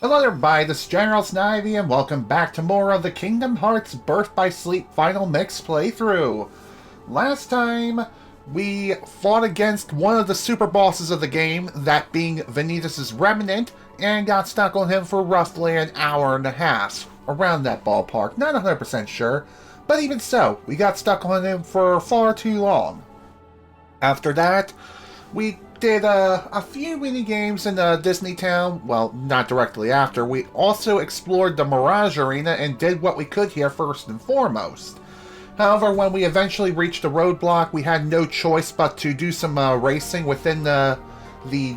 Hello everybody, this is General Snivy, and welcome back to more of the Kingdom Hearts Birth by Sleep Final Mix playthrough. Last time, we fought against one of the super bosses of the game, that being Vanitas Remnant, and got stuck on him for roughly an hour and a half. Around that ballpark, not 100% sure, but even so, we got stuck on him for far too long. After that, we did a few mini games in Disney Town. Well, not directly after. We also explored the Mirage Arena and did what we could here first and foremost. However, when we eventually reached the roadblock, we had no choice but to do some racing within the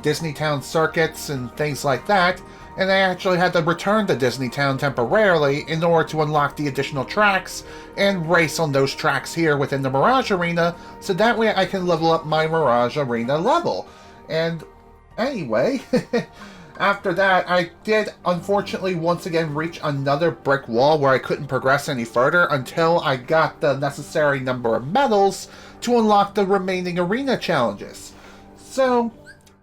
Disney Town circuits and things like that. And I actually had to return to Disney Town temporarily in order to unlock the additional tracks and race on those tracks here within the Mirage Arena, so that way I can level up my Mirage Arena level. And anyway, after that, I did unfortunately once again reach another brick wall where I couldn't progress any further until I got the necessary number of medals to unlock the remaining arena challenges. So,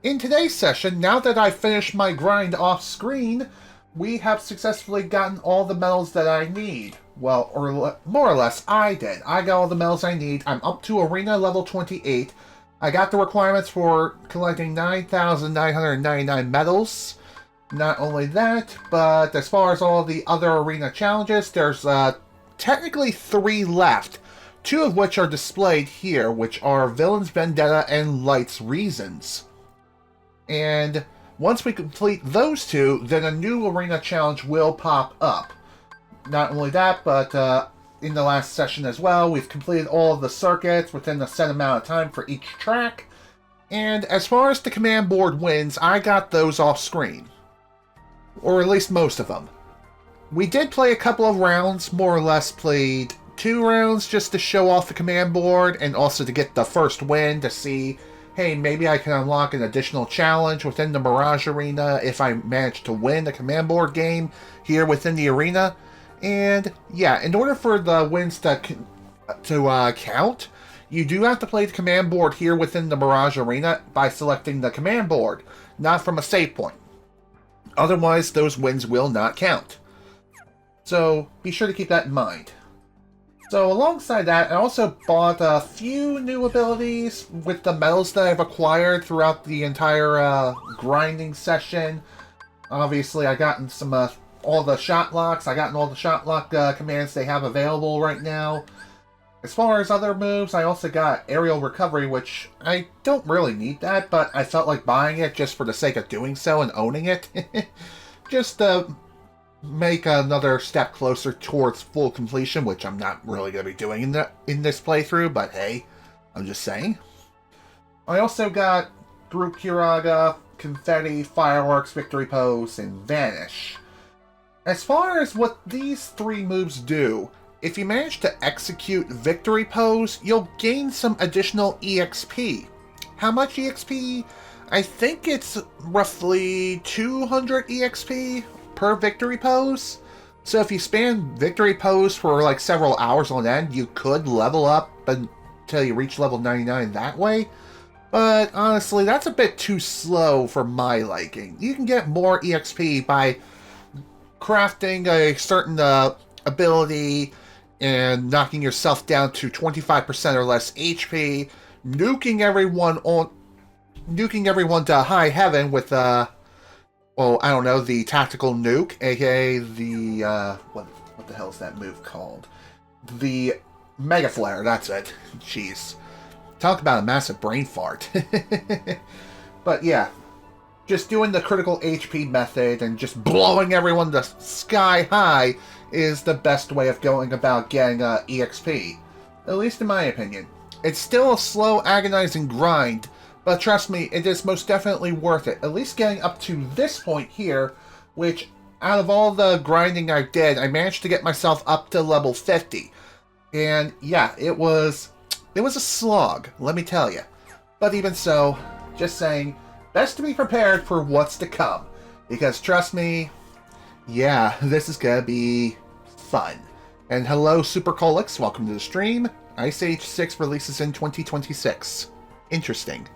in today's session, now that I've finished my grind off-screen, we have successfully gotten all the medals that I need. Well, or more or less, I did. I got all the medals I need. I'm up to Arena level 28. I got the requirements for collecting 9,999 medals. Not only that, but as far as all the other arena challenges, there's technically 3 left. 2 of which are displayed here, which are Villain's Vendetta and Light's Reasons. And once we complete those 2, then a new arena challenge will pop up. Not only that, but in the last session as well, we've completed all of the circuits within a set amount of time for each track. And as far as the command board wins, I got those off screen. Or at least most of them. We did play a couple of rounds, more or less played 2 rounds just to show off the command board and also to get the first win to see, hey, maybe I can unlock an additional challenge within the Mirage Arena if I manage to win the command board game here within the arena. And yeah, in order for the wins to count, you do have to play the command board here within the Mirage Arena by selecting the command board, not from a save point. Otherwise, those wins will not count. So be sure to keep that in mind. So alongside that, I also bought a few new abilities with the medals that I've acquired throughout the entire grinding session. Obviously, I gotten some all the shot locks. I gotten all the shot lock commands they have available right now. As far as other moves, I also got aerial recovery, which I don't really need that, but I felt like buying it just for the sake of doing so and owning it. Just to make another step closer towards full completion, which I'm not really going to be doing in this playthrough, but hey, I'm just saying. I also got Group Kiraga, Confetti, Fireworks, Victory Pose, and Vanish. As far as what these 3 moves do, if you manage to execute Victory Pose, you'll gain some additional EXP. How much EXP? I think it's roughly 200 EXP per Victory Pose. So if you spam Victory Pose for like several hours on end, you could level up until you reach level 99 that way. But honestly, that's a bit too slow for my liking. You can get more EXP by crafting a certain ability and knocking yourself down to 25% or less HP, nuking everyone to high heaven with well, I don't know, the tactical nuke, aka the what the hell is that move called? The Mega Flare, that's it. Jeez. Talk about a massive brain fart. But yeah, just doing the critical HP method and just blowing everyone to sky high is the best way of going about getting EXP. At least in my opinion. It's still a slow, agonizing grind, but trust me, it is most definitely worth it. At least getting up to this point here, which out of all the grinding I did, I managed to get myself up to level 50. And yeah, it was a slog, let me tell you. But even so, just saying, best to be prepared for what's to come. Because trust me, yeah, this is gonna be fun. And hello, Supercolix, welcome to the stream. Ice Age 6 releases in 2026. Interesting.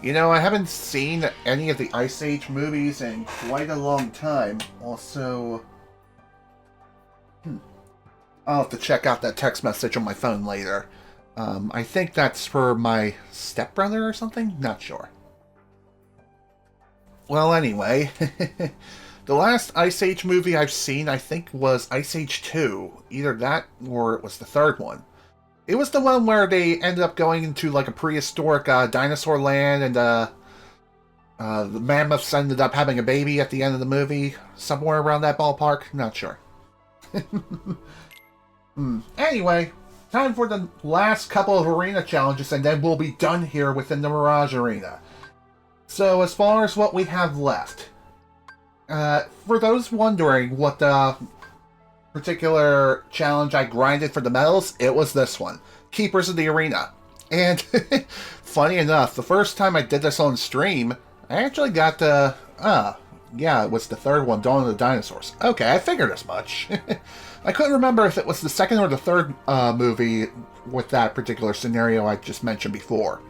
You know, I haven't seen any of the Ice Age movies in quite a long time. Also, I'll have to check out that text message on my phone later. I think that's for my stepbrother or something? Not sure. Well, anyway, the last Ice Age movie I've seen, I think, was Ice Age 2. Either that or it was the third one. It was the one where they ended up going into like a prehistoric dinosaur land, and the mammoths ended up having a baby at the end of the movie. Somewhere around that ballpark? Not sure. Anyway, time for the last couple of arena challenges, and then we'll be done here within the Mirage Arena. So, as far as what we have left, for those wondering what the particular challenge I grinded for the medals, it was this one. Keepers of the Arena. And, funny enough, the first time I did this on stream, I actually got the... yeah, it was the third one, Dawn of the Dinosaurs. Okay, I figured as much. I couldn't remember if it was the second or the third movie with that particular scenario I just mentioned before.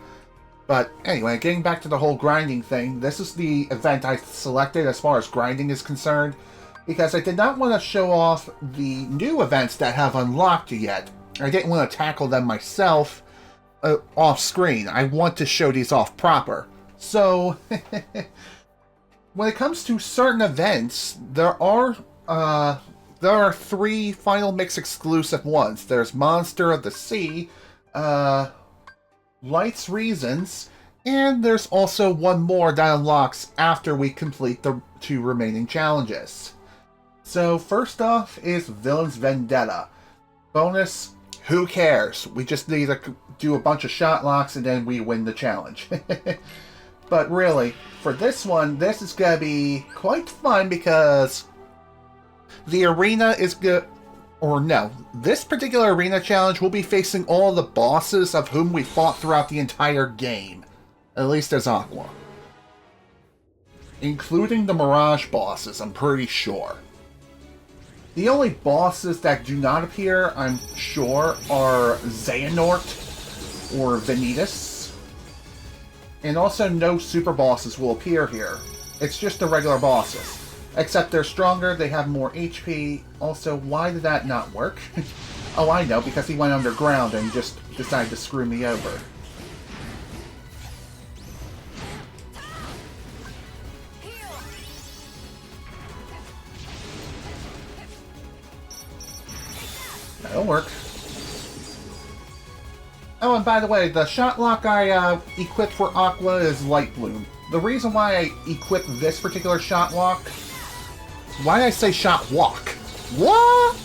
But anyway, getting back to the whole grinding thing, this is the event I selected as far as grinding is concerned, because I did not want to show off the new events that have unlocked yet. I didn't want to tackle them myself off screen. I want to show these off proper. So, when it comes to certain events, there are 3 Final Mix exclusive ones. There's Monster of the Sea, Light's Reasons, and there's also one more that unlocks after we complete the 2 remaining challenges. So first off is Villain's Vendetta. Bonus, who cares? We just need to do a bunch of shot locks and then we win the challenge. But really, for this one, this is going to be quite fun because the arena is good. Or no, this particular arena challenge will be facing all the bosses of whom we fought throughout the entire game. At least as Aqua. Including the Mirage bosses, I'm pretty sure. The only bosses that do not appear, I'm sure, are Xehanort or Vanitas. And also no super bosses will appear here. It's just the regular bosses. Except they're stronger, they have more HP. Also, why did that not work? Oh, I know, because he went underground and just decided to screw me over. That'll work. Oh, and by the way, the shot lock I equipped for Aqua is Light Bloom. The reason why I equipped this particular shot lock... Why did I say shot walk? What?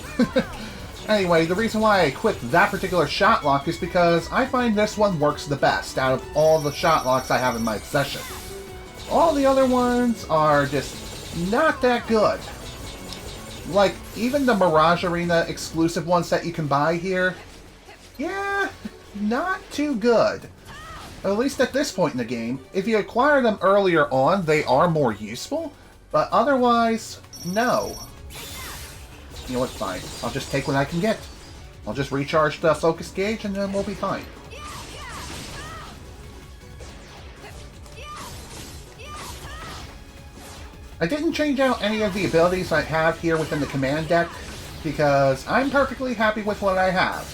Anyway, the reason why I equipped that particular shot lock is because I find this one works the best out of all the shot locks I have in my possession. All the other ones are just not that good. Like, even the Mirage Arena exclusive ones that you can buy here, yeah, not too good. At least at this point in the game. If you acquire them earlier on, they are more useful, but otherwise, no. You know what, fine. I'll just take what I can get. I'll just recharge the focus gauge and then we'll be fine. I didn't change out any of the abilities I have here within the command deck because I'm perfectly happy with what I have.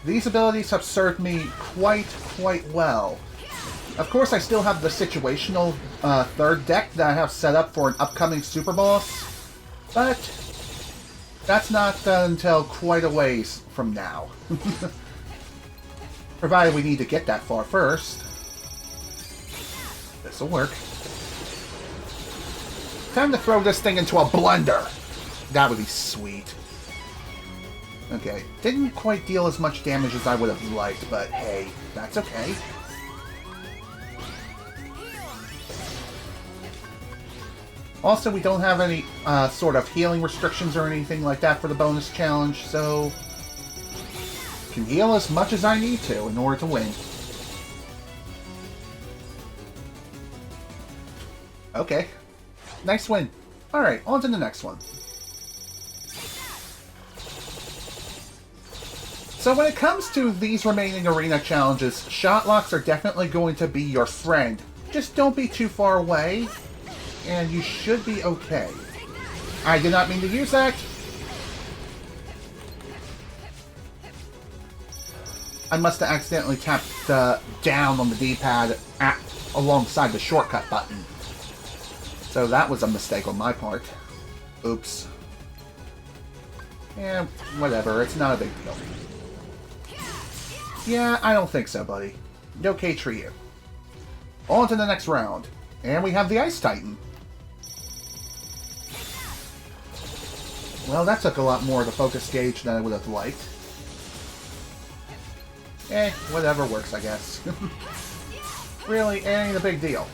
These abilities have served me quite well. Of course, I still have the situational third deck that I have set up for an upcoming super boss, but that's not until quite a ways from now. Provided we need to get that far first. This'll work. Time to throw this thing into a blender! That would be sweet. Okay, didn't quite deal as much damage as I would have liked, but hey, that's okay. Also, we don't have any sort of healing restrictions or anything like that for the bonus challenge, so I can heal as much as I need to in order to win. Okay. Nice win. Alright, on to the next one. So when it comes to these remaining arena challenges, shot locks are definitely going to be your friend. Just don't be too far away, and you should be okay. I did not mean to use that. I must have accidentally tapped down on the D-pad alongside the shortcut button. So that was a mistake on my part. Oops. Yeah, whatever. It's not a big deal. Yeah, I don't think so, buddy. Okay for you. On to the next round. And we have the Ice Titan. Well, that took a lot more of the focus gauge than I would have liked. Whatever works, I guess. Really, it ain't a big deal.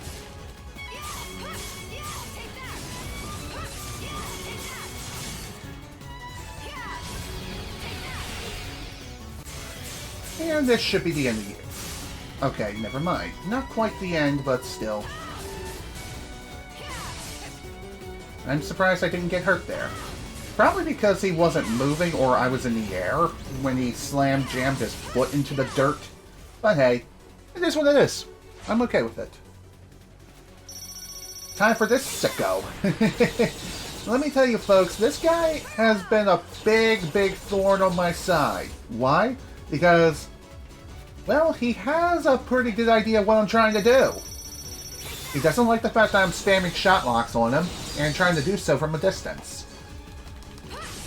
And this should be the end of the game. Okay, never mind. Not quite the end, but still. I'm surprised I didn't get hurt there. Probably because he wasn't moving or I was in the air when he jammed his foot into the dirt. But hey, it is what it is. I'm okay with it. Time for this sicko. Let me tell you folks, this guy has been a big, big thorn on my side. Why? Because, well, he has a pretty good idea of what I'm trying to do. He doesn't like the fact that I'm spamming shot locks on him and trying to do so from a distance.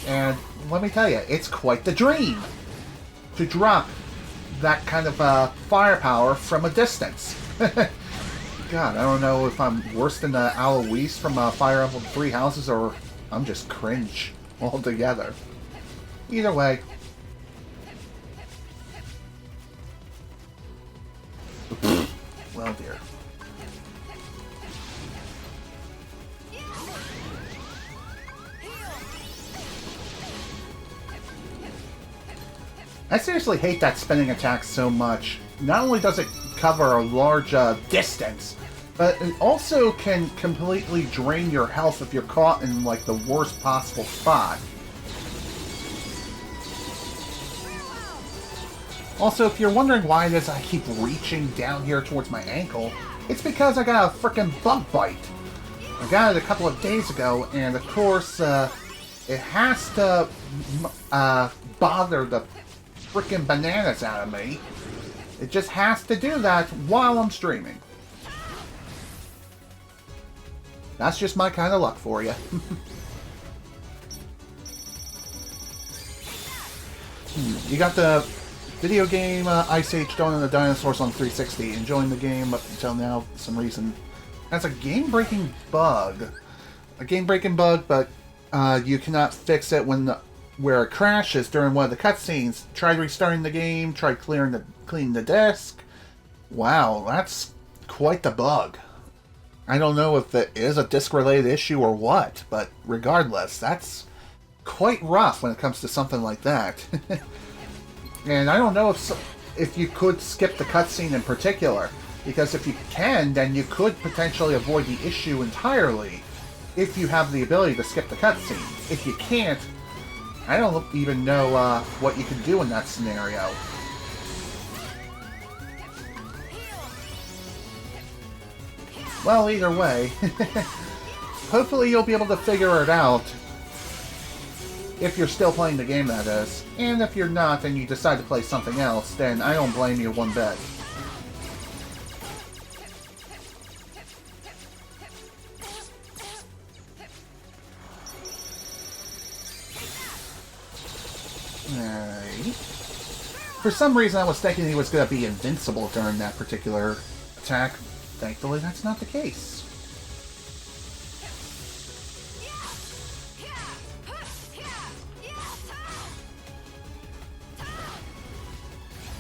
And let me tell you, it's quite the dream to drop that kind of firepower from a distance. God, I don't know if I'm worse than Alois from Fire Emblem Three Houses or I'm just cringe altogether. Either way. Well, dear. I seriously hate that spinning attack so much. Not only does it cover a large distance, but it also can completely drain your health if you're caught in like the worst possible spot. Also, if you're wondering why it is I keep reaching down here towards my ankle, it's because I got a frickin' bug bite. I got it a couple of days ago, and of course, it has to bother the frickin' bananas out of me. It just has to do that while I'm streaming. That's just my kind of luck for you. You got the video game Ice Age Dawn of the Dinosaurs on 360. Enjoying the game up until now for some reason. That's a game-breaking bug. A game-breaking bug, but you cannot fix it where it crashes during one of the cutscenes. Tried restarting the game, tried cleaning the disk. Wow, that's quite the bug. I don't know if it is a disk-related issue or what, but regardless, that's quite rough when it comes to something like that. And I don't know if you could skip the cutscene in particular, because if you can, then you could potentially avoid the issue entirely if you have the ability to skip the cutscene. If you can't, I don't even know what you can do in that scenario. Well, either way, hopefully you'll be able to figure it out. If you're still playing the game, that is. And if you're not and you decide to play something else, then I don't blame you one bit. Alright. For some reason I was thinking he was going to be invincible during that particular attack. Thankfully that's not the case.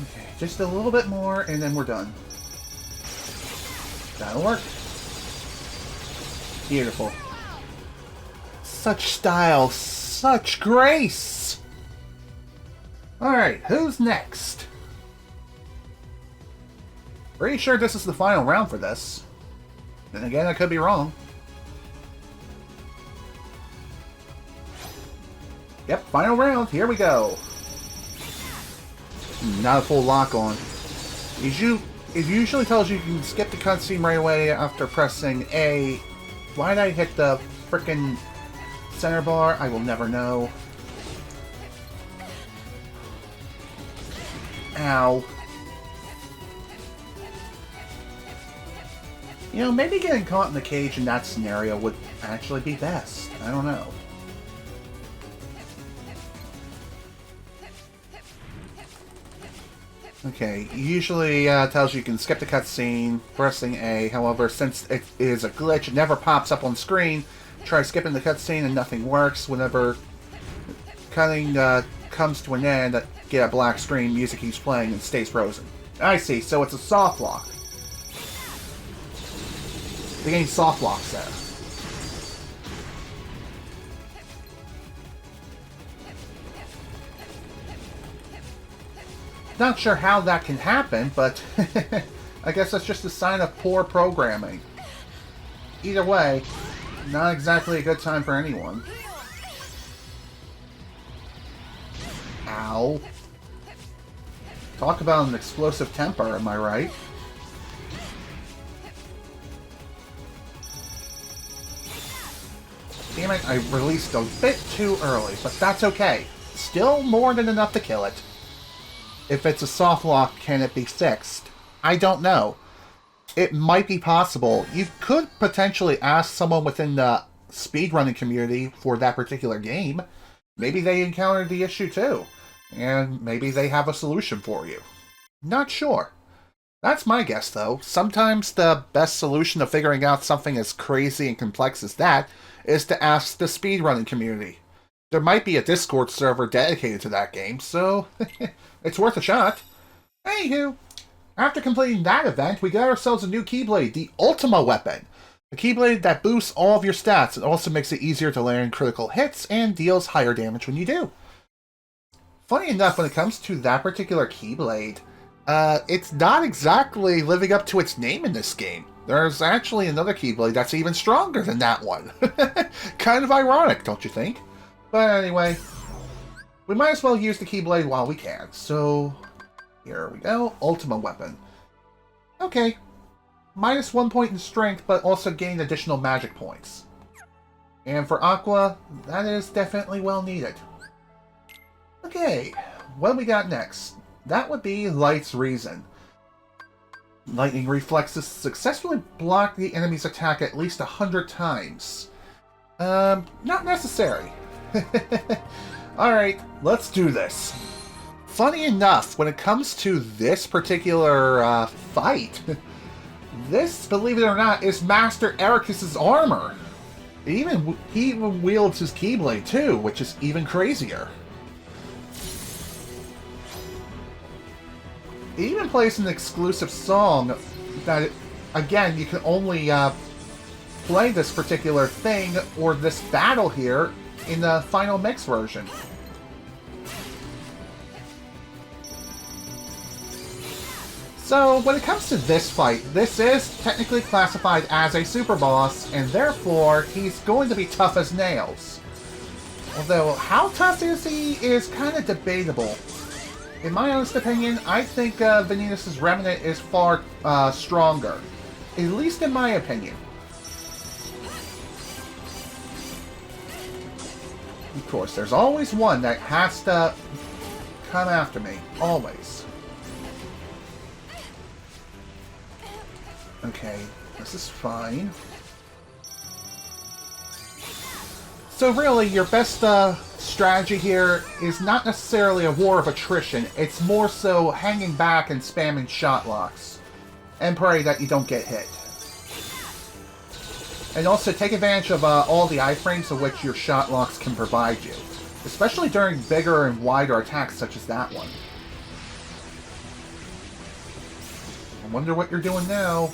Okay, just a little bit more and then we're done. That'll work. Beautiful. Such style, such grace! Alright, who's next? Pretty sure this is the final round for this. Then again, I could be wrong. Yep, final round. Here we go. Not a full lock on. It usually tells you can skip the cutscene right away after pressing A. Why did I hit the frickin' center bar? I will never know. Ow. You know, maybe getting caught in the cage in that scenario would actually be best. I don't know. Okay, usually tells you can skip the cutscene, pressing A. However, since it is a glitch, it never pops up on screen. Try skipping the cutscene and nothing works. Whenever cutting comes to an end, get a black screen, music keeps playing and stays frozen. I see, so it's a soft lock. The game soft locks there. Not sure how that can happen, but I guess that's just a sign of poor programming. Either way, not exactly a good time for anyone. Ow. Talk about an explosive temper, am I right? Damn it, I released a bit too early, but that's okay. Still more than enough to kill it. If it's a soft lock, can it be fixed? I don't know. It might be possible. You could potentially ask someone within the speedrunning community for that particular game. Maybe they encountered the issue too. And maybe they have a solution for you. Not sure. That's my guess though. Sometimes the best solution to figuring out something as crazy and complex as that is to ask the speedrunning community. There might be a Discord server dedicated to that game, so it's worth a shot. Anywho, after completing that event, we got ourselves a new Keyblade, the Ultima weapon. A Keyblade that boosts all of your stats. It also makes it easier to land critical hits and deals higher damage when you do. Funny enough, when it comes to that particular Keyblade, it's not exactly living up to its name in this game. There's actually another Keyblade that's even stronger than that one. Kind of ironic, don't you think? But anyway, we might as well use the Keyblade while we can. So, here we go. Ultima weapon. Okay. Minus 1 point in strength, but also gain additional magic points. And for Aqua, that is definitely well needed. Okay, what do we got next? That would be Light's Reason. Lightning reflexes successfully block the enemy's attack at least 100 times. Not necessary. Alright, let's do this. Funny enough, when it comes to this particular fight, this, believe it or not, is Master Ericus's armor. He even wields his Keyblade too, which is even crazier. He even plays an exclusive song that, again, you can only play this particular thing or this battle here in the final mix version. So, when it comes to this fight, this is technically classified as a super boss, and therefore, he's going to be tough as nails. Although, how tough is he is kind of debatable. In my honest opinion, I think Vanitas Remnant is far stronger. At least in my opinion. Of course, there's always one that has to come after me. Always. Okay, this is fine. So really, your best strategy here is not necessarily a war of attrition. It's more so hanging back and spamming shot locks. And pray that you don't get hit. And also take advantage of all the iframes of which your shot locks can provide you. Especially during bigger and wider attacks such as that one. I wonder what you're doing now.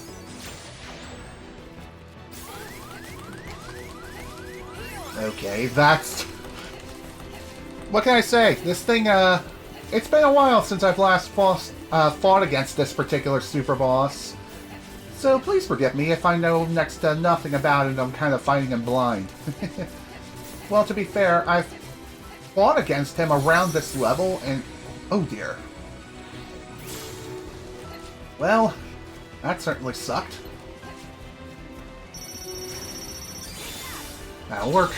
Okay, that's... What can I say? This thing, it's been a while since I've last fought against this particular super boss. So please forgive me if I know next to nothing about it and I'm kind of fighting him blind. Well, to be fair, I've fought against him around this level and... Oh dear. Well, that certainly sucked. That'll work.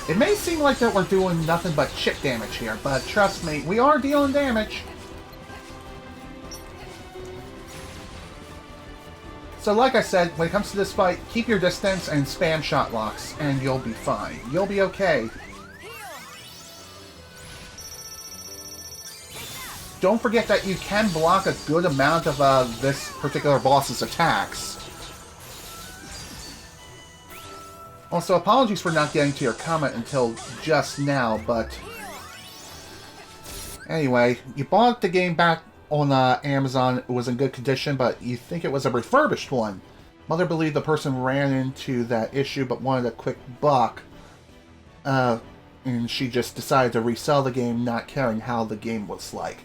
It may seem like that we're doing nothing but chip damage here, but trust me, we are dealing damage. So like I said, when it comes to this fight, keep your distance and spam shot locks, and you'll be fine. You'll be okay. Don't forget that you can block a good amount of this particular boss's attacks. Also, apologies for not getting to your comment until just now, but... Anyway, you bought the game back on Amazon. It was in good condition, but you think it was a refurbished one. Mother believed the person ran into that issue but wanted a quick buck. And she just decided to resell the game, not caring how the game was like.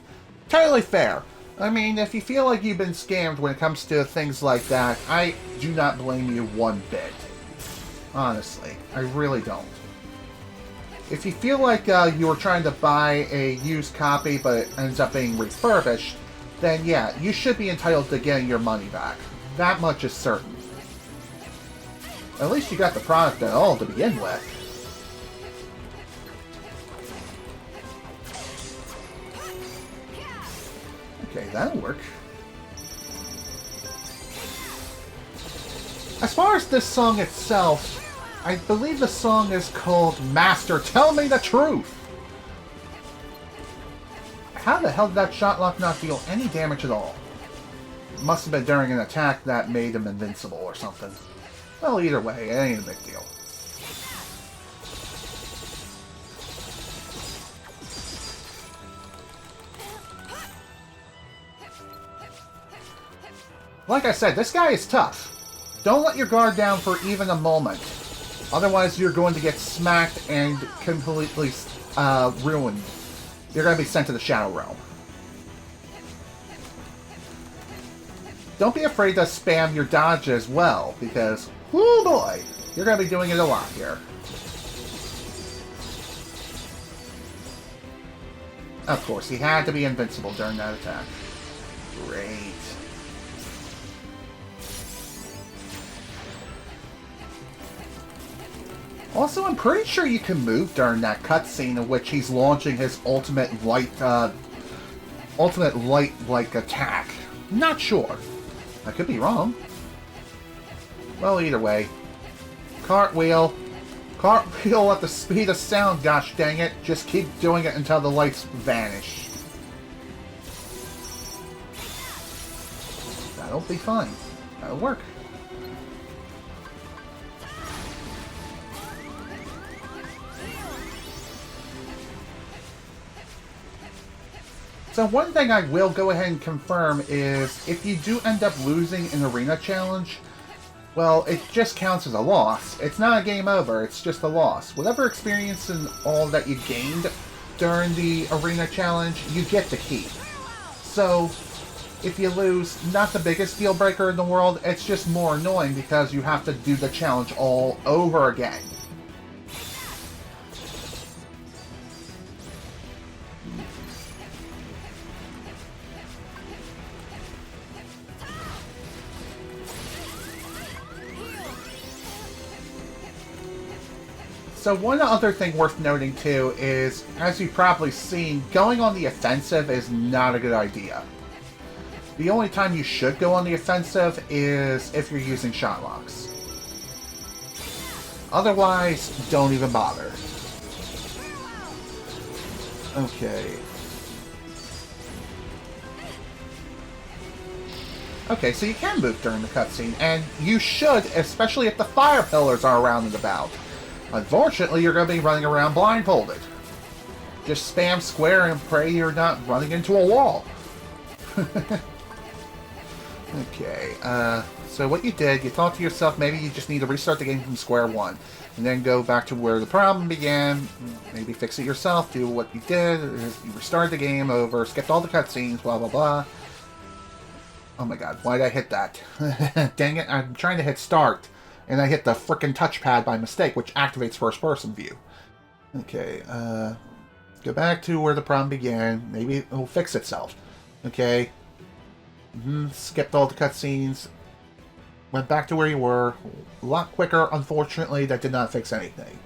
Totally fair. I mean, if you feel like you've been scammed when it comes to things like that, I do not blame you one bit. Honestly, I really don't. If you feel like you were trying to buy a used copy but it ends up being refurbished, then yeah, you should be entitled to getting your money back. That much is certain. At least you got the product at all to begin with. Okay, that'll work. As far as this song itself, I believe the song is called Master, Tell Me the Truth! How the hell did that shot lock not deal any damage at all? It must have been during an attack that made him invincible or something. Well, either way, it ain't a big deal. Like I said, this guy is tough. Don't let your guard down for even a moment. Otherwise, you're going to get smacked and completely ruined. You're going to be sent to the Shadow Realm. Don't be afraid to spam your dodge as well, because, whoo boy, you're going to be doing it a lot here. Of course, he had to be invincible during that attack. Great. Also, I'm pretty sure you can move during that cutscene in which he's launching his ultimate light-like attack. Not sure. I could be wrong. Well, either way. Cartwheel. Cartwheel at the speed of sound, gosh dang it. Just keep doing it until the lights vanish. That'll be fine. That'll work. So one thing I will go ahead and confirm is, if you do end up losing an arena challenge, well, it just counts as a loss. It's not a game over, it's just a loss. Whatever experience and all that you gained during the arena challenge, you get to keep. So, if you lose, not the biggest deal breaker in the world, it's just more annoying because you have to do the challenge all over again. So one other thing worth noting too is, as you've probably seen, going on the offensive is not a good idea. The only time you should go on the offensive is if you're using shot locks. Otherwise, don't even bother. Okay. Okay, so you can move during the cutscene, and you should, especially if the fire pillars are around and about. Unfortunately, you're going to be running around blindfolded. Just spam square and pray you're not running into a wall. Okay, so what you did, you thought to yourself, maybe you just need to restart the game from square one. And then go back to where the problem began, maybe fix it yourself, do what you did, you restarted the game over, skipped all the cutscenes, blah blah blah. Oh my god, why did I hit that? Dang it, I'm trying to hit start. And I hit the frickin' touchpad by mistake, which activates first-person view. Okay, go back to where the problem began. Maybe it'll fix itself. Okay. Skipped all the cutscenes. Went back to where you were. A lot quicker. Unfortunately, that did not fix anything.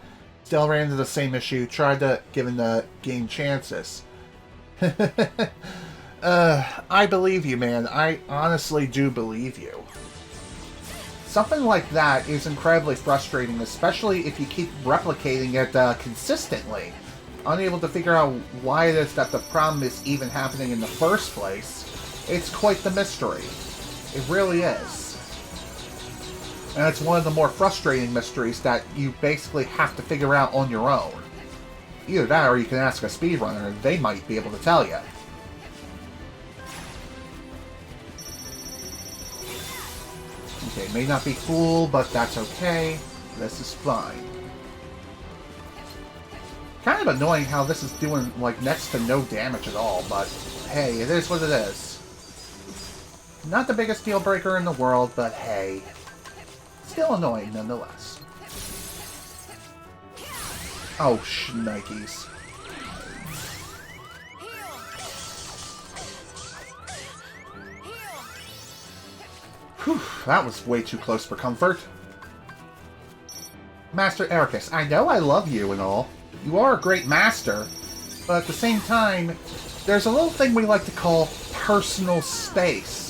Still ran into the same issue. Tried to give the game chances. I believe you, man. I honestly do believe you. Something like that is incredibly frustrating, especially if you keep replicating it consistently. Unable to figure out why it is that the problem is even happening in the first place. It's quite the mystery. It really is. And it's one of the more frustrating mysteries that you basically have to figure out on your own. Either that or you can ask a speedrunner and they might be able to tell you. Okay, may not be cool, but that's okay. This is fine. Kind of annoying how this is doing, like, next to no damage at all, but hey, it is what it is. Not the biggest deal breaker in the world, but hey. Still annoying nonetheless. Oh, shnikes. Whew, that was way too close for comfort. Master Ericus, I know I love you and all. You are a great master, but at the same time, there's a little thing we like to call personal space,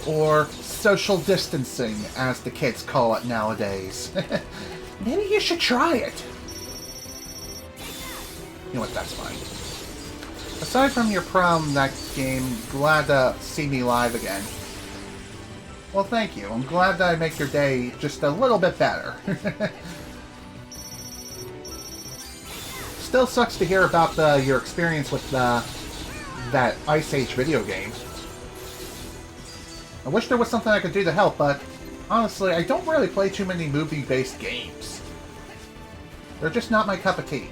or social distancing, as the kids call it nowadays. Maybe you should try it. You know what, that's fine. Aside from your problem in that game, glad to see me live again. Well, thank you. I'm glad that I make your day just a little bit better. Still sucks to hear about your experience with that Ice Age video game. I wish there was something I could do to help, but honestly, I don't really play too many movie-based games. They're just not my cup of tea.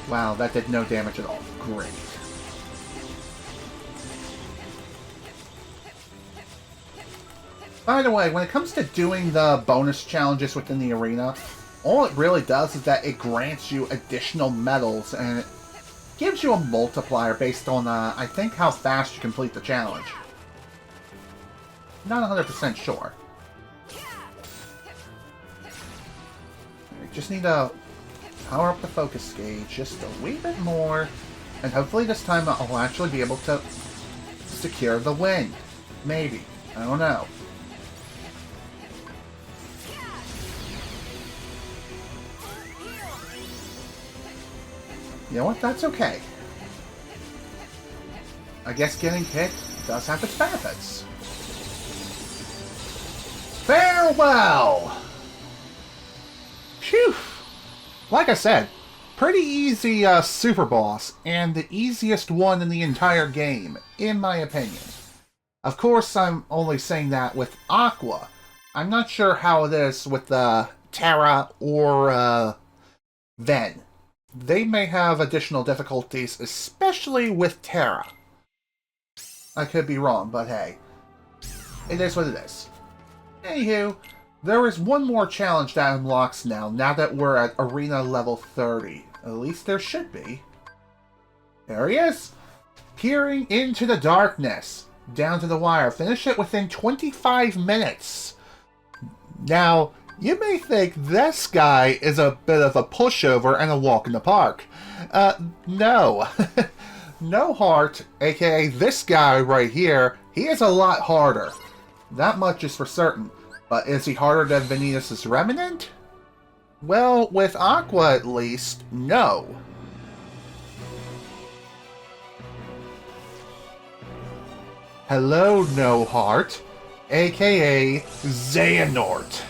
Wow, that did no damage at all. Great. By the way, when it comes to doing the bonus challenges within the arena, all it really does is that it grants you additional medals, and it gives you a multiplier based on, I think, how fast you complete the challenge. Not 100% sure. I just need to power up the focus gauge just a wee bit more, and hopefully this time I'll actually be able to secure the win. Maybe. I don't know. You know what? That's okay. I guess getting hit does have its benefits. Farewell! Phew! Like I said, pretty easy super boss, and the easiest one in the entire game, in my opinion. Of course, I'm only saying that with Aqua. I'm not sure how it is with Terra or Ven. They may have additional difficulties, especially with Terra. I could be wrong, but hey. It is what it is. Anywho, there is one more challenge that unlocks now that we're at Arena level 30. At least there should be. There he is! Peering into the darkness. Down to the wire. Finish it within 25 minutes. Now, you may think this guy is a bit of a pushover and a walk in the park. No. No Heart, aka this guy right here, he is a lot harder. That much is for certain. But is he harder than Vanitas Remnant? Well, with Aqua at least, no. Hello, No Heart, aka Xehanort.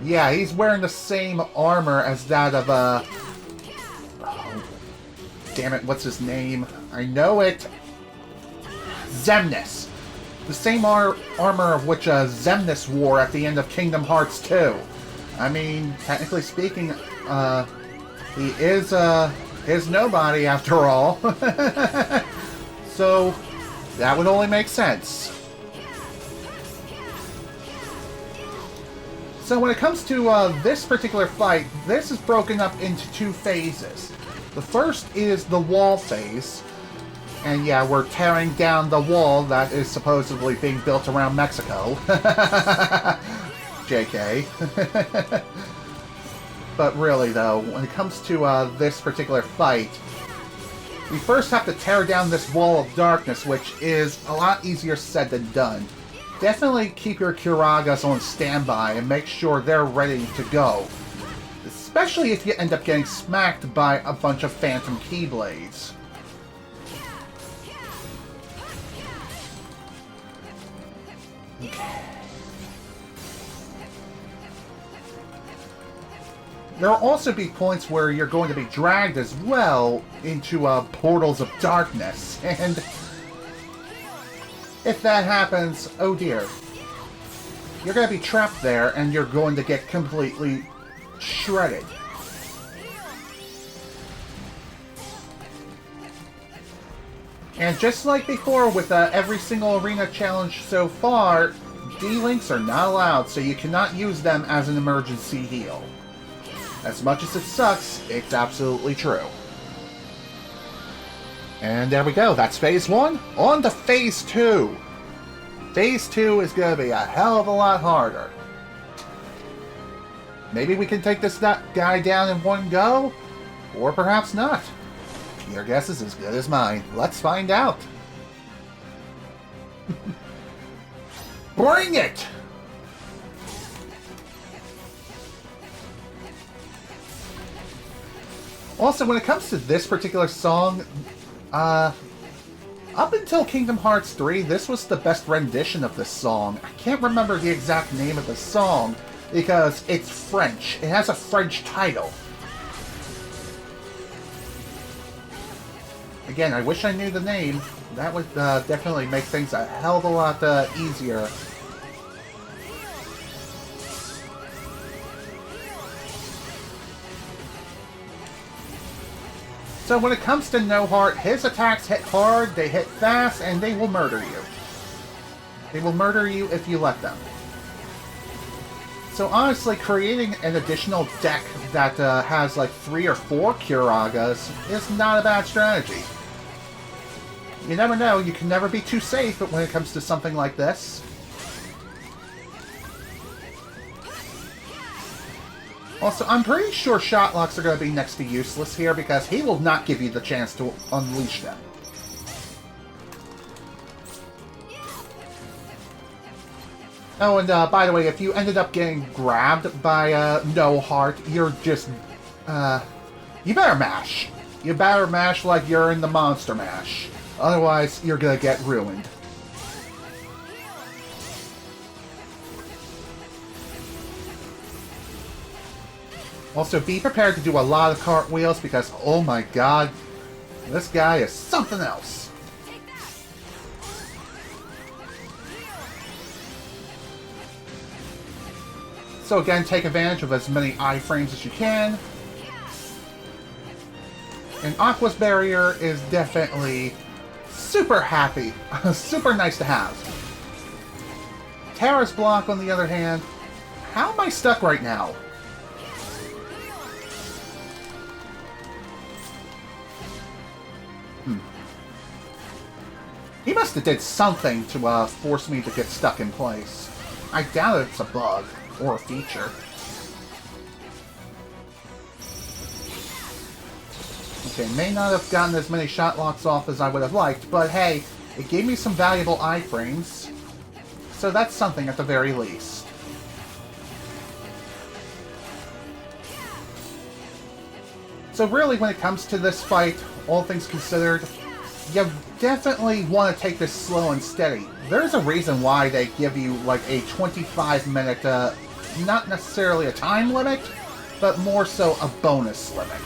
Yeah, he's wearing the same armor as that of, oh, damn it, what's his name? I know it. Xemnas. The same armor of which Xemnas wore at the end of Kingdom Hearts 2. I mean, technically speaking, he is his nobody after all. So, that would only make sense. So when it comes to this particular fight, this is broken up into two phases. The first is the wall phase. And yeah, we're tearing down the wall that is supposedly being built around Mexico. JK. But really though, when it comes to this particular fight, we first have to tear down this wall of darkness, which is a lot easier said than done. Definitely keep your Kiragas on standby and make sure they're ready to go. Especially if you end up getting smacked by a bunch of Phantom Keyblades. There will also be points where you're going to be dragged as well into portals of darkness, and if that happens, oh dear. You're going to be trapped there, and you're going to get completely shredded. And just like before with every single arena challenge so far, D-Links are not allowed, so you cannot use them as an emergency heal. As much as it sucks, it's absolutely true. And there we go, that's Phase 1. On to Phase 2! Phase 2 is going to be a hell of a lot harder. Maybe we can take this guy down in one go? Or perhaps not. Your guess is as good as mine. Let's find out. Bring it! Also, when it comes to this particular song, up until Kingdom Hearts 3, this was the best rendition of this song. I can't remember the exact name of the song, because it's French. It has a French title. Again, I wish I knew the name. That would definitely make things a hell of a lot easier. So when it comes to No Heart, his attacks hit hard, they hit fast, and they will murder you. They will murder you if you let them. So honestly, creating an additional deck that has like 3 or 4 Kiragas is not a bad strategy. You never know, you can never be too safe when it comes to something like this. Also, I'm pretty sure Shotlocks are going to be next to useless here because he will not give you the chance to unleash them. Oh, and by the way, if you ended up getting grabbed by No Heart, you're just... you better mash. You better mash like you're in the Monster Mash. Otherwise, you're going to get ruined. Also, be prepared to do a lot of cartwheels because, oh my god, this guy is something else. So again, take advantage of as many iframes as you can. And Aqua's barrier is definitely super happy, super nice to have. Terra's block, on the other hand, how am I stuck right now? He must have did something to force me to get stuck in place. I doubt it's a bug or a feature. Okay, may not have gotten as many shot locks off as I would have liked, but hey, it gave me some valuable iframes, so that's something at the very least. So really, when it comes to this fight, all things considered, you definitely want to take this slow and steady. There's a reason why they give you like a 25-minute, not necessarily a time limit, but more so a bonus limit.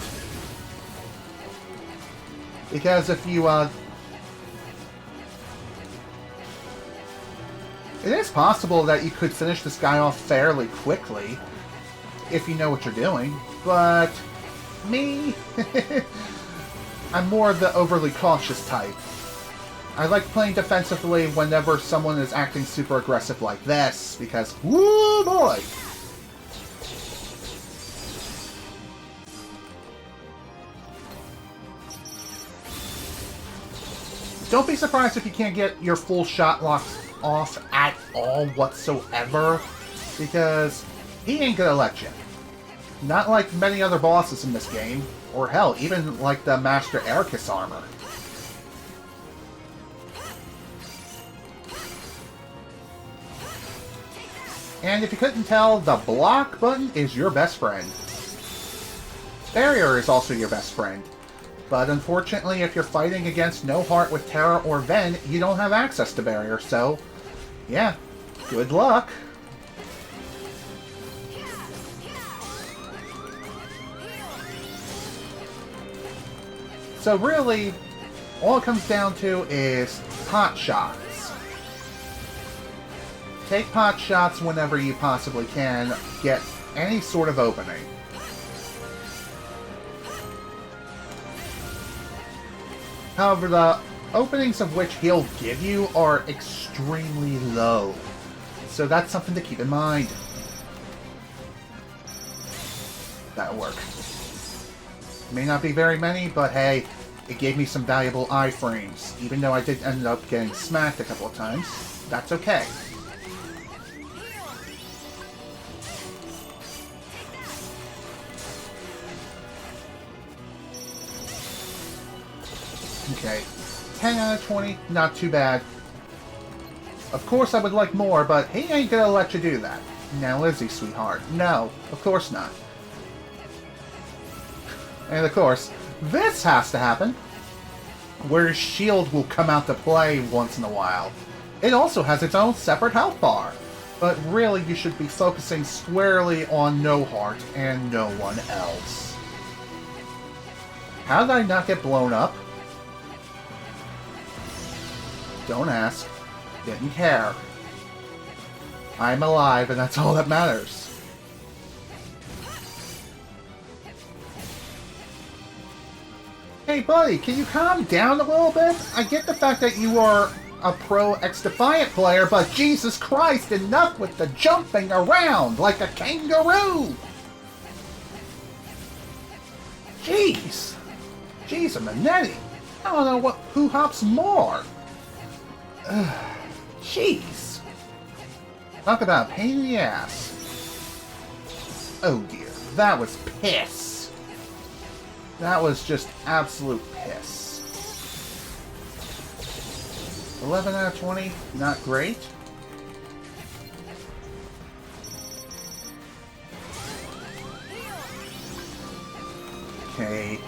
Because if you, it is possible that you could finish this guy off fairly quickly, if you know what you're doing, but me, I'm more of the overly cautious type. I like playing defensively whenever someone is acting super aggressive like this, because, woo boy! Don't be surprised if you can't get your full shot locks off at all whatsoever, because he ain't gonna let you. Not like many other bosses in this game, or hell, even like the Master Ericus armor. And if you couldn't tell, the block button is your best friend. Barrier is also your best friend. But unfortunately, if you're fighting against No Heart with Terra or Ven, you don't have access to Barrier, so yeah, good luck. So really, all it comes down to is pot shots. Take pot shots whenever you possibly can, get any sort of opening. However, the openings of which he'll give you are extremely low, so that's something to keep in mind. That'll work. May not be very many, but hey, it gave me some valuable iframes. Even though I did end up getting smacked a couple of times, that's okay. Okay, 10 out of 20, not too bad. Of course I would like more, but he ain't gonna let you do that. Now is he, sweetheart? No, of course not. And of course, this has to happen, where his shield will come out to play once in a while. It also has its own separate health bar, but really you should be focusing squarely on No Heart and no one else. How did I not get blown up? Don't ask. Didn't care. I'm alive, and that's all that matters. Hey buddy, can you calm down a little bit? I get the fact that you are a pro X-Defiant player, but Jesus Christ, enough with the jumping around like a kangaroo! Jeez! Jeez, Manetti! I don't know who hops more! Jeez. Talk about a pain in the ass. Oh dear, that was piss. That was just absolute piss. 11 out of 20, not great. Okay.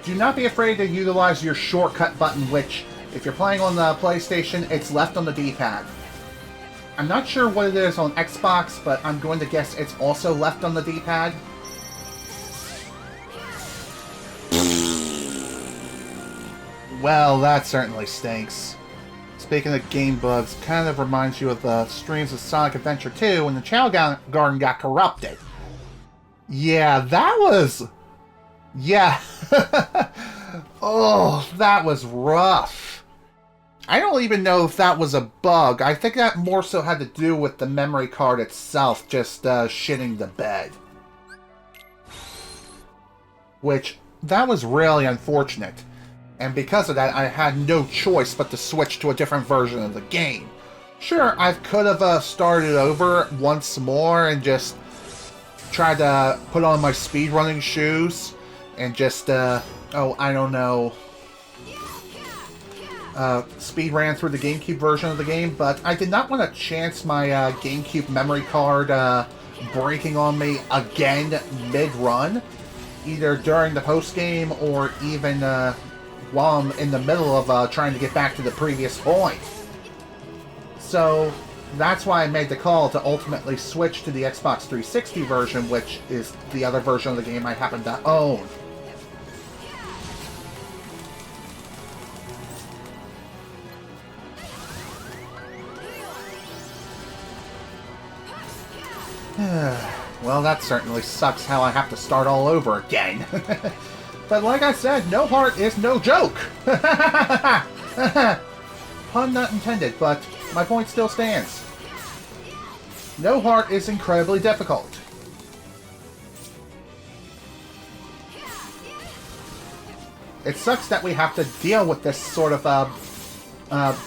Do not be afraid to utilize your shortcut button, which, if you're playing on the PlayStation, it's left on the D-pad. I'm not sure what it is on Xbox, but I'm going to guess it's also left on the D-pad. Well, that certainly stinks. Speaking of game bugs, kind of reminds you of the streams of Sonic Adventure 2 when the Chow Garden got corrupted. Yeah, that was... Yeah. Oh, that was rough. I don't even know if that was a bug. I think that more so had to do with the memory card itself just shitting the bed. Which, that was really unfortunate. And because of that, I had no choice but to switch to a different version of the game. Sure, I could have started over once more and just tried to put on my speedrunning shoes and just, oh, I don't know, speed ran through the GameCube version of the game, but I did not want to chance my GameCube memory card breaking on me again mid-run, either during the post-game or even while I'm in the middle of trying to get back to the previous point. So that's why I made the call to ultimately switch to the Xbox 360 version, which is the other version of the game I happen to own. Well, that certainly sucks how I have to start all over again. But like I said, No Heart is no joke! Pun not intended, but my point still stands. No Heart is incredibly difficult. It sucks that we have to deal with this sort of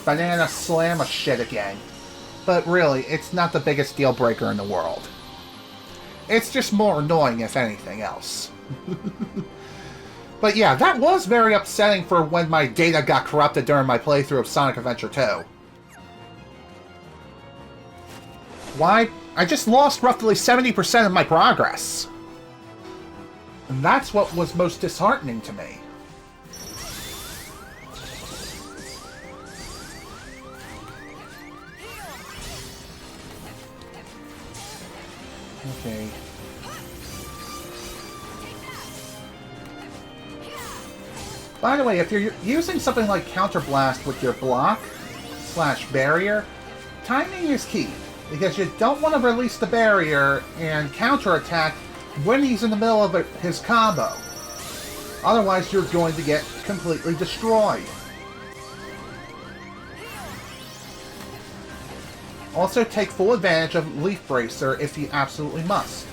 banana slammer shit again. But really, it's not the biggest deal breaker in the world. It's just more annoying if anything else. But yeah, that was very upsetting for when my data got corrupted during my playthrough of Sonic Adventure 2. Why? I just lost roughly 70% of my progress. And that's what was most disheartening to me. Okay. By the way, if you're using something like Counter Blast with your block/barrier, timing is key, because you don't want to release the barrier and counterattack when he's in the middle of his combo. Otherwise, you're going to get completely destroyed. Also, take full advantage of Leaf Bracer if you absolutely must.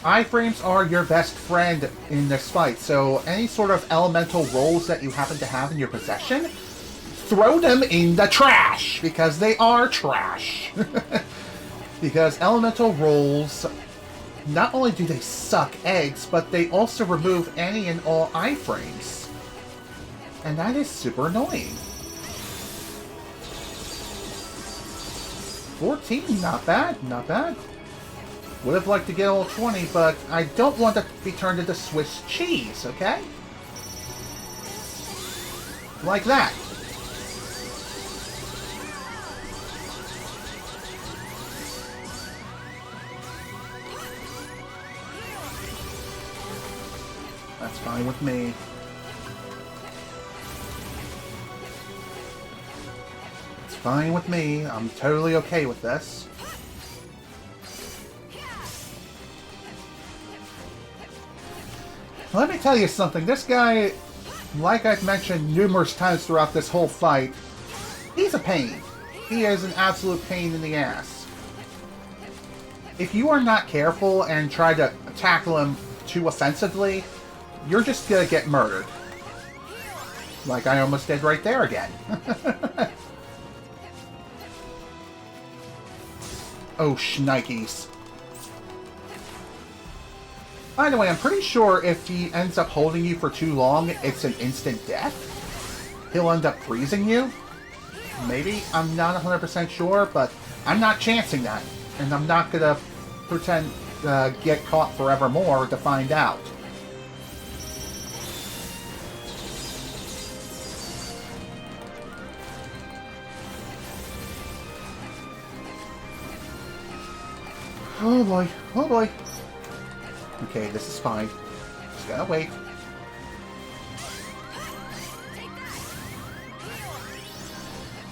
Iframes are your best friend in this fight, so any sort of elemental rolls that you happen to have in your possession, throw them in the trash, because they are trash. Because elemental rolls, not only do they suck eggs, but they also remove any and all iframes. And that is super annoying. 14, not bad, not bad. Would have liked to get all 20, but I don't want to be turned into Swiss cheese, okay? Like that. That's fine with me. It's fine with me. I'm totally okay with this. Let me tell you something. This guy, like I've mentioned numerous times throughout this whole fight, he's a pain. He is an absolute pain in the ass. If you are not careful and try to tackle him too offensively, you're just gonna get murdered. Like I almost did right there again. Oh, shnikes. By the way, I'm pretty sure if he ends up holding you for too long, it's an instant death. He'll end up freezing you. Maybe. I'm not 100% sure, but I'm not chancing that. And I'm not gonna pretend get caught forevermore to find out. Oh boy, oh boy. Okay, this is fine. Just gotta wait.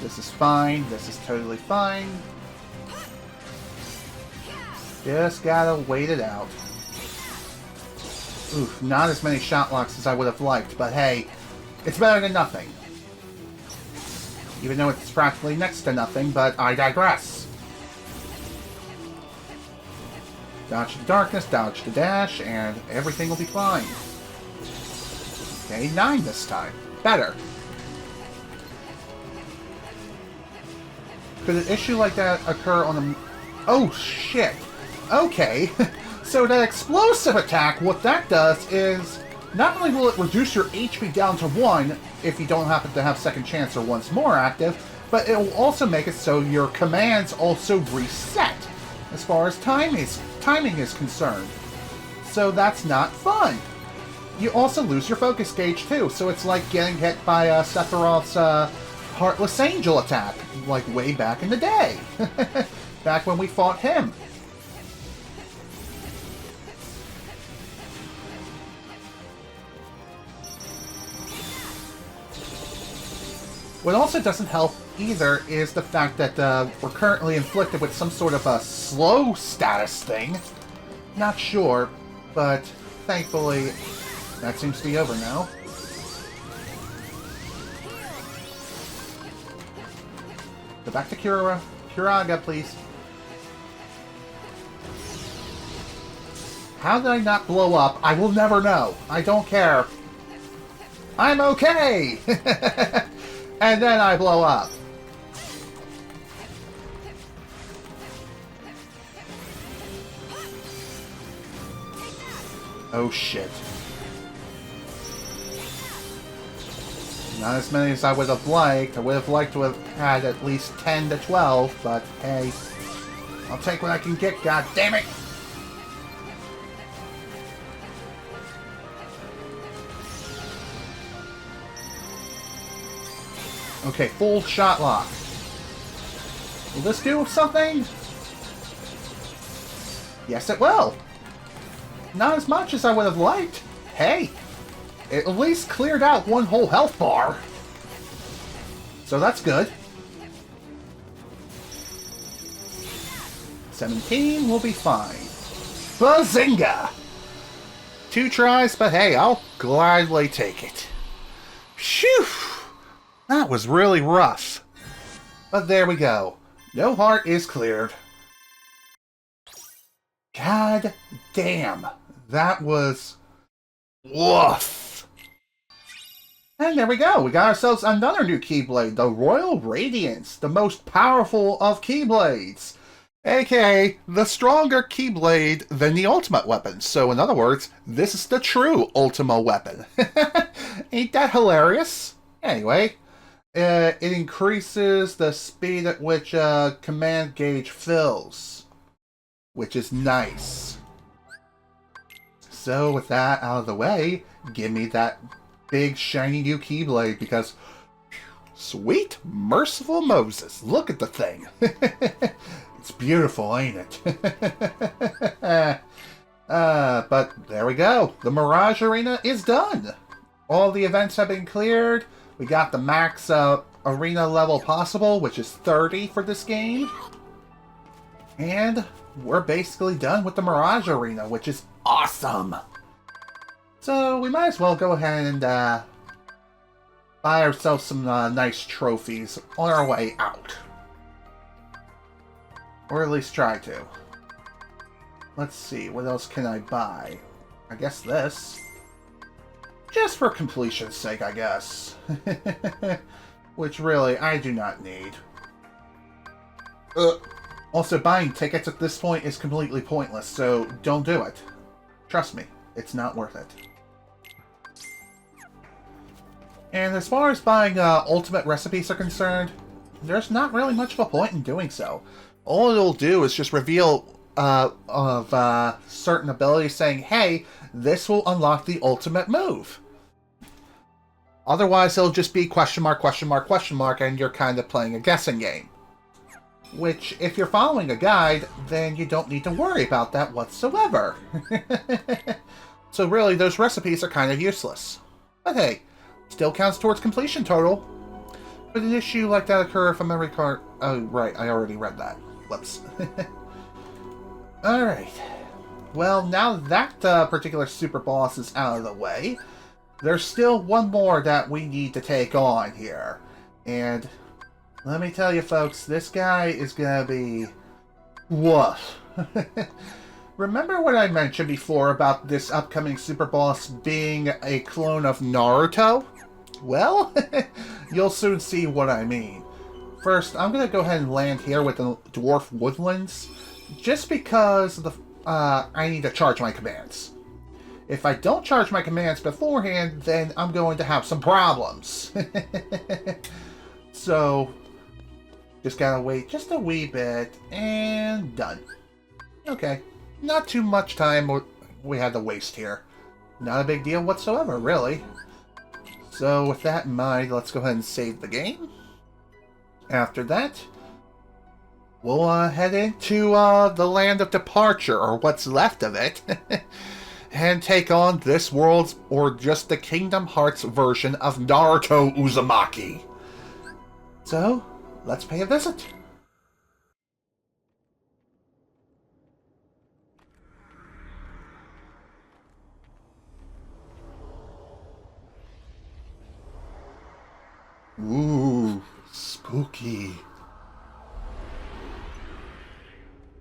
This is fine. This is totally fine. Just gotta wait it out. Oof, not as many shot locks as I would have liked, but hey, it's better than nothing. Even though it's practically next to nothing, but I digress. Dodge the darkness, dodge the dash, and everything will be fine. Okay, 9 this time. Better. Could an issue like that occur on a... Oh, shit. Okay. So that explosive attack, what that does is... Not only will it reduce your HP down to 1, if you don't happen to have Second Chance or Once More active, but it will also make it so your commands also reset, as far as timing is concerned. So that's not fun. You also lose your focus gauge too, so it's like getting hit by Sephiroth's Heartless Angel attack, like way back in the day. Back when we fought him. What also doesn't help either is the fact that we're currently inflicted with some sort of a slow status thing. Not sure, but thankfully that seems to be over now. Go back to Curaga, please. How did I not blow up? I will never know. I don't care. I'm okay! And then I blow up. Oh shit. Not as many as I would have liked. I would have liked to have had at least 10 to 12, but hey. I'll take what I can get, god damn it! Okay, full shot lock. Will this do something? Yes, it will. Not as much as I would have liked. Hey, it at least cleared out one whole health bar. So that's good. 17 will be fine. Bazinga! 2 tries, but hey, I'll gladly take it. Phew! That was really rough. But there we go. No heart is cleared. God damn. That was... woof. And there we go. We got ourselves another new Keyblade. The Royal Radiance. The most powerful of Keyblades. AKA the stronger Keyblade than the ultimate weapon. So in other words, this is the true Ultima weapon. Ain't that hilarious? Anyway... it increases the speed at which command gauge fills, which is nice. So with that out of the way, give me that big shiny new Keyblade because, sweet merciful Moses, look at the thing. It's beautiful, ain't it? But there we go. The Mirage Arena is done. All the events have been cleared. We got the max arena level possible, which is 30 for this game. And we're basically done with the Mirage Arena, which is awesome. So we might as well go ahead and buy ourselves some nice trophies on our way out. Or at least try to. Let's see, what else can I buy? I guess this. Just for completion's sake, I guess. Which really, I do not need. Also, buying tickets at this point is completely pointless, so don't do it. Trust me, it's not worth it. And as far as buying ultimate recipes are concerned, there's not really much of a point in doing so. All it'll do is just reveal certain abilities saying, hey, this will unlock the ultimate move. Otherwise, it'll just be question mark, question mark, question mark, and you're kind of playing a guessing game. Which, if you're following a guide, then you don't need to worry about that whatsoever. So really, those recipes are kind of useless. But hey, still counts towards completion total. Would an issue like that occur if a memory card... Oh, right, I already read that. Whoops. Alright. Well, now that particular super boss is out of the way, there's still one more that we need to take on here. And let me tell you, folks, this guy is gonna be... woof. Remember what I mentioned before about this upcoming super boss being a clone of Naruto? Well, you'll soon see what I mean. First, I'm going to go ahead and land here with the Dwarf Woodlands, just because the, I need to charge my commands. If I don't charge my commands beforehand, then I'm going to have some problems. So, just gotta wait just a wee bit, and done. Okay, not too much time we had to waste here. Not a big deal whatsoever, really. So with that in mind, let's go ahead and save the game. After that, we'll head into the land of departure, or what's left of it, and take on this world's, or just the Kingdom Hearts version of Naruto Uzumaki. So, let's pay a visit. Ooh, spooky.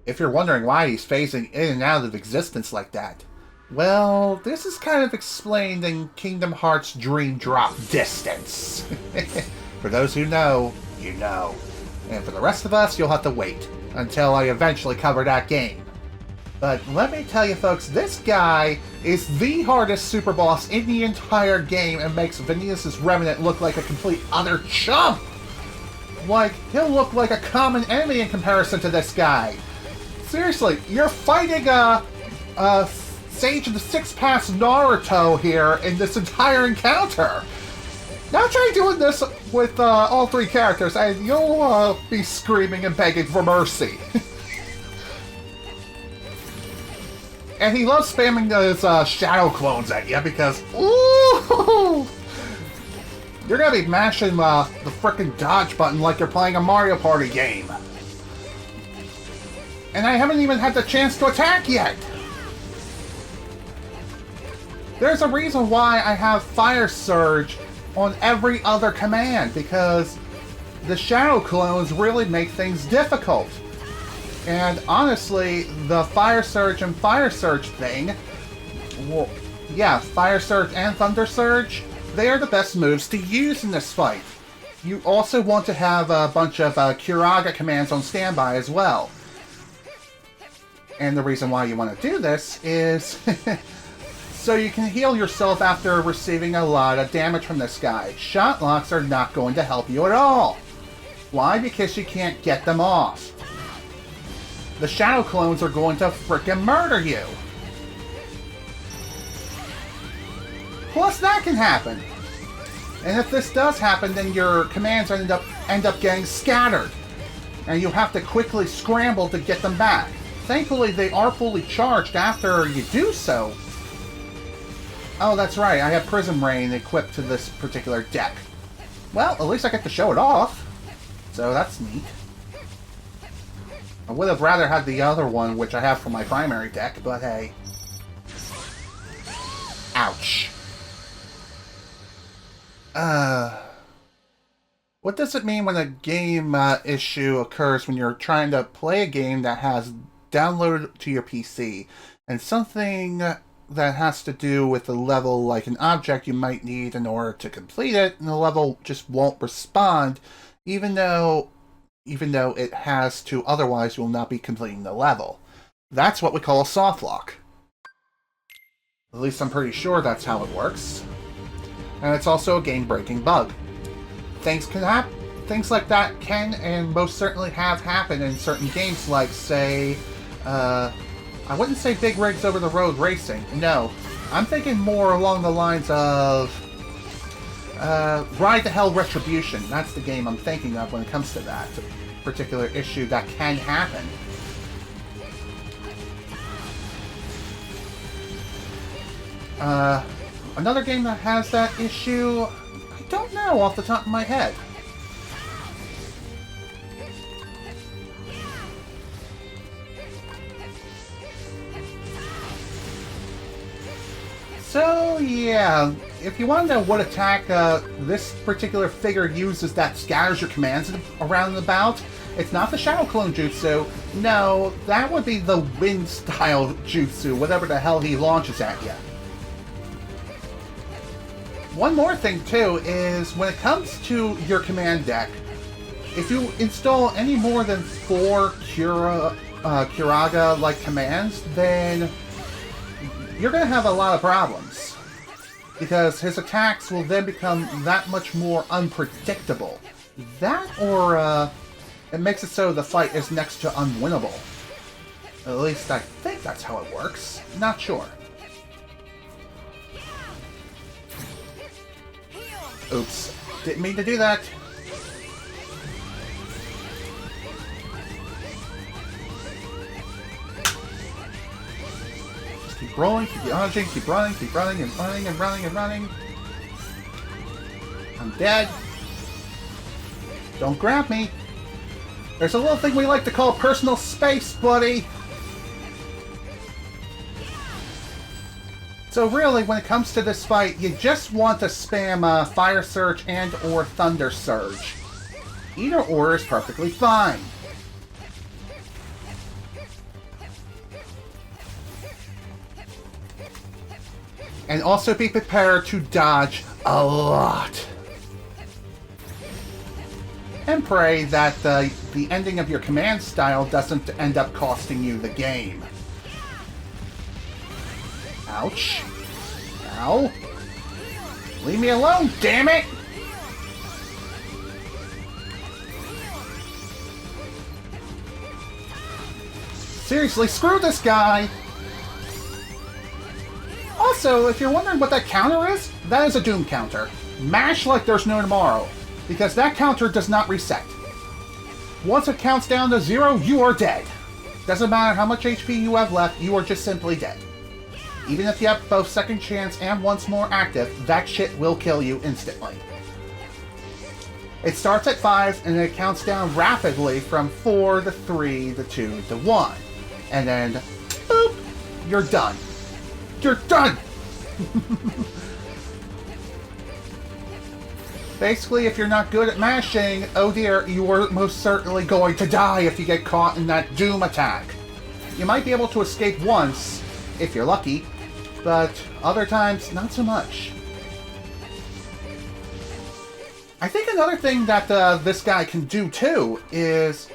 If you're wondering why he's phasing in and out of existence like that, Well, this is kind of explained in Kingdom Hearts Dream Drop Distance. For those who know, you know. And for the rest of us, you'll have to wait until I eventually cover that game. But let me tell you folks, this guy is the hardest super boss in the entire game and makes Vanitas Remnant look like a complete utter chump! Like, he'll look like a common enemy in comparison to this guy. Seriously, you're fighting Sage of the Six Paths Naruto here in this entire encounter. Now try doing this with all three characters and you'll be screaming and begging for mercy. And he loves spamming those shadow clones at you because, ooh, you're gonna be mashing the frickin' dodge button like you're playing a Mario Party game. And I haven't even had the chance to attack yet. There's a reason why I have Fire Surge on every other command, because the shadow clones really make things difficult. And honestly, the Fire Surge and Fire Surge thing, well, yeah, Fire Surge and Thunder Surge, they are the best moves to use in this fight. You also want to have a bunch of Curaga commands on standby as well. And the reason why you want to do this is so you can heal yourself after receiving a lot of damage from this guy. Shot locks are not going to help you at all. Why? Because you can't get them off. The shadow clones are going to frickin' murder you. Plus that can happen. And if this does happen, then your commands end up getting scattered. And you have to quickly scramble to get them back. Thankfully, they are fully charged after you do so. Oh, that's right, I have Prism Rain equipped to this particular deck. Well, at least I get to show it off. So that's neat. I would have rather had the other one, which I have for my primary deck, but hey. Ouch. What does it mean when a game issue occurs when you're trying to play a game that has downloaded to your PC, and something that has to do with a level like an object you might need in order to complete it, and the level just won't respond, even though it has to, otherwise you will not be completing the level. That's what we call a soft lock. At least I'm pretty sure that's how it works. And it's also a game-breaking bug. Things like that can and most certainly have happened in certain games, like, say, I wouldn't say Big Rigs Over the Road Racing. No. I'm thinking more along the lines of Ride to Hell Retribution. That's the game I'm thinking of when it comes to that particular issue that can happen. Another game that has that issue, I don't know off the top of my head. So, yeah, if you want to know what attack this particular figure uses that scatters your commands around and about, it's not the Shadow Clone Jutsu. No, that would be the Wind-style Jutsu, whatever the hell he launches at you. One more thing, too, is when it comes to your command deck, if you install any more than 4 Curaga-like commands, then you're going to have a lot of problems, because his attacks will then become that much more unpredictable. That, or it makes it so the fight is next to unwinnable. At least I think that's how it works. Not sure. Oops. Didn't mean to do that. Keep rolling, keep dodging, keep running and running and running and running. I'm dead. Don't grab me. There's a little thing we like to call personal space, buddy. So really, when it comes to this fight, you just want to spam Fire Surge and or Thunder Surge. Either or is perfectly fine. And also be prepared to dodge a lot. And pray that the ending of your command style doesn't end up costing you the game. Ouch. Ow. Leave me alone, damn it! Seriously, screw this guy! Also, if you're wondering what that counter is, that is a Doom counter. Mash like there's no tomorrow, because that counter does not reset. Once it counts down to 0, you are dead. Doesn't matter how much HP you have left, you are just simply dead. Even if you have both Second Chance and Once More active, that shit will kill you instantly. It starts at 5, and it counts down rapidly from 4 to 3 to 2 to 1. And then, boop, you're done. You're done! Basically, if you're not good at mashing, oh dear, you are most certainly going to die if you get caught in that Doom attack. You might be able to escape once, if you're lucky, but other times, not so much. I think another thing that this guy can do too is,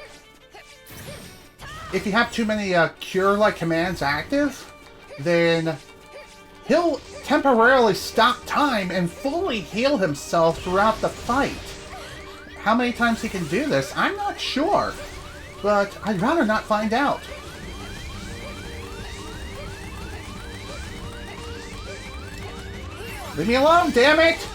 if you have too many cure-like commands active, then he'll temporarily stop time and fully heal himself throughout the fight. How many times he can do this, I'm not sure, but I'd rather not find out. Leave me alone, damn it!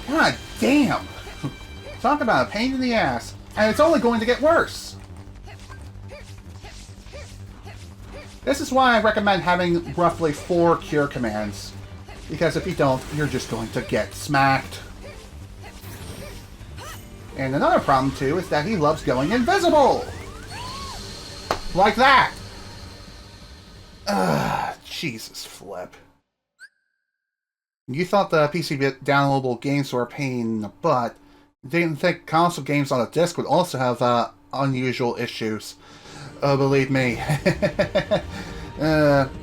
God damn! Talk about a pain in the ass. And it's only going to get worse. This is why I recommend having roughly 4 cure commands. Because if you don't, you're just going to get smacked. And another problem too is that he loves going invisible! Like that! Ugh, Jesus flip. You thought the PC downloadable games were a pain in the butt. Didn't think console games on a disc would also have unusual issues. Oh, believe me.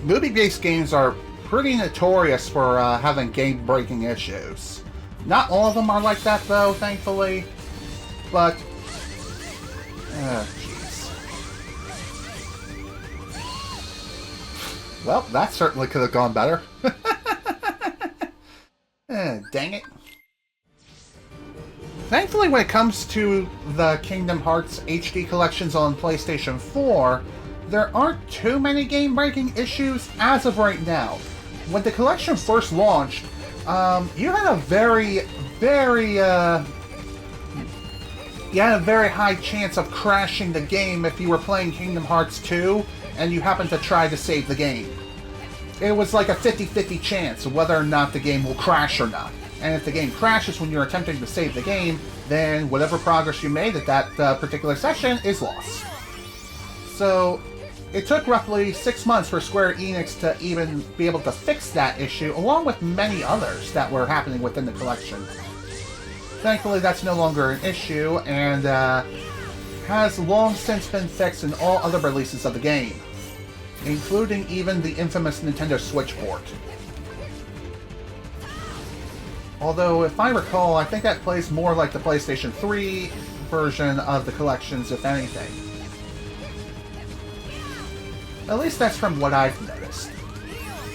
Movie-based games are pretty notorious for having game-breaking issues. Not all of them are like that, though, thankfully. But... jeez. Well, that certainly could have gone better. Dang it. Thankfully, when it comes to the Kingdom Hearts HD collections on PlayStation 4, there aren't too many game-breaking issues as of right now. When the collection first launched, you had a very high chance of crashing the game if you were playing Kingdom Hearts 2 and you happened to try to save the game. It was like a 50-50 chance of whether or not the game will crash or not. And if the game crashes when you're attempting to save the game, then whatever progress you made at that particular session is lost. So, it took roughly 6 months for Square Enix to even be able to fix that issue, along with many others that were happening within the collection. Thankfully, that's no longer an issue, and has long since been fixed in all other releases of the game, including even the infamous Nintendo Switch port. Although, if I recall, I think that plays more like the PlayStation 3 version of the collections, if anything. At least that's from what I've noticed.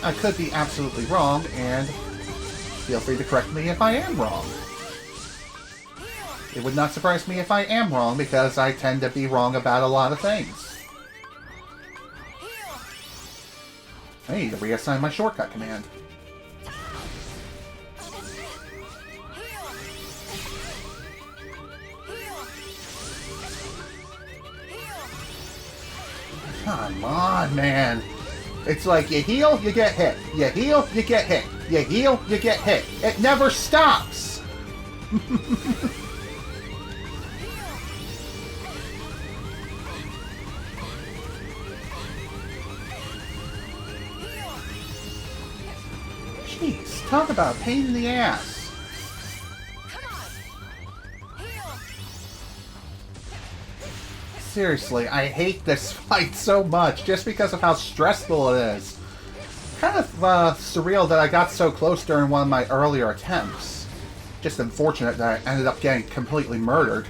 I could be absolutely wrong, and feel free to correct me if I am wrong. It would not surprise me if I am wrong, because I tend to be wrong about a lot of things. I need to reassign my shortcut command. Come on, man. It's like you heal, you get hit. You heal, you get hit. You heal, you get hit. It never stops! Jeez, talk about a pain in the ass. Seriously, I hate this fight so much just because of how stressful it is. Kind of surreal that I got so close during one of my earlier attempts. Just unfortunate that I ended up getting completely murdered.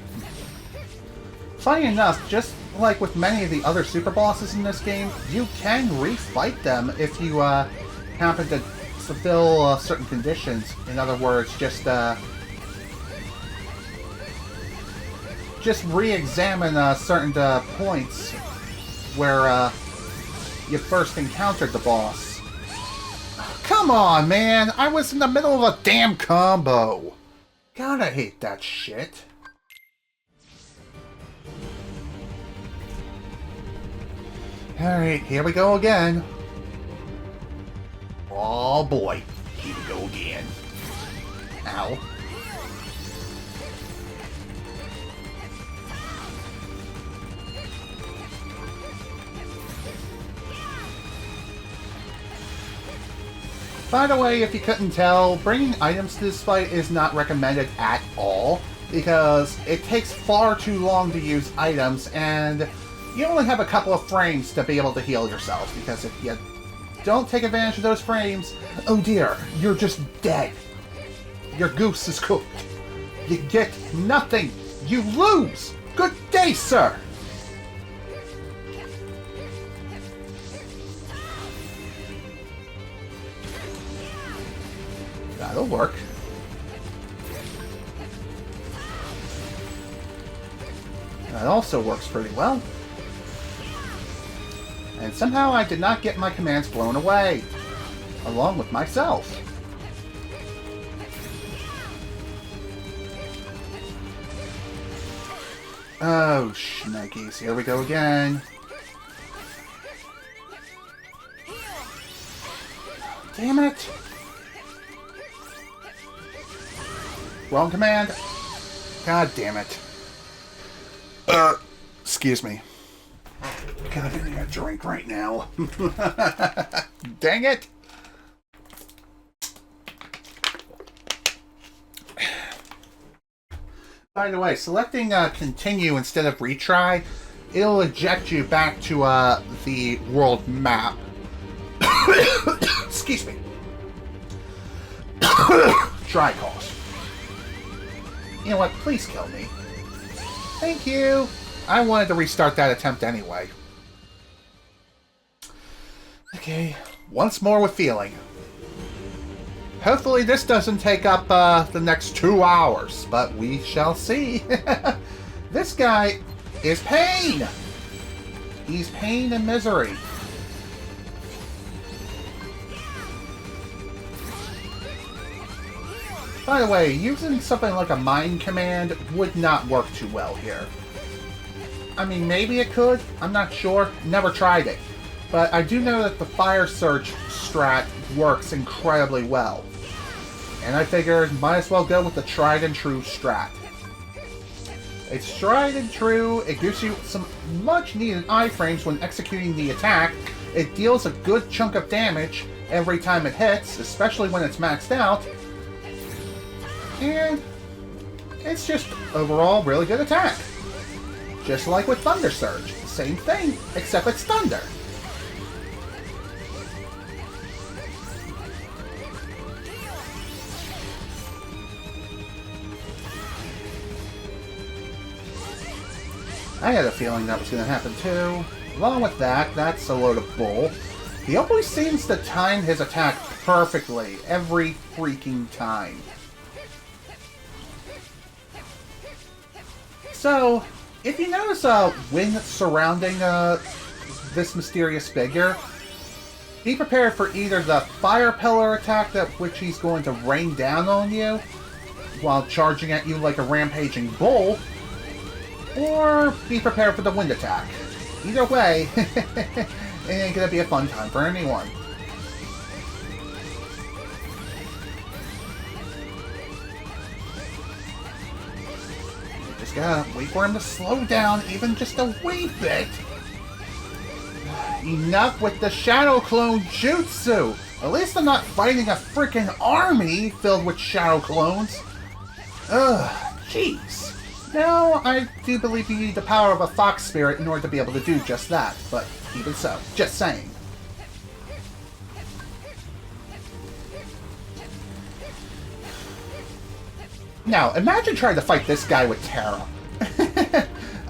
Funny enough, just like with many of the other super bosses in this game, you can refight them if you happen to fulfill certain conditions. In other words, just re-examine certain points where you first encountered the boss. Come on, man! I was in the middle of a damn combo! God, I hate that shit. Alright, here we go again. Oh boy, here we go again. Ow. By the way, if you couldn't tell, bringing items to this fight is not recommended at all, because it takes far too long to use items, and you only have a couple of frames to be able to heal yourself, because if you don't take advantage of those frames, oh dear, you're just dead. Your goose is cooked. You get nothing. You lose. Good day, sir. That'll work. That also works pretty well. And somehow I did not get my commands blown away, along with myself. Oh, shnikes, here we go again. Damn it! Wrong command. God damn it. Excuse me. God, I need a drink right now. Dang it! By the way, selecting continue instead of retry, it'll eject you back to the world map. Excuse me. Try cost. You know what? Please kill me. Thank you. I wanted to restart that attempt anyway. Okay, once more with feeling. Hopefully this doesn't take up the next 2 hours, but we shall see. This guy is pain. He's pain and misery. By the way, using something like a mind command would not work too well here. I mean, maybe it could. I'm not sure. Never tried it. But I do know that the Fire Surge strat works incredibly well. And I figured, might as well go with the tried and true strat. It's tried and true. It gives you some much needed iframes when executing the attack. It deals a good chunk of damage every time it hits, especially when it's maxed out. And it's just overall really good attack. Just like with Thunder Surge. Same thing, except it's thunder. I had a feeling that was going to happen too. Along with that, that's a load of bull. He always seems to time his attack perfectly every freaking time. So, if you notice a wind surrounding this mysterious figure, be prepared for either the fire pillar attack that which he's going to rain down on you while charging at you like a rampaging bull, or be prepared for the wind attack. Either way, it ain't gonna be a fun time for anyone. Just gotta wait for him to slow down even just a wee bit. Enough with the Shadow Clone Jutsu! At least I'm not fighting a freaking army filled with shadow clones. Ugh, jeez. Now, I do believe you need the power of a fox spirit in order to be able to do just that, but even so, just saying. Now, imagine trying to fight this guy with Terra.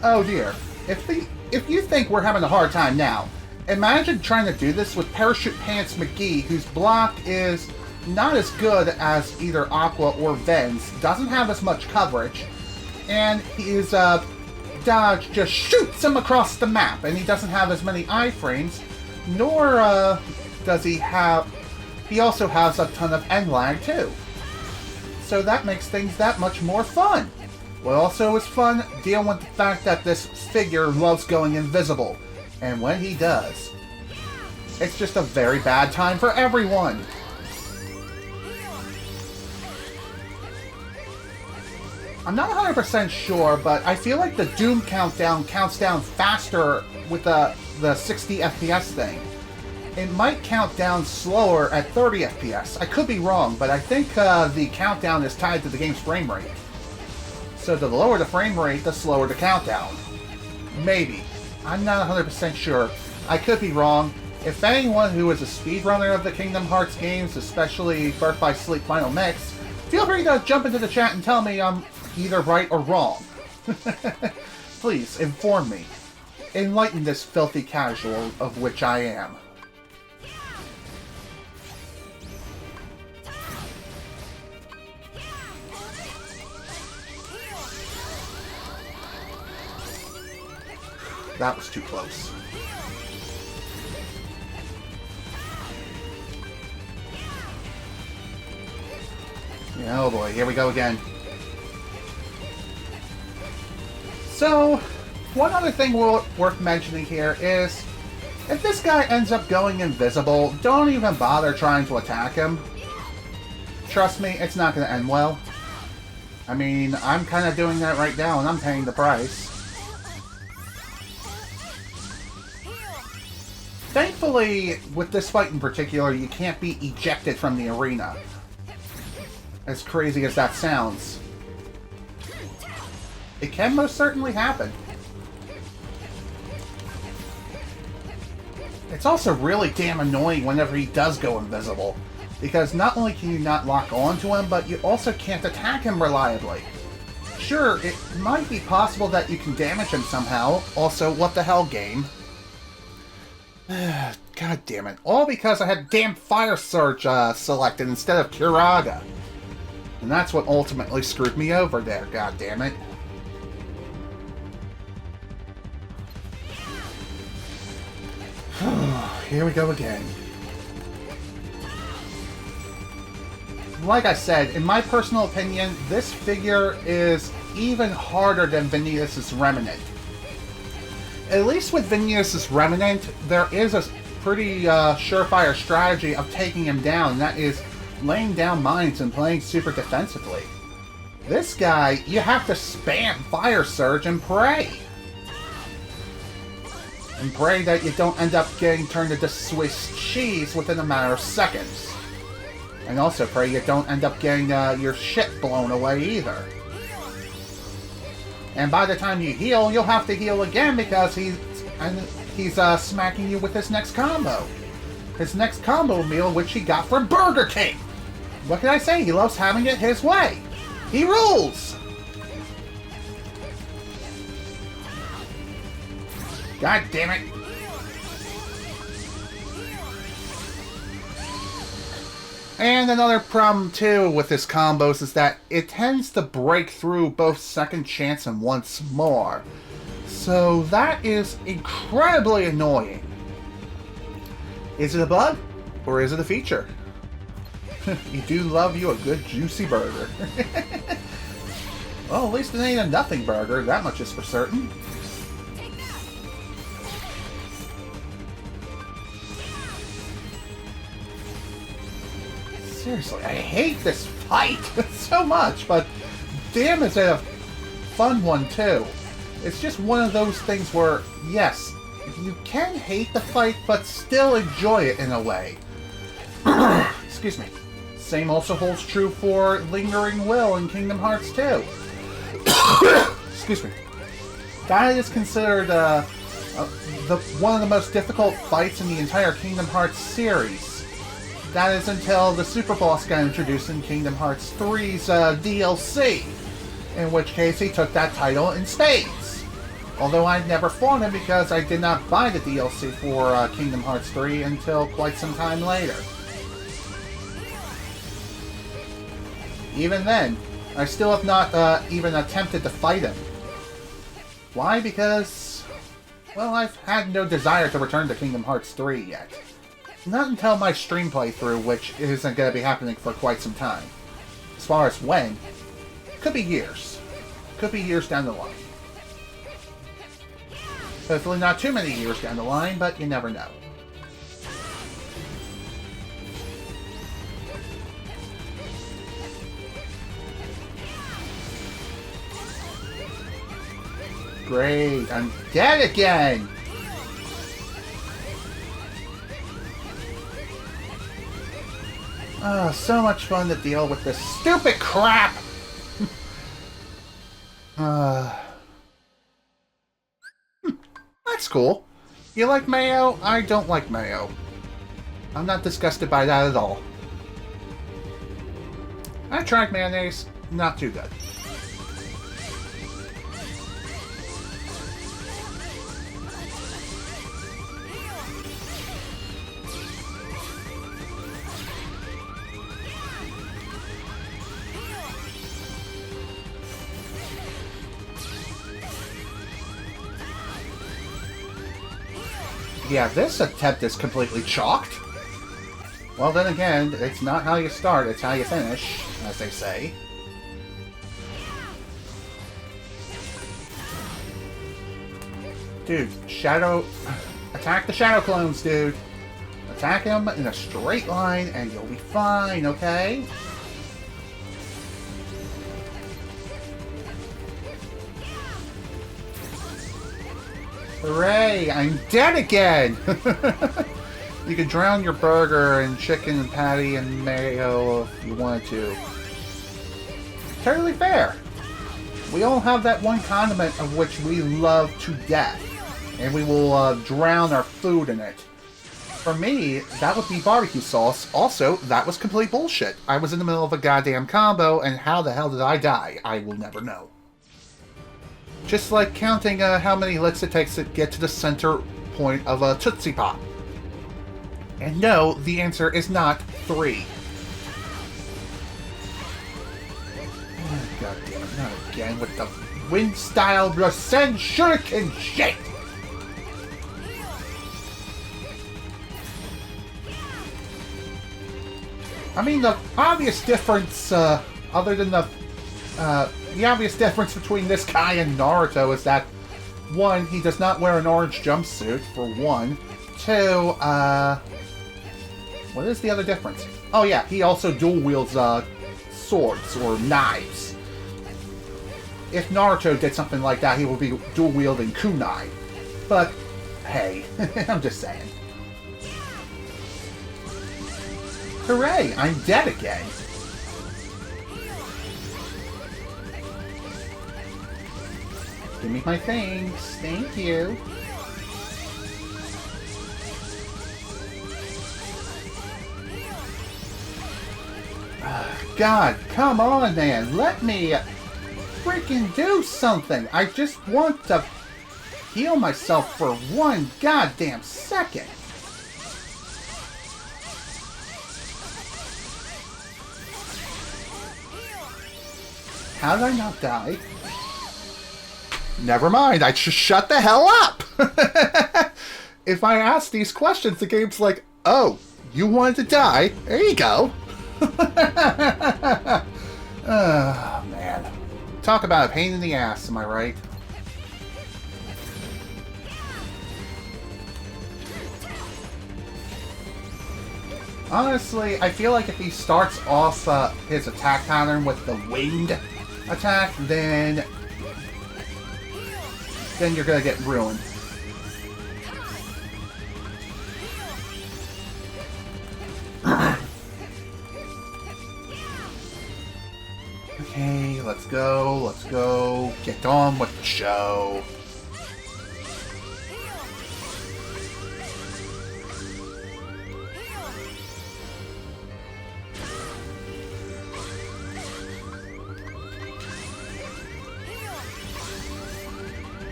Oh dear. If you think we're having a hard time now, imagine trying to do this with Parachute Pants McGee, whose block is not as good as either Aqua or Ven's, doesn't have as much coverage, and his dodge just shoots him across the map, and he doesn't have as many iframes, nor does he have... He also has a ton of end lag too. So that makes things that much more fun. What also is fun, dealing with the fact that this figure loves going invisible, and when he does, it's just a very bad time for everyone. I'm not 100% sure, but I feel like the Doom countdown counts down faster with the 60 FPS thing. It might count down slower at 30 FPS. I could be wrong, but I think the countdown is tied to the game's frame rate. So the lower the frame rate, the slower the countdown. Maybe. I'm not 100% sure. I could be wrong. If anyone who is a speedrunner of the Kingdom Hearts games, especially Birth by Sleep Final Mix, feel free to jump into the chat and tell me I'm either right or wrong. Please, inform me. Enlighten this filthy casual of which I am. That was too close. Yeah, oh boy, here we go again. So, one other thing worth mentioning here is, if this guy ends up going invisible, don't even bother trying to attack him. Trust me, it's not going to end well. I mean, I'm kind of doing that right now, and I'm paying the price. Thankfully, with this fight in particular, you can't be ejected from the arena. As crazy as that sounds. It can most certainly happen. It's also really damn annoying whenever he does go invisible, because not only can you not lock onto him, but you also can't attack him reliably. Sure, it might be possible that you can damage him somehow. Also, what the hell, game? God damn it. All because I had damn Fire Surge selected instead of Kiraga. And that's what ultimately screwed me over there, god damn it. Here we go again. Like I said, in my personal opinion, this figure is even harder than Vanitas Remnant. At least with Vanitas Remnant, there is a pretty surefire strategy of taking him down, and that is laying down mines and playing super defensively. This guy, you have to spam Fire Surge and pray. And pray that you don't end up getting turned into Swiss cheese within a matter of seconds. And also pray you don't end up getting your shit blown away either. And by the time you heal, you'll have to heal again because he's smacking you with his next combo. His next combo meal, which he got from Burger King. What can I say? He loves having it his way. He rules! God damn it. And another problem too with his combos is that it tends to break through both Second Chance and Once More. So that is incredibly annoying. Is it a bug? Or is it a feature? You do love you a good juicy burger. Well, at least it ain't a nothing burger, that much is for certain. Seriously, I hate this fight so much, but damn is it a fun one too. It's just one of those things where, yes, you can hate the fight, but still enjoy it in a way. Excuse me. Same also holds true for Lingering Will in Kingdom Hearts 2. Excuse me. That is considered one of the most difficult fights in the entire Kingdom Hearts series. That is until the Super Boss got introduced in Kingdom Hearts 3's DLC, in which case he took that title in spades. Although I never fought him because I did not buy the DLC for Kingdom Hearts 3 until quite some time later. Even then, I still have not even attempted to fight him. Why? Because, well, I've had no desire to return to Kingdom Hearts 3 yet. Not until my stream playthrough, which isn't going to be happening for quite some time. As far as when, could be years. Could be years down the line. Hopefully not too many years down the line, but you never know. Great, I'm dead again! Oh, so much fun to deal with this stupid crap! That's cool. You like mayo? I don't like mayo. I'm not disgusted by that at all. I tried mayonnaise, not too good. Yeah, this attempt is completely chalked. Well, then again, it's not how you start, it's how you finish, as they say. Dude, attack the Shadow Clones, dude. Attack them in a straight line and you'll be fine, okay? Hooray! I'm dead again! You could drown your burger in chicken and patty and mayo if you wanted to. Totally fair. We all have that one condiment of which we love to death, and we will drown our food in it. For me, that would be barbecue sauce. Also, that was complete bullshit. I was in the middle of a goddamn combo, and how the hell did I die? I will never know. Just like counting how many licks it takes to get to the center point of a Tootsie Pop. And no, the answer is not 3. Oh, God damn it, not again with the wind-style Rasen Shuriken shit! I mean, the obvious difference, other than the obvious difference between this guy and Naruto is that, 1, he does not wear an orange jumpsuit, for 1. 2, what is the other difference? Oh yeah, he also dual wields, swords, or knives. If Naruto did something like that, he would be dual wielding kunai. But, hey, I'm just saying. Hooray, I'm dead again. Give me my things. Thank you. God, come on, man. Let me freaking do something. I just want to heal myself for 1 goddamn second. How did I not die? Never mind, I just shut the hell up! If I ask these questions, the game's like, oh, you wanted to die? There you go. Oh, man. Talk about a pain in the ass, am I right? Honestly, I feel like if he starts off his attack pattern with the winged attack, then you're gonna get ruined. Okay, let's go, let's go. Get on with the show.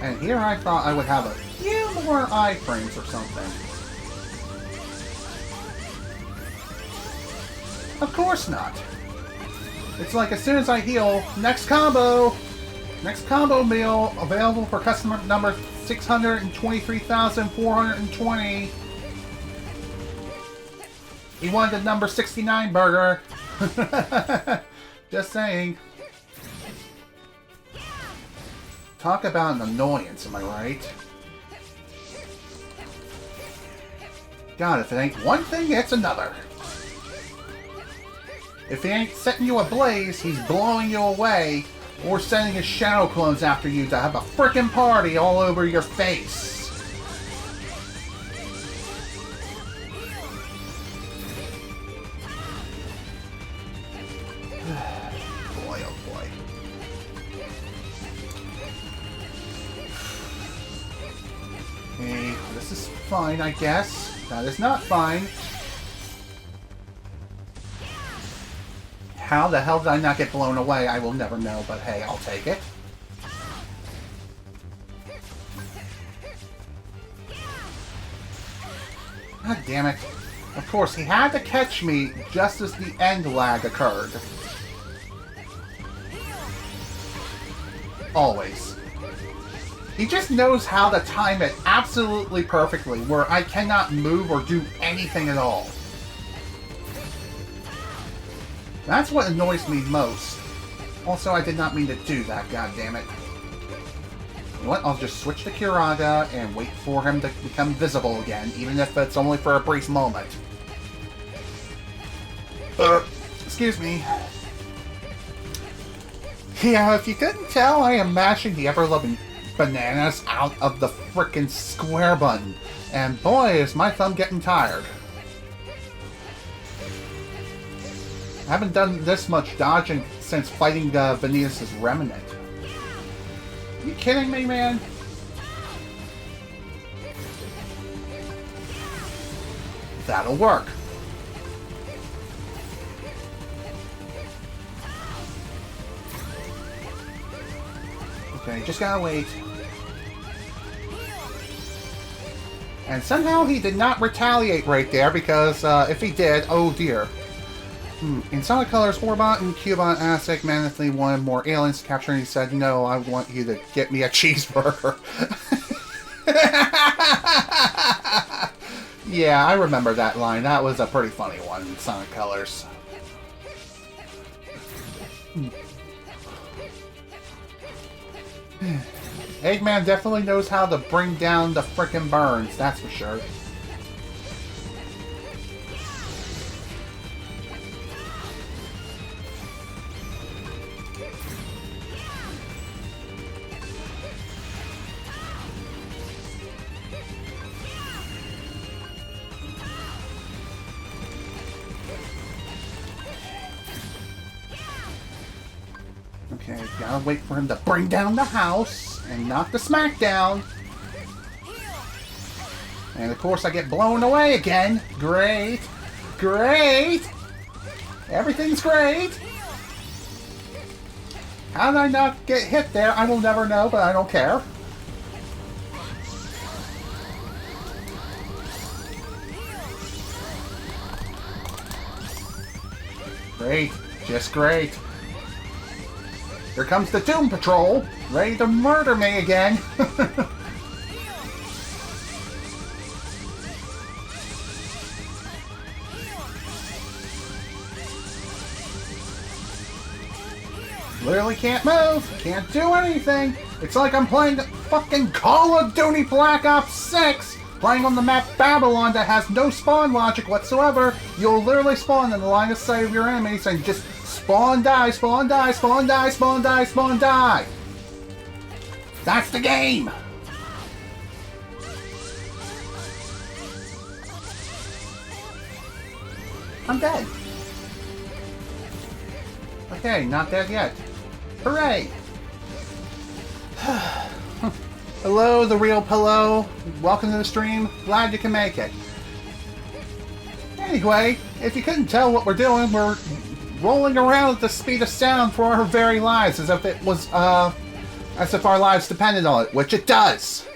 And here I thought I would have a few more iframes or something. Of course not. It's like as soon as I heal, next combo meal available for customer number 623,420. He wanted the number 69 burger. Just saying. Talk about an annoyance, am I right? God, if it ain't one thing, it's another. If he ain't setting you ablaze, he's blowing you away, or sending his shadow clones after you to have a frickin' party all over your face. Boy, oh boy. Okay, this is fine, I guess. That is not fine. How the hell did I not get blown away? I will never know, but hey, I'll take it. God damn it. Of course, he had to catch me just as the end lag occurred. Always. He just knows how to time it absolutely perfectly, where I cannot move or do anything at all. That's what annoys me most. Also, I did not mean to do that, goddammit. You know what? I'll just switch to Kiraga and wait for him to become visible again, even if it's only for a brief moment. Excuse me. Yeah, if you couldn't tell, I am mashing the ever-loving bananas out of the frickin' square button. And boy, is my thumb getting tired. I haven't done this much dodging since fighting Vanitas Remnant. Are you kidding me, man? That'll work. Okay, just gotta wait. And somehow he did not retaliate right there, because if he did, oh dear. In Solid Colors, Orbot and Cubot asked Manathley wanted more aliens to capture, and he said, no, I want you to get me a cheeseburger. Yeah, I remember that line. That was a pretty funny one in Sonic Colors. Eggman definitely knows how to bring down the frickin' burns, that's for sure. Okay, gotta wait for him to bring down the house and knock the smackdown. And of course I get blown away again. Great. Great. Everything's great. How did I not get hit there? I will never know, but I don't care. Great. Just great. Here comes the Doom Patrol, ready to murder me again. Literally can't move, can't do anything. It's like I'm playing fucking Call of Duty Black Ops 6, playing on the map Babylon that has no spawn logic whatsoever. You'll literally spawn in the line of sight of your enemies and just spawn, die, spawn, die, spawn, die, spawn, die, spawn, die. That's the game. I'm dead. Okay, not dead yet. Hooray! Hello, the real pillow. Welcome to the stream. Glad you can make it. Anyway, if you couldn't tell what we're doing, we're rolling around at the speed of sound for our very lives, as if it was, as if our lives depended on it, which it does.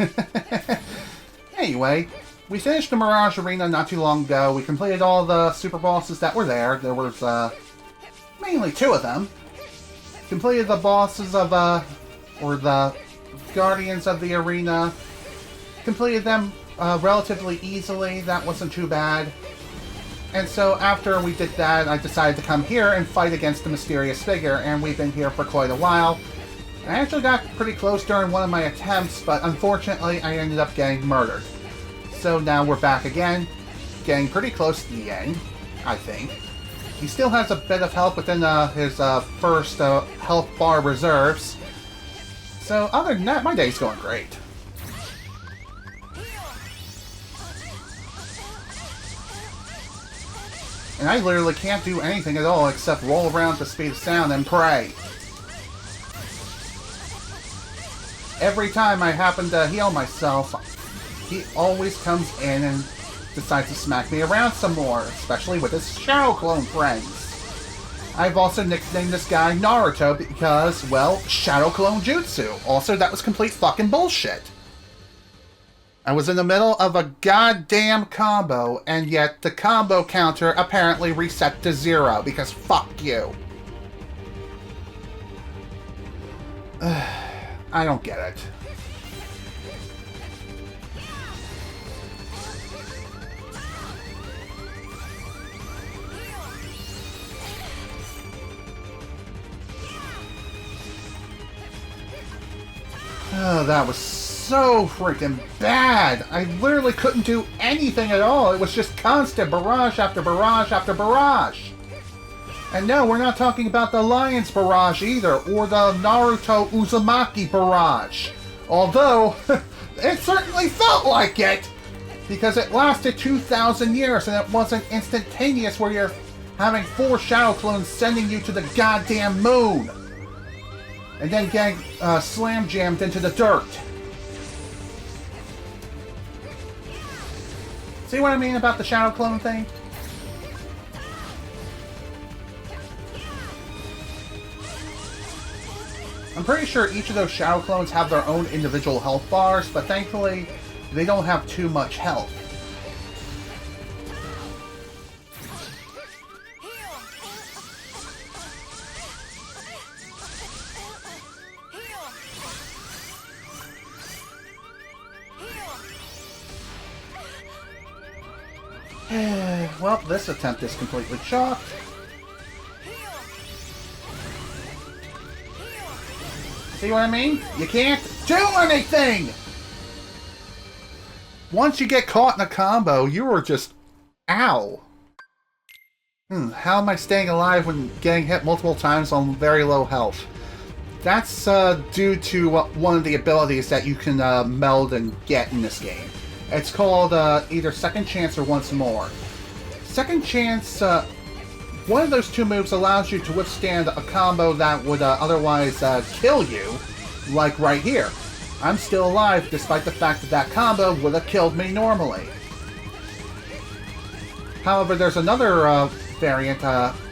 Anyway, we finished the Mirage Arena not too long ago. We completed all the super bosses that were there. There was, mainly 2 of them. Completed the bosses of, or the Guardians of the Arena. Completed them, relatively easily. That wasn't too bad. And so after we did that, I decided to come here and fight against the mysterious figure, and we've been here for quite a while. I actually got pretty close during one of my attempts, but unfortunately I ended up getting murdered. So now we're back again, getting pretty close to the end, I think. He still has a bit of health within his first health bar reserves. So other than that, my day's going great. And I literally can't do anything at all except roll around at the speed of sound and pray. Every time I happen to heal myself, he always comes in and decides to smack me around some more, especially with his Shadow Clone friends. I've also nicknamed this guy Naruto because, well, Shadow Clone Jutsu. Also, that was complete fucking bullshit. I was in the middle of a goddamn combo, and yet the combo counter apparently reset to 0, because fuck you. I don't get it. Oh, that was so freaking bad. I literally couldn't do anything at all. It was just constant barrage after barrage after barrage. And no, we're not talking about the Lion's Barrage either, or the Naruto Uzumaki Barrage. Although, it certainly felt like it! Because it lasted 2,000 years and it wasn't instantaneous where you're having 4 Shadow Clones sending you to the goddamn moon. And then getting slam jammed into the dirt. See what I mean about the Shadow Clone thing? I'm pretty sure each of those Shadow Clones have their own individual health bars, but thankfully, they don't have too much health. Well, this attempt is completely chalked. See what I mean? You can't do anything! Once you get caught in a combo, you are just... Ow. How am I staying alive when getting hit multiple times on very low health? That's due to one of the abilities that you can meld and get in this game. It's called either Second Chance or Once More. Second Chance, one of those 2 moves allows you to withstand a combo that would otherwise kill you, like right here. I'm still alive despite the fact that that combo would have killed me normally. However, there's another variant,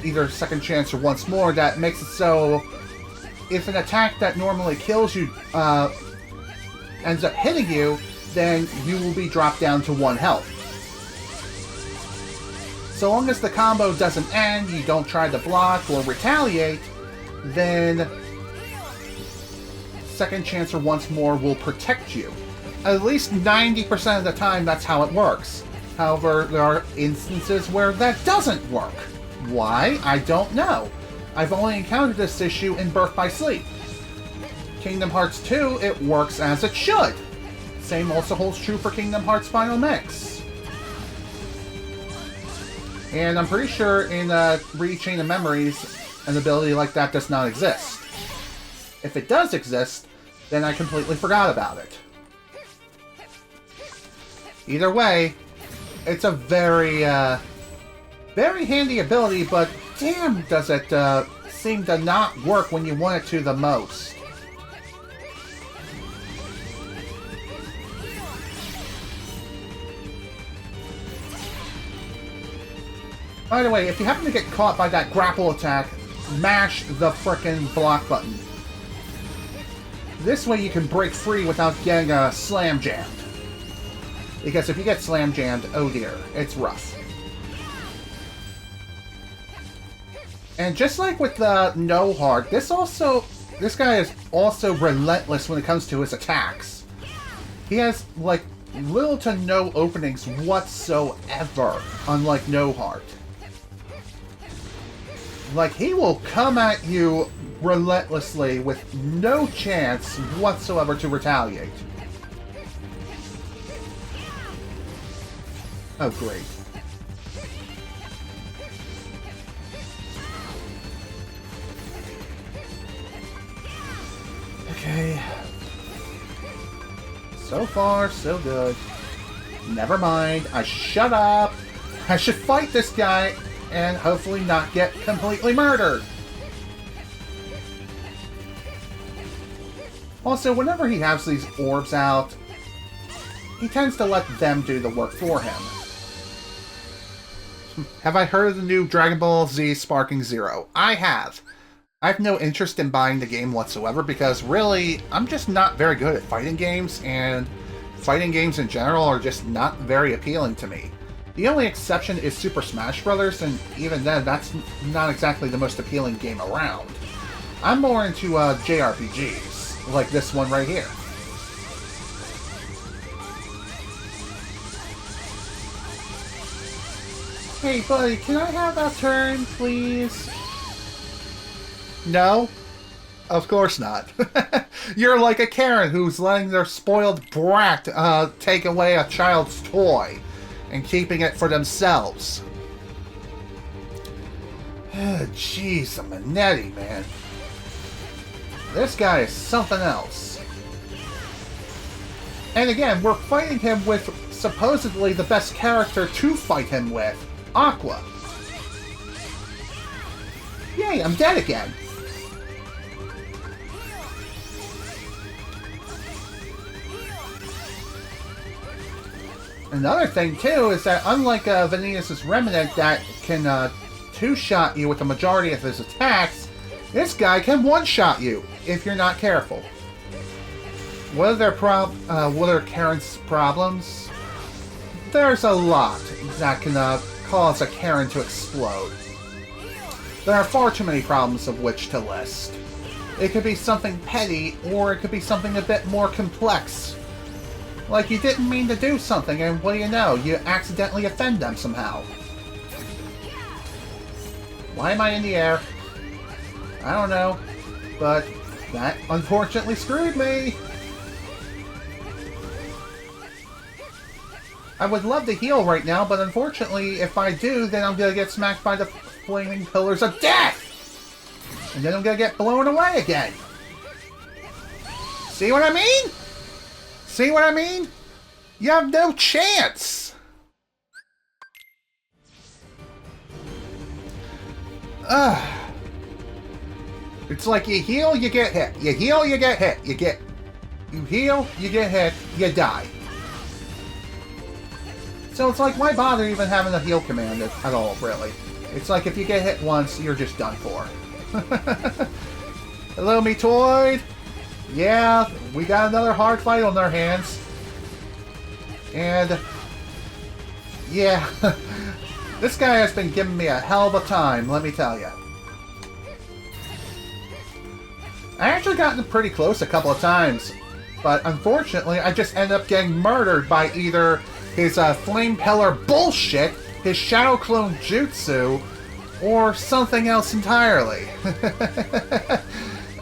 either Second Chance or Once More, that makes it so if an attack that normally kills you ends up hitting you, then you will be dropped down to 1 health. So long as the combo doesn't end, you don't try to block or retaliate, then Second Chance or Once More will protect you. At least 90% of the time, that's how it works. However, there are instances where that doesn't work. Why? I don't know. I've only encountered this issue in Birth by Sleep. Kingdom Hearts 2, it works as it should. Same also holds true for Kingdom Hearts Final Mix. And I'm pretty sure in Rechain of Memories, an ability like that does not exist. If it does exist, then I completely forgot about it. Either way, it's a very Very handy ability, but damn does it seem to not work when you want it to the most. By the way, if you happen to get caught by that grapple attack, mash the frickin' block button. This way you can break free without getting slam jammed. Because if you get slam jammed, oh dear, it's rough. And just like with the No Heart, this guy is also relentless when it comes to his attacks. He has, like, little to no openings whatsoever, unlike No Heart. Like, he will come at you relentlessly with no chance whatsoever to retaliate. Oh, great. Okay. So far, so good. Never mind. Shut up. I should fight this guy and hopefully not get completely murdered. Also, whenever he has these orbs out, he tends to let them do the work for him. Have I heard of the new Dragon Ball Z Sparking Zero? I have. I have no interest in buying the game whatsoever because really, I'm just not very good at fighting games, and fighting games in general are just not very appealing to me. The only exception is Super Smash Bros., and even then, that's not exactly the most appealing game around. I'm more into JRPGs, like this one right here. Hey buddy, can I have a turn, please? No? Of course not. You're like a Karen who's letting their spoiled brat take away a child's toy and keeping it for themselves. Jeez, the Manetti, man. This guy is something else. And again, we're fighting him with supposedly the best character to fight him with, Aqua. Yay, I'm dead again. Another thing, too, is that unlike Vanitas Remnant that can two-shot you with the majority of his attacks, this guy can one-shot you if you're not careful. What are Karen's problems? There's a lot that can cause a Karen to explode. There are far too many problems of which to list. It could be something petty, or it could be something a bit more complex. Like you didn't mean to do something, and what do you know? You accidentally offend them somehow. Why am I in the air? I don't know. But that unfortunately screwed me. I would love to heal right now, but unfortunately, if I do, then I'm gonna get smacked by the flaming pillars of death! And then I'm gonna get blown away again! See what I mean? See what I mean? You have no chance! It's like you heal, you get hit. You heal, you get hit. You heal, you get hit, you die. So it's like, why bother even having a heal command at all, really? It's like if you get hit once, you're just done for. Hello, Metoid! Yeah, we got another hard fight on our hands. And yeah, this guy has been giving me a hell of a time, let me tell you. I actually gotten pretty close a couple of times, but unfortunately I just ended up getting murdered by either his flame pillar bullshit, his shadow clone jutsu, or something else entirely.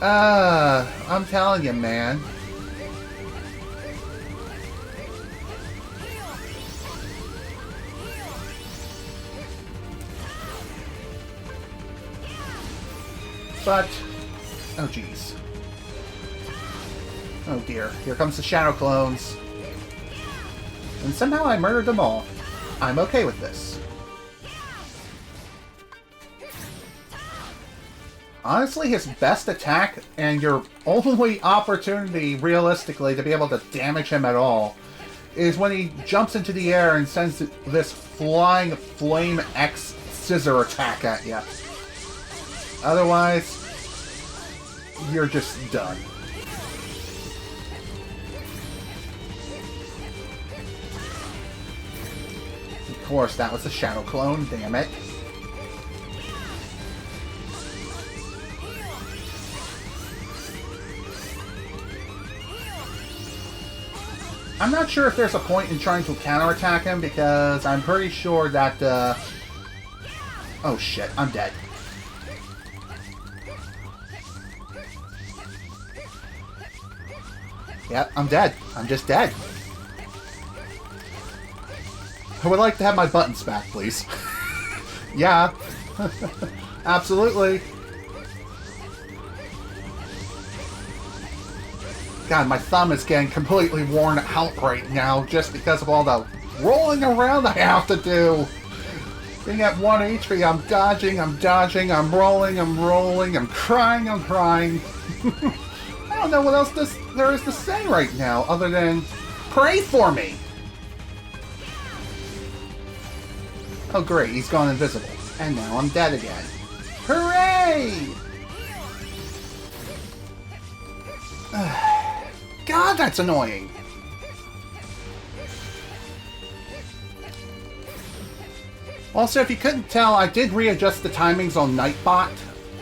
I'm telling you, man. But, oh jeez. Oh dear, here comes the shadow clones. And somehow I murdered them all. I'm okay with this. Honestly, his best attack and your only opportunity, realistically, to be able to damage him at all is when he jumps into the air and sends this flying Flame X scissor attack at you. Otherwise, you're just done. Of course, that was a Shadow Clone, damn it. I'm not sure if there's a point in trying to counterattack him, because I'm pretty sure that, oh shit, I'm dead. Yep, I'm dead. I'm just dead. I would like to have my buttons back, please. Yeah. Absolutely. God, my thumb is getting completely worn out right now just because of all the rolling around I have to do. Being at 1 HP, I'm dodging, I'm rolling, I'm crying, I don't know what else there is to say right now other than pray for me. Oh great, he's gone invisible. And now I'm dead again. Hooray! God, that's annoying. Also, if you couldn't tell, I did readjust the timings on Nightbot,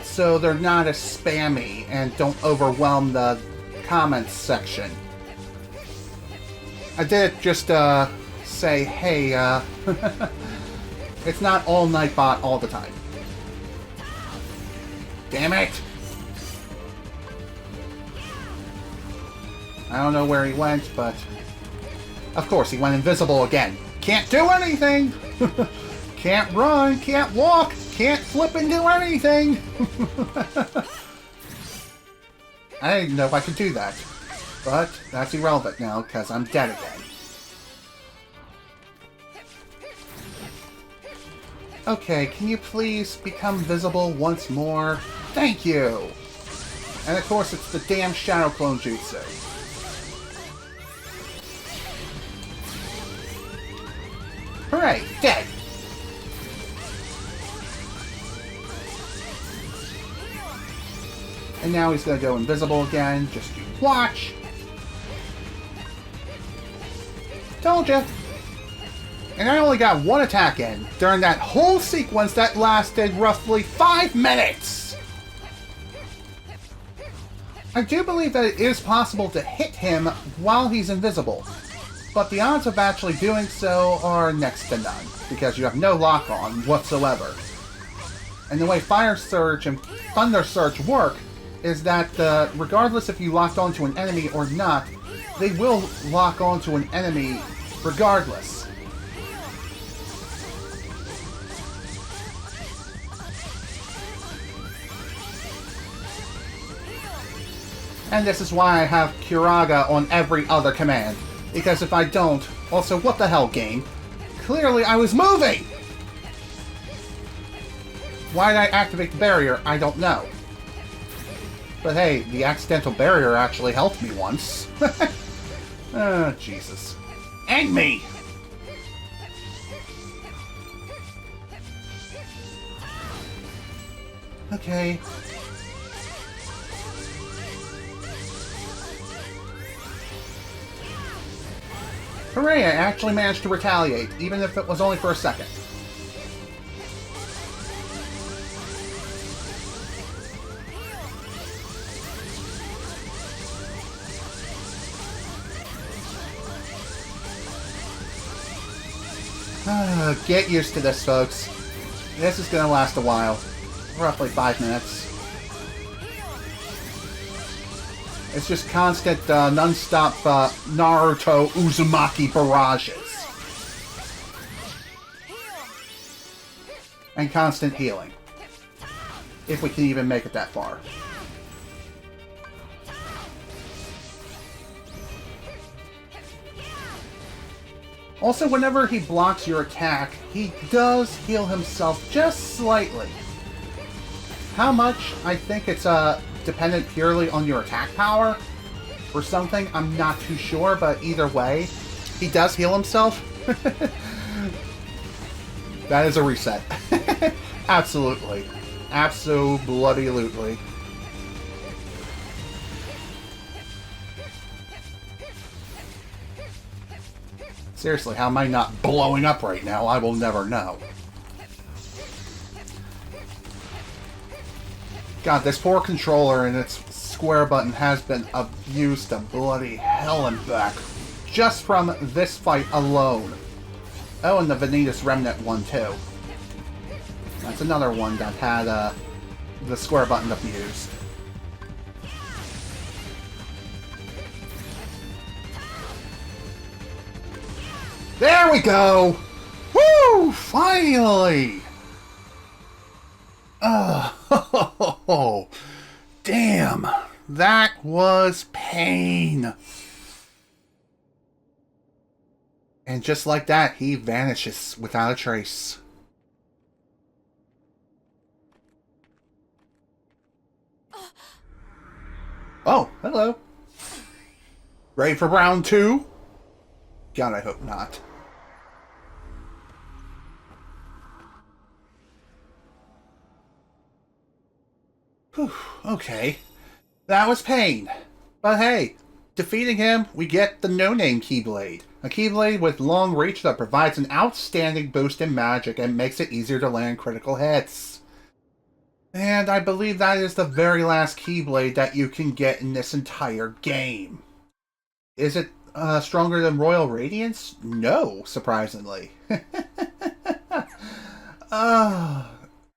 so they're not as spammy and don't overwhelm the comments section. I did just, say, hey, it's not all Nightbot all the time. Damn it! I don't know where he went, but... Of course, he went invisible again. Can't do anything! Can't run, can't walk, can't flip and do anything! I didn't know if I could do that. But that's irrelevant now, because I'm dead again. Okay, can you please become visible once more? Thank you! And of course, it's the damn Shadow Clone Jutsu. Hooray! Dead! And now he's gonna go invisible again. Just you watch! Told ya! And I only got one attack in during that whole sequence that lasted roughly 5 minutes! I do believe that it is possible to hit him while he's invisible, but the odds of actually doing so are next to none, because you have no lock-on whatsoever. And the way Fire Surge and Thunder Surge work is that regardless if you locked onto an enemy or not, they will lock onto an enemy regardless. And this is why I have Kiraga on every other command. Because if I don't... Also, what the hell, game? Clearly I was moving! Why did I activate the barrier? I don't know. But hey, the accidental barrier actually helped me once. Oh, Jesus. And me! Okay. Hooray, I actually managed to retaliate, even if it was only for a second. Get used to this, folks. This is going to last a while. Roughly 5 minutes. It's just constant, non-stop Naruto Uzumaki barrages. And constant healing. If we can even make it that far. Also, whenever he blocks your attack, he does heal himself just slightly. How much? I think it's dependent purely on your attack power or something. I'm not too sure, but either way, he does heal himself. That is a reset. Absolutely. Abso-bloody-lutely. Seriously, how am I not blowing up right now? I will never know. God, this poor controller and its square button has been abused to bloody hell and back. Just from this fight alone. Oh, and the Vanitas Remnant one, too. That's another one that had the square button abused. There we go! Woo! Finally! Oh, damn. That was pain. And just like that, he vanishes without a trace. Oh, hello. Ready for round 2? God, I hope not. Whew, okay. That was pain. But hey, defeating him, we get the no-name Keyblade. A Keyblade with long reach that provides an outstanding boost in magic and makes it easier to land critical hits. And I believe that is the very last Keyblade that you can get in this entire game. Is it stronger than Royal Radiance? No, surprisingly.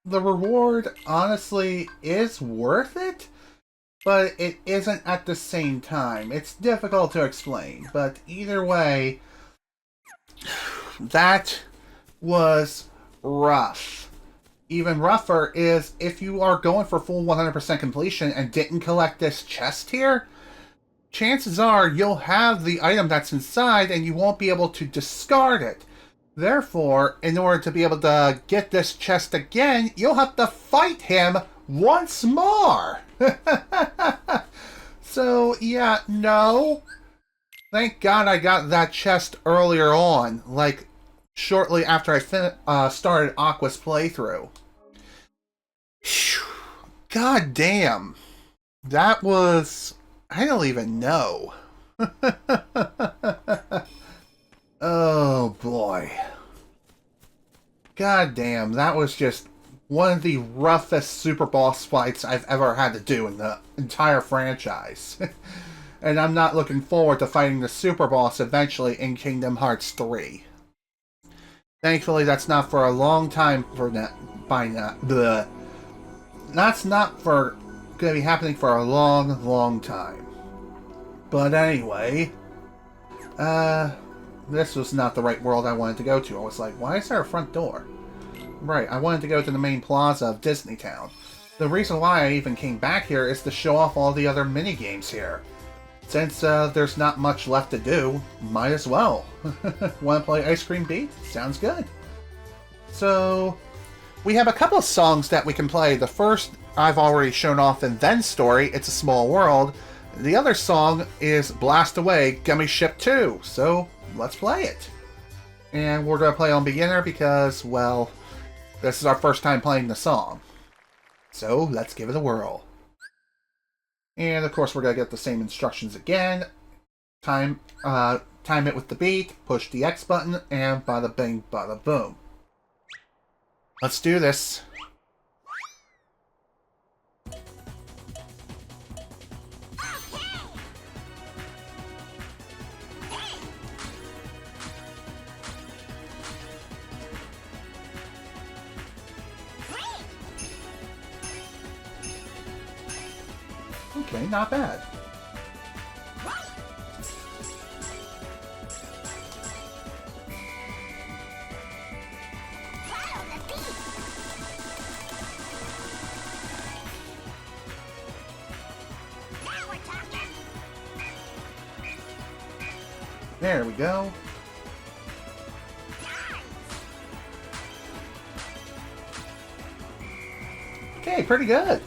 The reward, honestly, is worth it, but it isn't at the same time. It's difficult to explain, but either way, that was rough. Even rougher is if you are going for full 100% completion and didn't collect this chest here, chances are you'll have the item that's inside and you won't be able to discard it. Therefore, in order to be able to get this chest again, you'll have to fight him once more. So, yeah, no. Thank God I got that chest earlier on, like shortly after I started Aqua's playthrough. God damn. That was... I don't even know. Oh boy. God damn, that was just one of the roughest super boss fights I've ever had to do in the entire franchise. And I'm not looking forward to fighting the super boss eventually in Kingdom Hearts 3. Thankfully, that's not for a long time for that. That's not for going to be happening for a long, long time. But anyway, this was not the right world I wanted to go to. I was like, why is there a front door? Right, I wanted to go to the main plaza of Disney Town. The reason why I even came back here is to show off all the other mini-games here. Since there's not much left to do, might as well. Want to play Ice Cream Beat? Sounds good. So, we have a couple of songs that we can play. The first I've already shown off in Then's story, It's a Small World. The other song is Blast Away, Gummy Ship 2. So, let's play it. And we're going to play on beginner because, well, this is our first time playing the song. So, let's give it a whirl. And, of course, we're going to get the same instructions again. Time it with the beat, push the X button, and bada bing, bada boom. Let's do this. Okay, not bad. There we go. Okay, pretty good.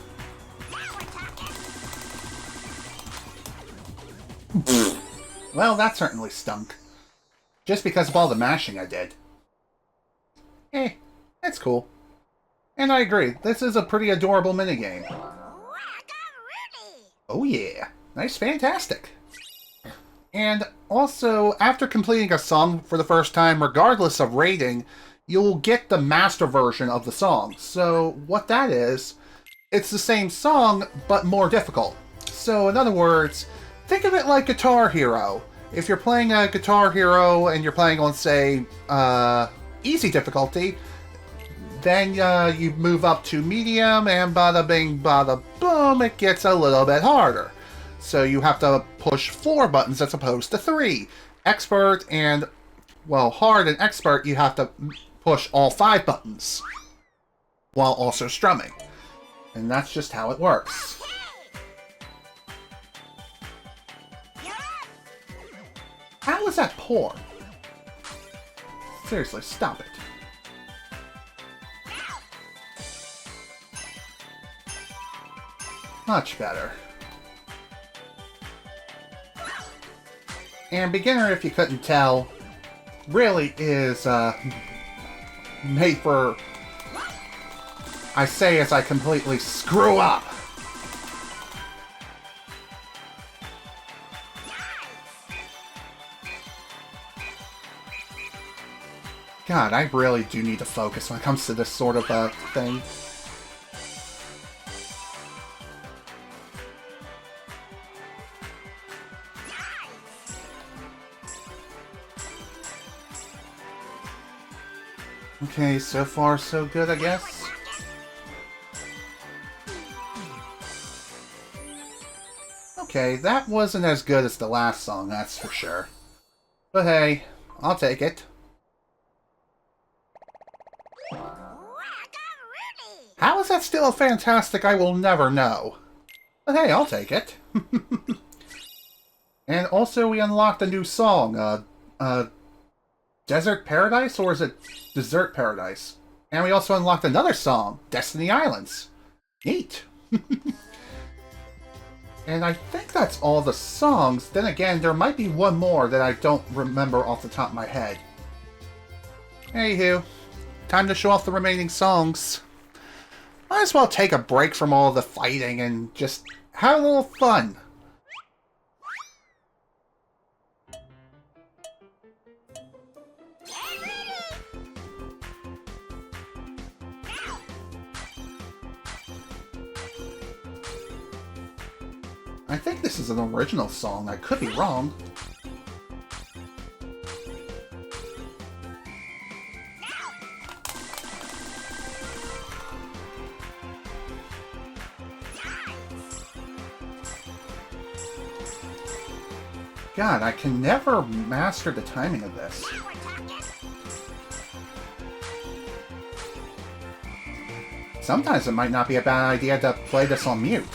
Well, that certainly stunk. Just because of all the mashing I did. That's cool. And I agree, this is a pretty adorable minigame. Oh yeah, nice, fantastic. And also, after completing a song for the first time, regardless of rating, you'll get the master version of the song. So what that is, it's the same song, but more difficult. So in other words, think of it like Guitar Hero. If you're playing a Guitar Hero and you're playing on, say, easy difficulty, then you move up to medium, and bada bing, bada boom, it gets a little bit harder. So you have to push 4 buttons as opposed to 3. Expert and, well, hard and expert, you have to push all 5 buttons while also strumming. And that's just how it works. How is that poor? Seriously, stop it. Much better. And beginner, if you couldn't tell, really is made for, I say as I completely screw up. God, I really do need to focus when it comes to this sort of thing. Okay, so far so good, I guess. Okay, that wasn't as good as the last song, that's for sure. But hey, I'll take it. How is that still a fantastic? I will never know. But hey, I'll take it. And also we unlocked a new song, Desert Paradise, or is it Desert Paradise? And we also unlocked another song, Destiny Islands. Neat. And I think that's all the songs. Then again, there might be one more that I don't remember off the top of my head. Anywho, time to show off the remaining songs. Might as well take a break from all the fighting and just have a little fun. I think this is an original song. I could be wrong. God, I can never master the timing of this. Sometimes it might not be a bad idea to play this on mute.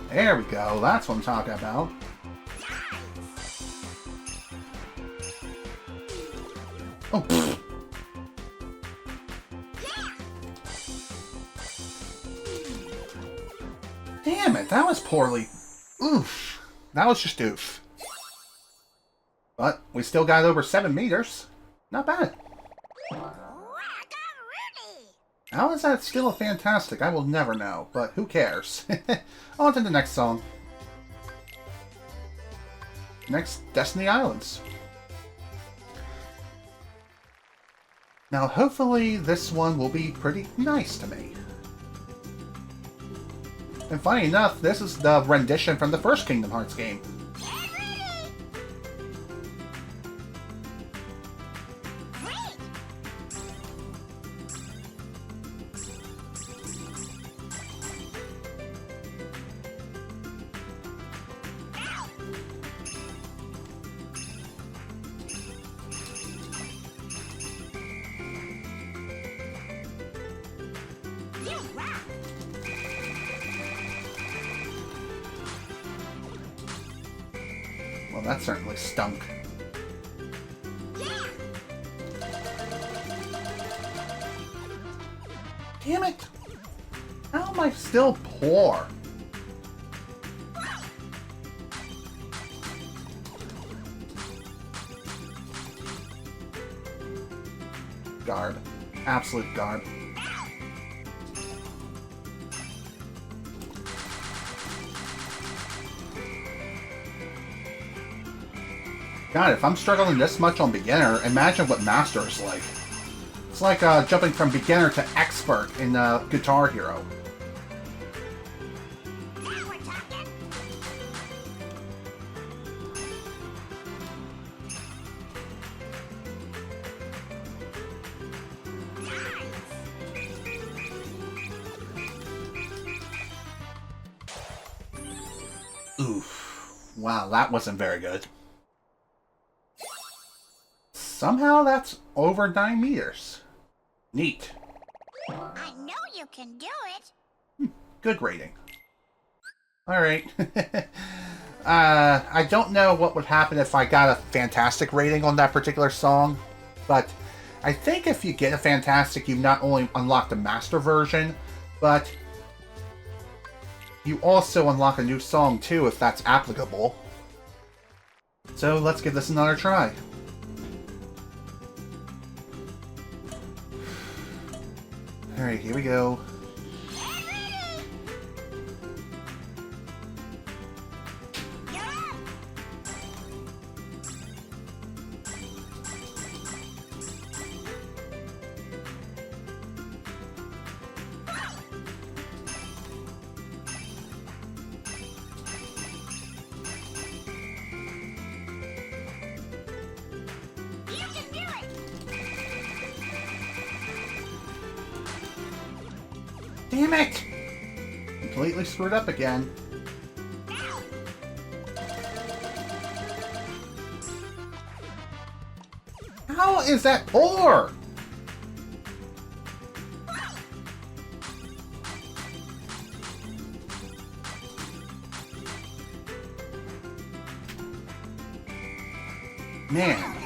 There we go, that's what I'm talking about. Oh, pfft. Damn it, that was poorly. Oof. That was just oof. But we still got over 7 meters. Not bad. How is that still a fantastic? I will never know, but who cares? On to the next song. Next, Destiny Islands. Now, hopefully this one will be pretty nice to me. And funny enough, this is the rendition from the first Kingdom Hearts game. Well, that certainly stunk. Damn it! How am I still poor? Garb. Absolute garb. God, if I'm struggling this much on beginner, imagine what master is like. It's like jumping from beginner to expert in Guitar Hero. Oof. Wow, that wasn't very good. Somehow that's over 9 meters. Neat. I know you can do it. Good rating. Alright. I don't know what would happen if I got a fantastic rating on that particular song, but I think if you get a fantastic, you not only unlock the master version, but you also unlock a new song too, if that's applicable. So let's give this another try. Alright, here we go. Damn it! Completely screwed up again. How is that poor? Man,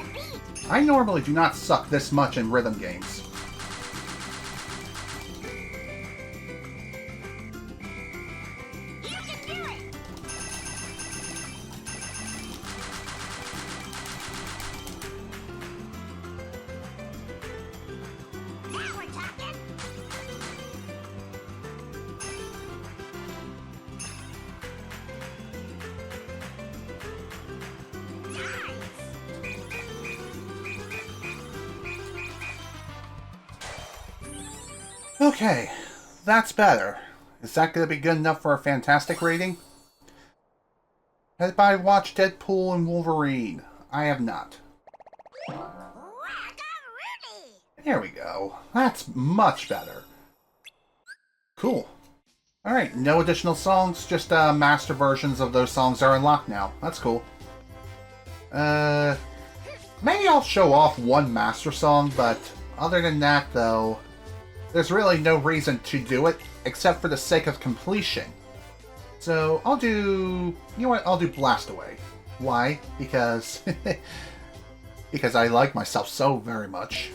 I normally do not suck this much in rhythm games. Okay, that's better. Is that going to be good enough for a fantastic rating? Has anybody watched Deadpool and Wolverine? I have not. There we go. That's much better. Cool. Alright, no additional songs, just master versions of those songs are unlocked now. That's cool. Maybe I'll show off one master song, but other than that, though, there's really no reason to do it, except for the sake of completion. So, I'll do... You know what? I'll do Blast Away. Why? Because... because I like myself so very much.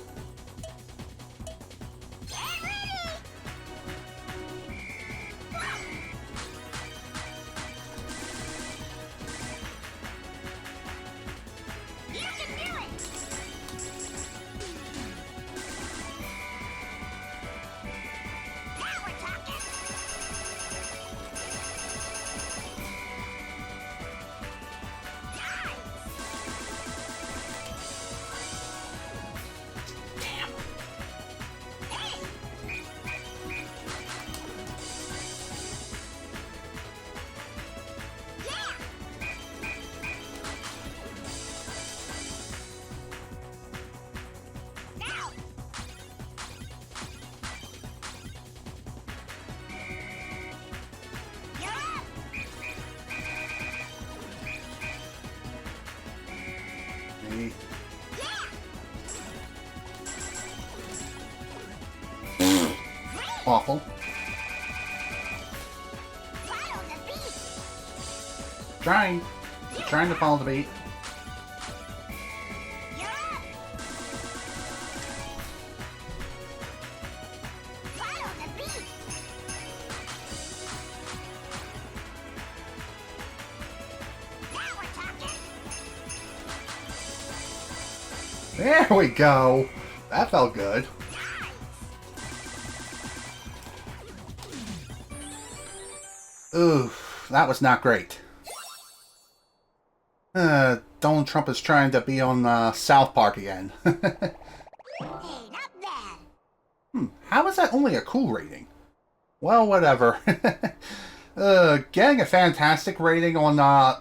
Awful. Trying. trying to follow the beat. You're up. Follow the beat. Now we're talking. There we go. That felt good. Ooh, that was not great. Donald Trump is trying to be on South Park again. Hey, not bad. How is that only a cool rating? Well, whatever. Getting a fantastic rating on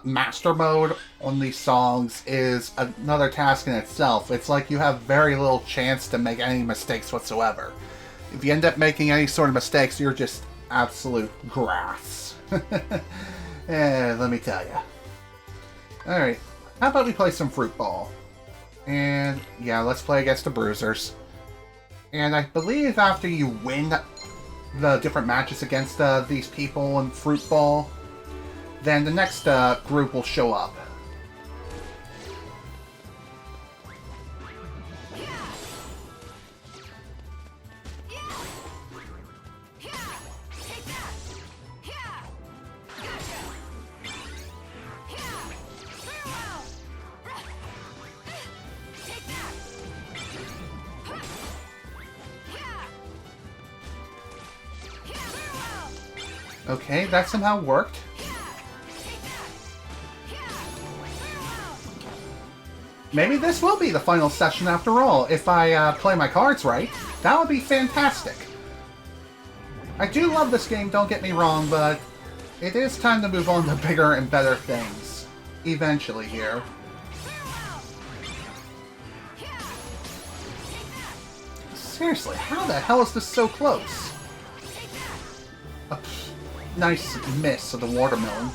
Master Mode on these songs is another task in itself. It's like you have very little chance to make any mistakes whatsoever. If you end up making any sort of mistakes, you're just absolute grass. Let me tell you. Alright, how about we play some Fruit Ball? And yeah, let's play against the Bruisers. And I believe after you win the different matches against these people in Fruit Ball, then the next group will show up. Okay, that somehow worked. Maybe this will be the final session after all, if I play my cards right. That would be fantastic. I do love this game, don't get me wrong, but it is time to move on to bigger and better things. Eventually here. Seriously, how the hell is this so close? Nice miss of the watermelon.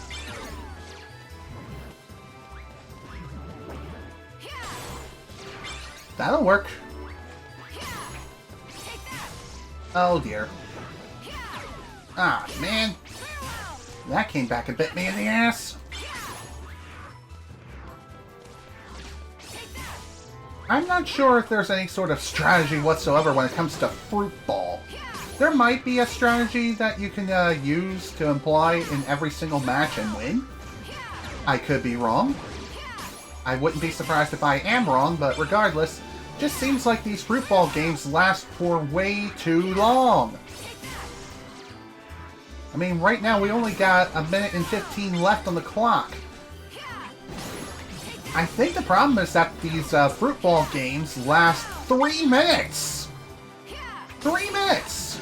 That'll work. Oh dear. Ah, man. That came back and bit me in the ass. I'm not sure if there's any sort of strategy whatsoever when it comes to Fruit Ball. There might be a strategy that you can use to imply in every single match and win. I could be wrong. I wouldn't be surprised if I am wrong, but regardless, just seems like these Fruit Ball games last for way too long. I mean, right now we only got 1 minute and 15 left on the clock. I think the problem is that these Fruit Ball games last 3 minutes! 3 minutes!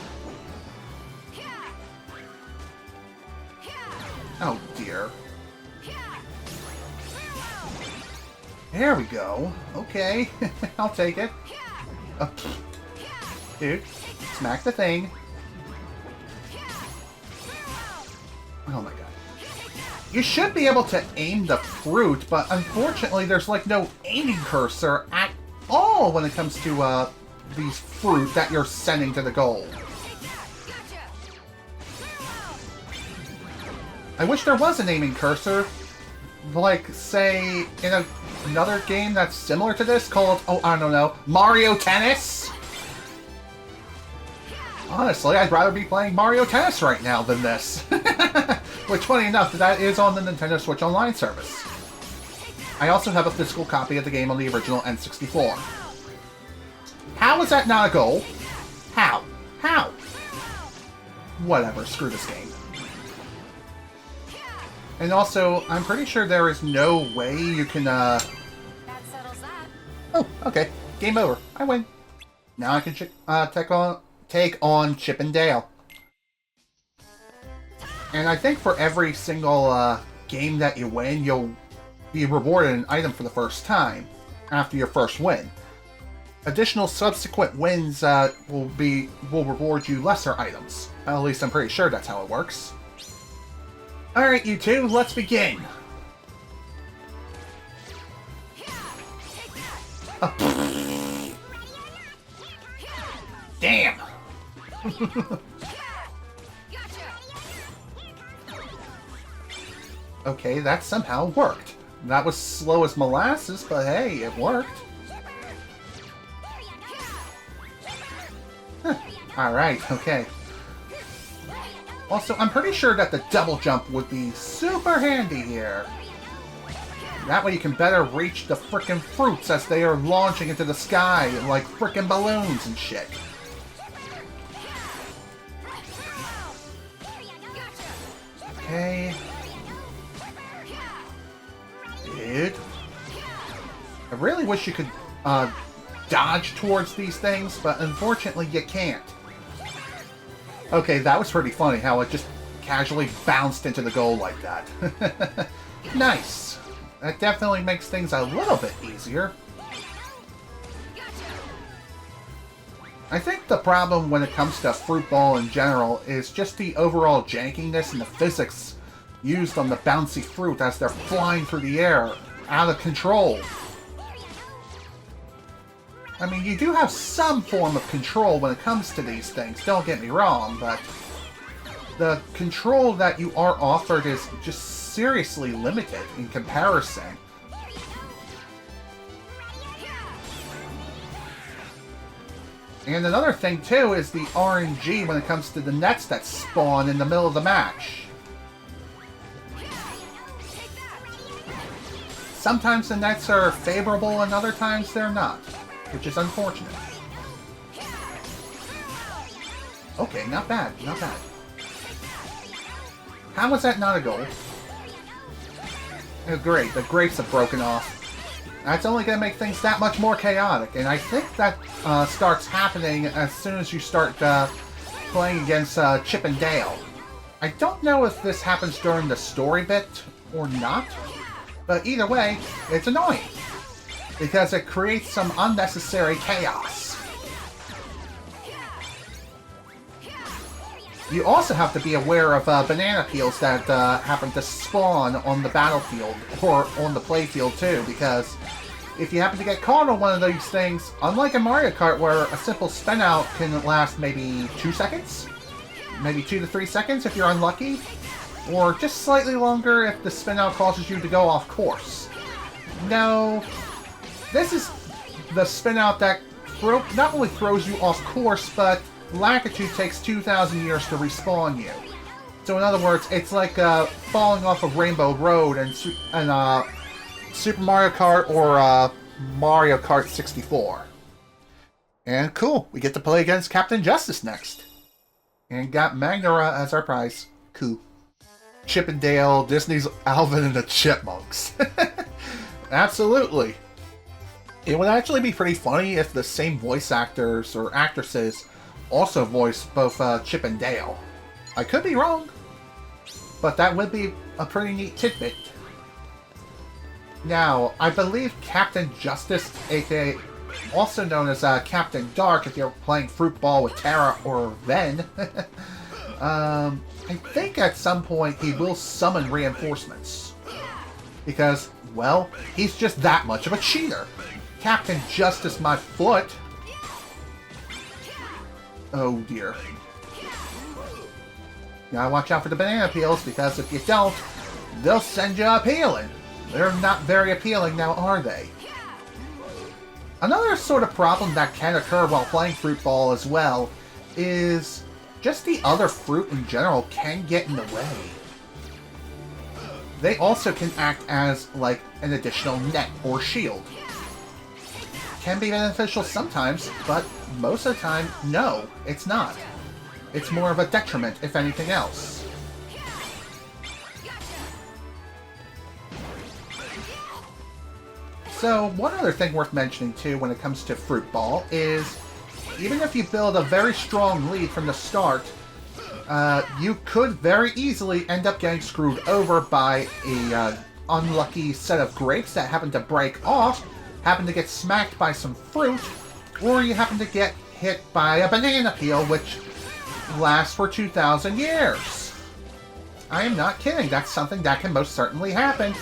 Oh dear. There we go. Okay, I'll take it. Dude, smack the thing. Oh my god. You should be able to aim the fruit, but unfortunately there's like no aiming cursor at all when it comes to these fruit that you're sending to the goal. I wish there was an aiming cursor, like, say, in another game that's similar to this called, oh, I don't know, Mario Tennis? Honestly, I'd rather be playing Mario Tennis right now than this. Which, funny enough, that is on the Nintendo Switch Online service. I also have a physical copy of the game on the original N64. How is that not a goal? How? How? Whatever, screw this game. And also, I'm pretty sure there is no way you can, That settles that. Oh, okay. Game over. I win. Now I can take on Chip and Dale. And I think for every single game that you win, you'll be rewarded an item for the first time after your first win. Additional subsequent wins will reward you lesser items. At least I'm pretty sure that's how it works. Alright, you two, let's begin. Damn! Okay, that somehow worked. That was slow as molasses, but hey, it worked. Huh. Alright, okay. Also, I'm pretty sure that the double jump would be super handy here. That way you can better reach the frickin' fruits as they are launching into the sky like frickin' balloons and shit. Okay. Dude. I really wish you could dodge towards these things, but unfortunately you can't. Okay, that was pretty funny how it just casually bounced into the goal like that. Nice. That definitely makes things a little bit easier. I think the problem when it comes to Fruit Ball in general is just the overall jankiness and the physics used on the bouncy fruit as they're flying through the air, out of control. I mean, you do have some form of control when it comes to these things, don't get me wrong, but the control that you are offered is just seriously limited in comparison. And another thing, too, is the RNG when it comes to the nets that spawn in the middle of the match. Sometimes the nets are favorable and other times they're not, which is unfortunate. Okay, not bad, not bad. How was that not a goal? Oh, great, the grapes have broken off. That's only going to make things that much more chaotic, and I think that starts happening as soon as you start playing against Chip and Dale. I don't know if this happens during the story bit or not, but either way, it's annoying, because it creates some unnecessary chaos. You also have to be aware of banana peels that happen to spawn on the battlefield, or on the playfield too, because if you happen to get caught on one of these things, unlike in Mario Kart where a simple spin out can last maybe 2 seconds, maybe 2 to 3 seconds if you're unlucky, or just slightly longer if the spin out causes you to go off course. No, this is the spin out that not only throws you off course, but Lakitu takes 2,000 years to respawn you. So in other words, it's like falling off of Rainbow Road and Super Mario Kart or Mario Kart 64. And cool, we get to play against Captain Justice next. And got Magnera as our prize. Cool. Chip and Dale, Disney's Alvin and the Chipmunks. Absolutely. It would actually be pretty funny if the same voice actors or actresses also voice both Chip and Dale. I could be wrong, but that would be a pretty neat tidbit. Now, I believe Captain Justice, aka also known as Captain Dark if you're playing Fruit Ball with Terra or Ven, I think at some point he will summon reinforcements. Because, well, he's just that much of a cheater. Captain Justice my foot. Oh dear. Gotta watch out for the banana peels, because if you don't, they'll send you up healing. They're not very appealing now, are they? Another sort of problem that can occur while playing Fruit Ball as well is just the other fruit in general can get in the way. They also can act as, like, an additional net or shield. Can be beneficial sometimes, but most of the time, no, it's not. It's more of a detriment, if anything else. So, one other thing worth mentioning too when it comes to Fruit Ball is, even if you build a very strong lead from the start, you could very easily end up getting screwed over by a unlucky set of grapes that happen to break off, happen to get smacked by some fruit, or you happen to get hit by a banana peel, which lasts for 2,000 years. I am not kidding, that's something that can most certainly happen.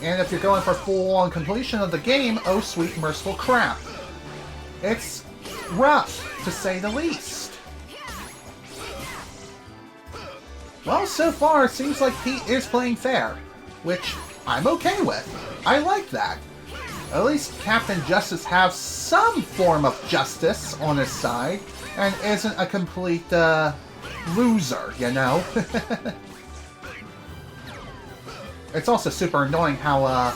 And if you're going for full-on completion of the game, oh sweet merciful crap. It's rough, to say the least. Well, so far it seems like Pete is playing fair, which I'm okay with. I like that. At least Captain Justice has some form of justice on his side, and isn't a complete, loser, you know? It's also super annoying how,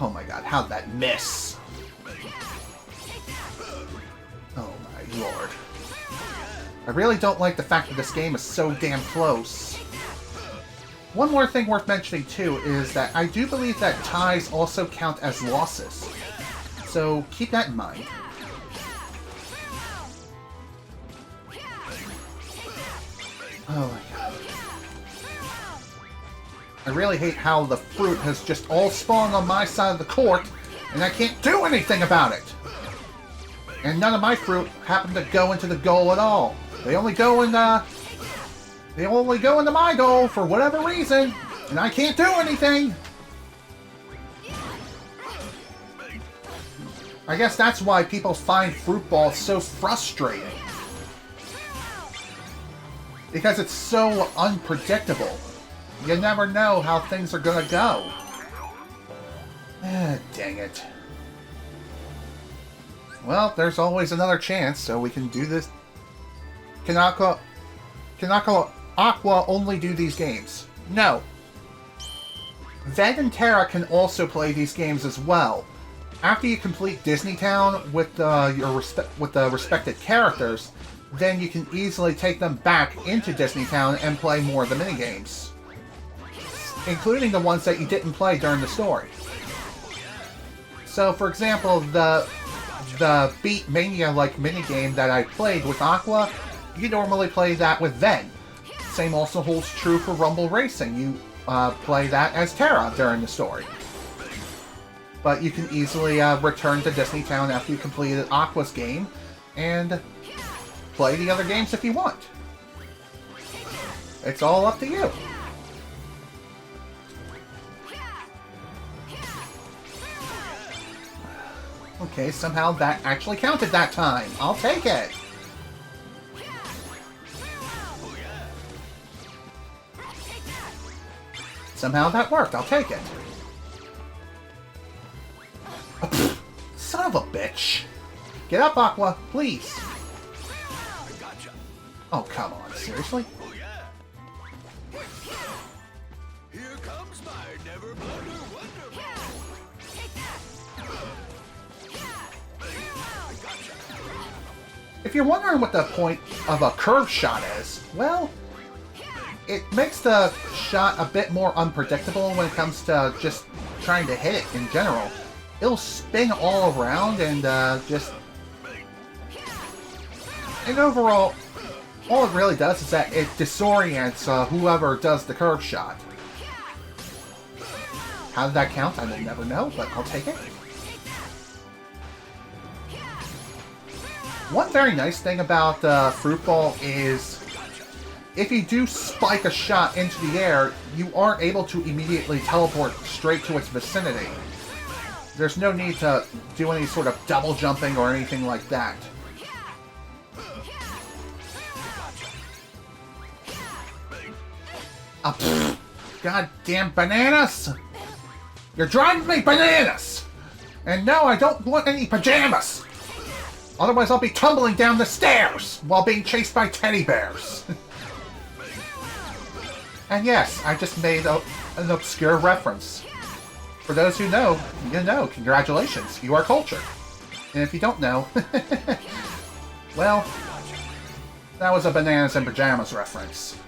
oh my god, how'd that miss? Oh my lord. I really don't like the fact that this game is so damn close. One more thing worth mentioning too is that I do believe that ties also count as losses. So keep that in mind. Oh my god. I really hate how the fruit has just all spawned on my side of the court, and I can't do anything about it! And none of my fruit happen to go into the goal at all. They only go into my goal for whatever reason, and I can't do anything! I guess that's why people find fruit balls so frustrating. Because it's so unpredictable. You never know how things are gonna go. Ah, dang it. Well, there's always another chance, so we can do this. Can Aqua only do these games? No. Ven and Terra can also play these games as well. After you complete Disney Town with the respected characters, then you can easily take them back into Disney Town and play more of the minigames, including the ones that you didn't play during the story. So, for example, the Beat Mania-like minigame that I played with Aqua, you normally play that with Ven. Same also holds true for Rumble Racing. You play that as Terra during the story. But you can easily return to Disney Town after you completed Aqua's game and play the other games if you want. It's all up to you. Okay, somehow that actually counted that time. I'll take it. Somehow that worked. I'll take it. Oh, pfft, son of a bitch. Get up, Aqua, please. Oh, come on. Seriously? Here comes my never blunder wonderful. If you're wondering what the point of a curve shot is, well, it makes the shot a bit more unpredictable when it comes to just trying to hit it in general. It'll spin all around and and overall, all it really does is that it disorients whoever does the curve shot. How did that count? I will never know, but I'll take it. One very nice thing about Fruit Ball is if you do spike a shot into the air, you are able to immediately teleport straight to its vicinity. There's no need to do any sort of double jumping or anything like that. Goddamn bananas! You're driving me bananas! And no, I don't want any pajamas! Otherwise I'll be tumbling down the stairs while being chased by teddy bears. And yes, I just made an obscure reference. For those who know, you know, congratulations, you are cultured. And if you don't know, well, that was a bananas and pajamas reference.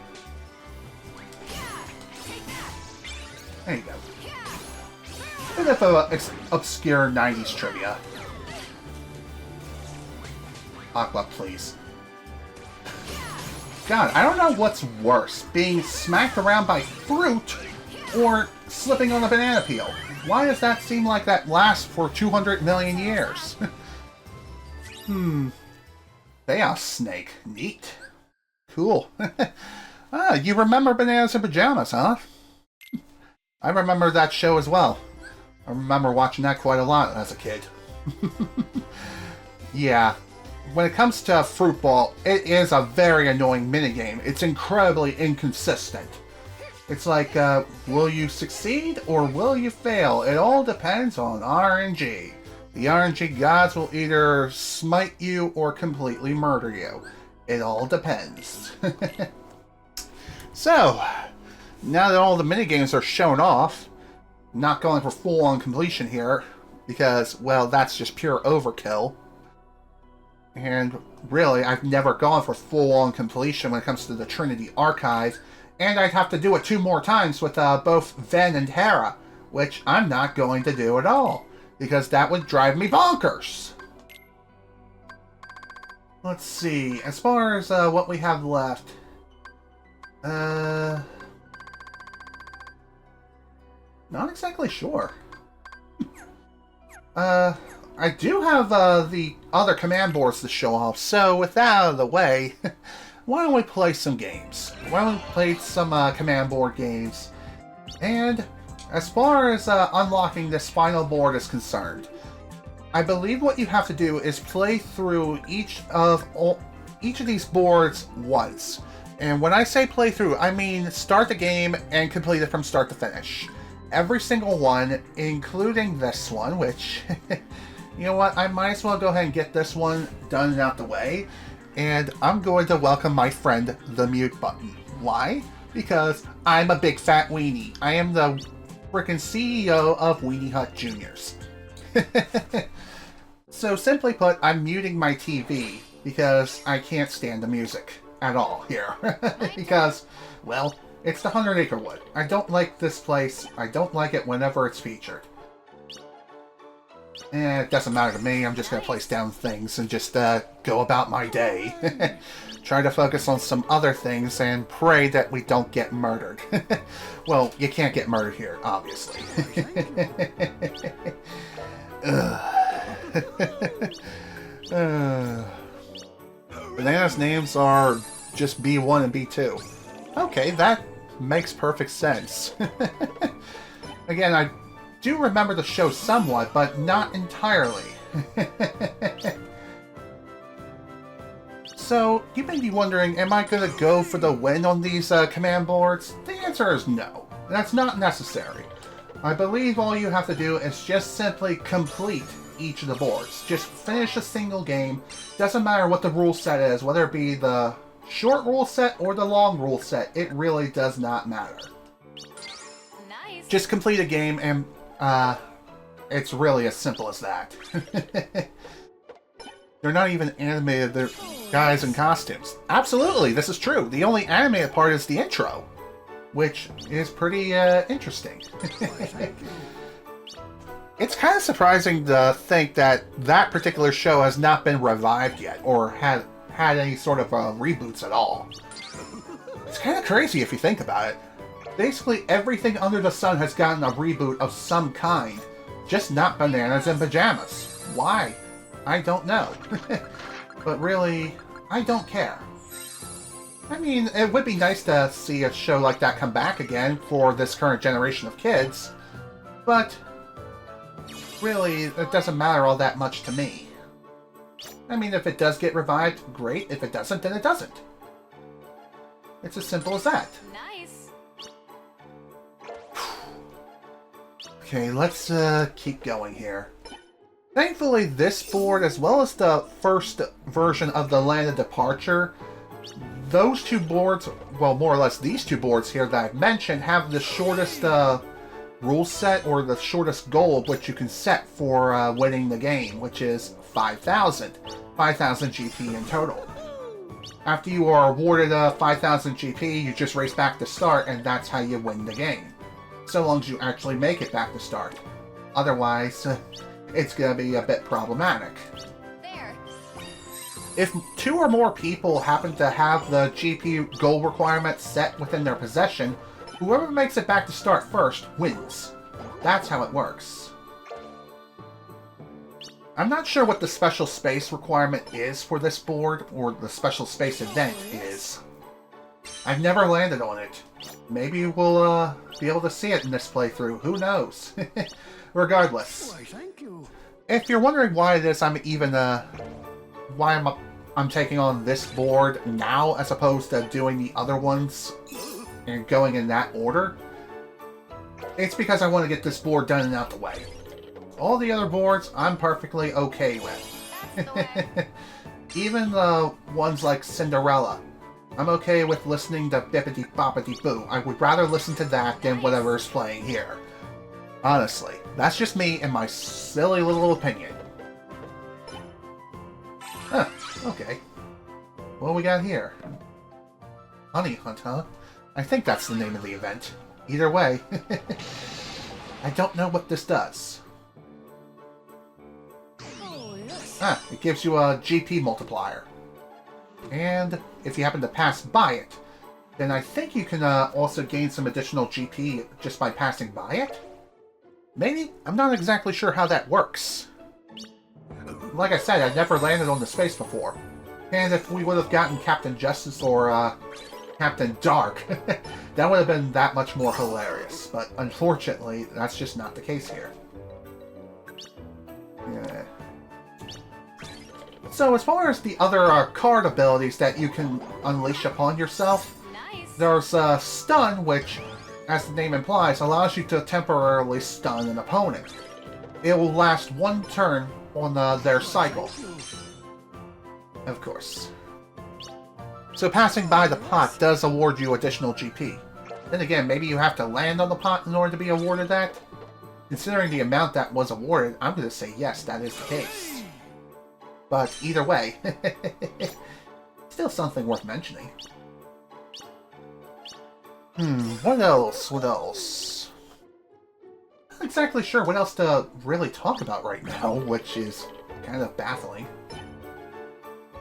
There you go. Bit of obscure 90s trivia. Aqua, please. God, I don't know what's worse, being smacked around by fruit or slipping on a banana peel. Why does that seem like that lasts for 200 million years? They are snake. Neat. Cool. You remember Bananas and Pajamas, huh? I remember that show as well. I remember watching that quite a lot as a kid. Yeah. When it comes to Fruit Ball, it is a very annoying minigame. It's incredibly inconsistent. It's like, will you succeed or will you fail? It all depends on RNG. The RNG gods will either smite you or completely murder you. It all depends. So, now that all the minigames are shown off, I'm not going for full-on completion here, because, well, that's just pure overkill. And really, I've never gone for full-on completion when it comes to the Trinity Archive, and I'd have to do it 2 more times with both Ven and Hera, which I'm not going to do at all, because that would drive me bonkers. Let's see, as far as what we have left, not exactly sure. I do have the other command boards to show off, so with that out of the way, why don't we play some games? Why don't we play some command board games? And as far as unlocking this final board is concerned, I believe what you have to do is play through each of these boards once. And when I say play through, I mean start the game and complete it from start to finish. Every single one, including this one, which, you know what, I might as well go ahead and get this one done and out the way. And I'm going to welcome my friend, the mute button. Why? Because I'm a big fat weenie. I am the frickin' CEO of Weenie Hut Juniors. So simply put, I'm muting my TV because I can't stand the music at all here. Because, well, it's the 100 Acre Wood. I don't like this place. I don't like it whenever it's featured. It doesn't matter to me. I'm just going to place down things and just go about my day. Try to focus on some other things and pray that we don't get murdered. Well, you can't get murdered here, obviously. Banana's names are just B1 and B2. Okay, that makes perfect sense. Again, I do remember the show somewhat, but not entirely. So, you may be wondering, am I going to go for the win on these command boards? The answer is no. That's not necessary. I believe all you have to do is just simply complete each of the boards. Just finish a single game. Doesn't matter what the rule set is, whether it be the short rule set or the long rule set. It really does not matter. Nice. Just complete a game and it's really as simple as that. They're not even animated, they're guys in costumes. Absolutely, this is true. The only animated part is the intro, which is pretty interesting. It's kind of surprising to think that that particular show has not been revived yet, or had any sort of reboots at all. It's kind of crazy if you think about it. Basically everything under the sun has gotten a reboot of some kind, just not Bananas in Pajamas. Why? I don't know. But really, I don't care. I mean, it would be nice to see a show like that come back again for this current generation of kids, but really, it doesn't matter all that much to me. I mean, if it does get revived, great. If it doesn't, then it doesn't. It's as simple as that. Nice. Okay, let's keep going here. Thankfully, this board, as well as the first version of the Land of Departure, those two boards, well, more or less these two boards here that I've mentioned, have the shortest rule set, or the shortest goal which you can set for winning the game, which is 5,000 GP in total. After you are awarded 5,000 GP, you just race back to start, and that's how you win the game. So long as you actually make it back to start. Otherwise, it's going to be a bit problematic. There. If 2 or more people happen to have the GP goal requirement set within their possession, whoever makes it back to start first wins. That's how it works. I'm not sure what the special space requirement is for this board, or the special space event is. I've never landed on it. Maybe we'll be able to see it in this playthrough. Who knows? Regardless, Why, thank you. if you're wondering why it is I'm even I'm taking on this board now as opposed to doing the other ones, and going in that order, it's because I want to get this board done and out the way. All the other boards, I'm perfectly okay with. Even the ones like Cinderella, I'm okay with listening to Bippity Boppity Boo. I would rather listen to that than whatever is playing here. Honestly, that's just me and my silly little opinion. Huh, okay. What do we got here? Honey Hunt, huh? I think that's the name of the event. Either way, I don't know what this does. Ah, it gives you a GP multiplier. And if you happen to pass by it, then I think you can also gain some additional GP just by passing by it? Maybe? I'm not exactly sure how that works. Like I said, I've never landed on the space before. And if we would have gotten Captain Justice or Captain Dark, that would have been that much more hilarious. But unfortunately, that's just not the case here. Yeah. So as far as the other card abilities that you can unleash upon yourself, there's Stun, which, as the name implies, allows you to temporarily stun an opponent. It will last one turn on their cycle. Of course. So passing by the pot does award you additional GP. Then again, maybe you have to land on the pot in order to be awarded that? Considering the amount that was awarded, I'm going to say yes, that is the case. But either way, still something worth mentioning. What else? What else? Not exactly sure what else to really talk about right now, which is kind of baffling.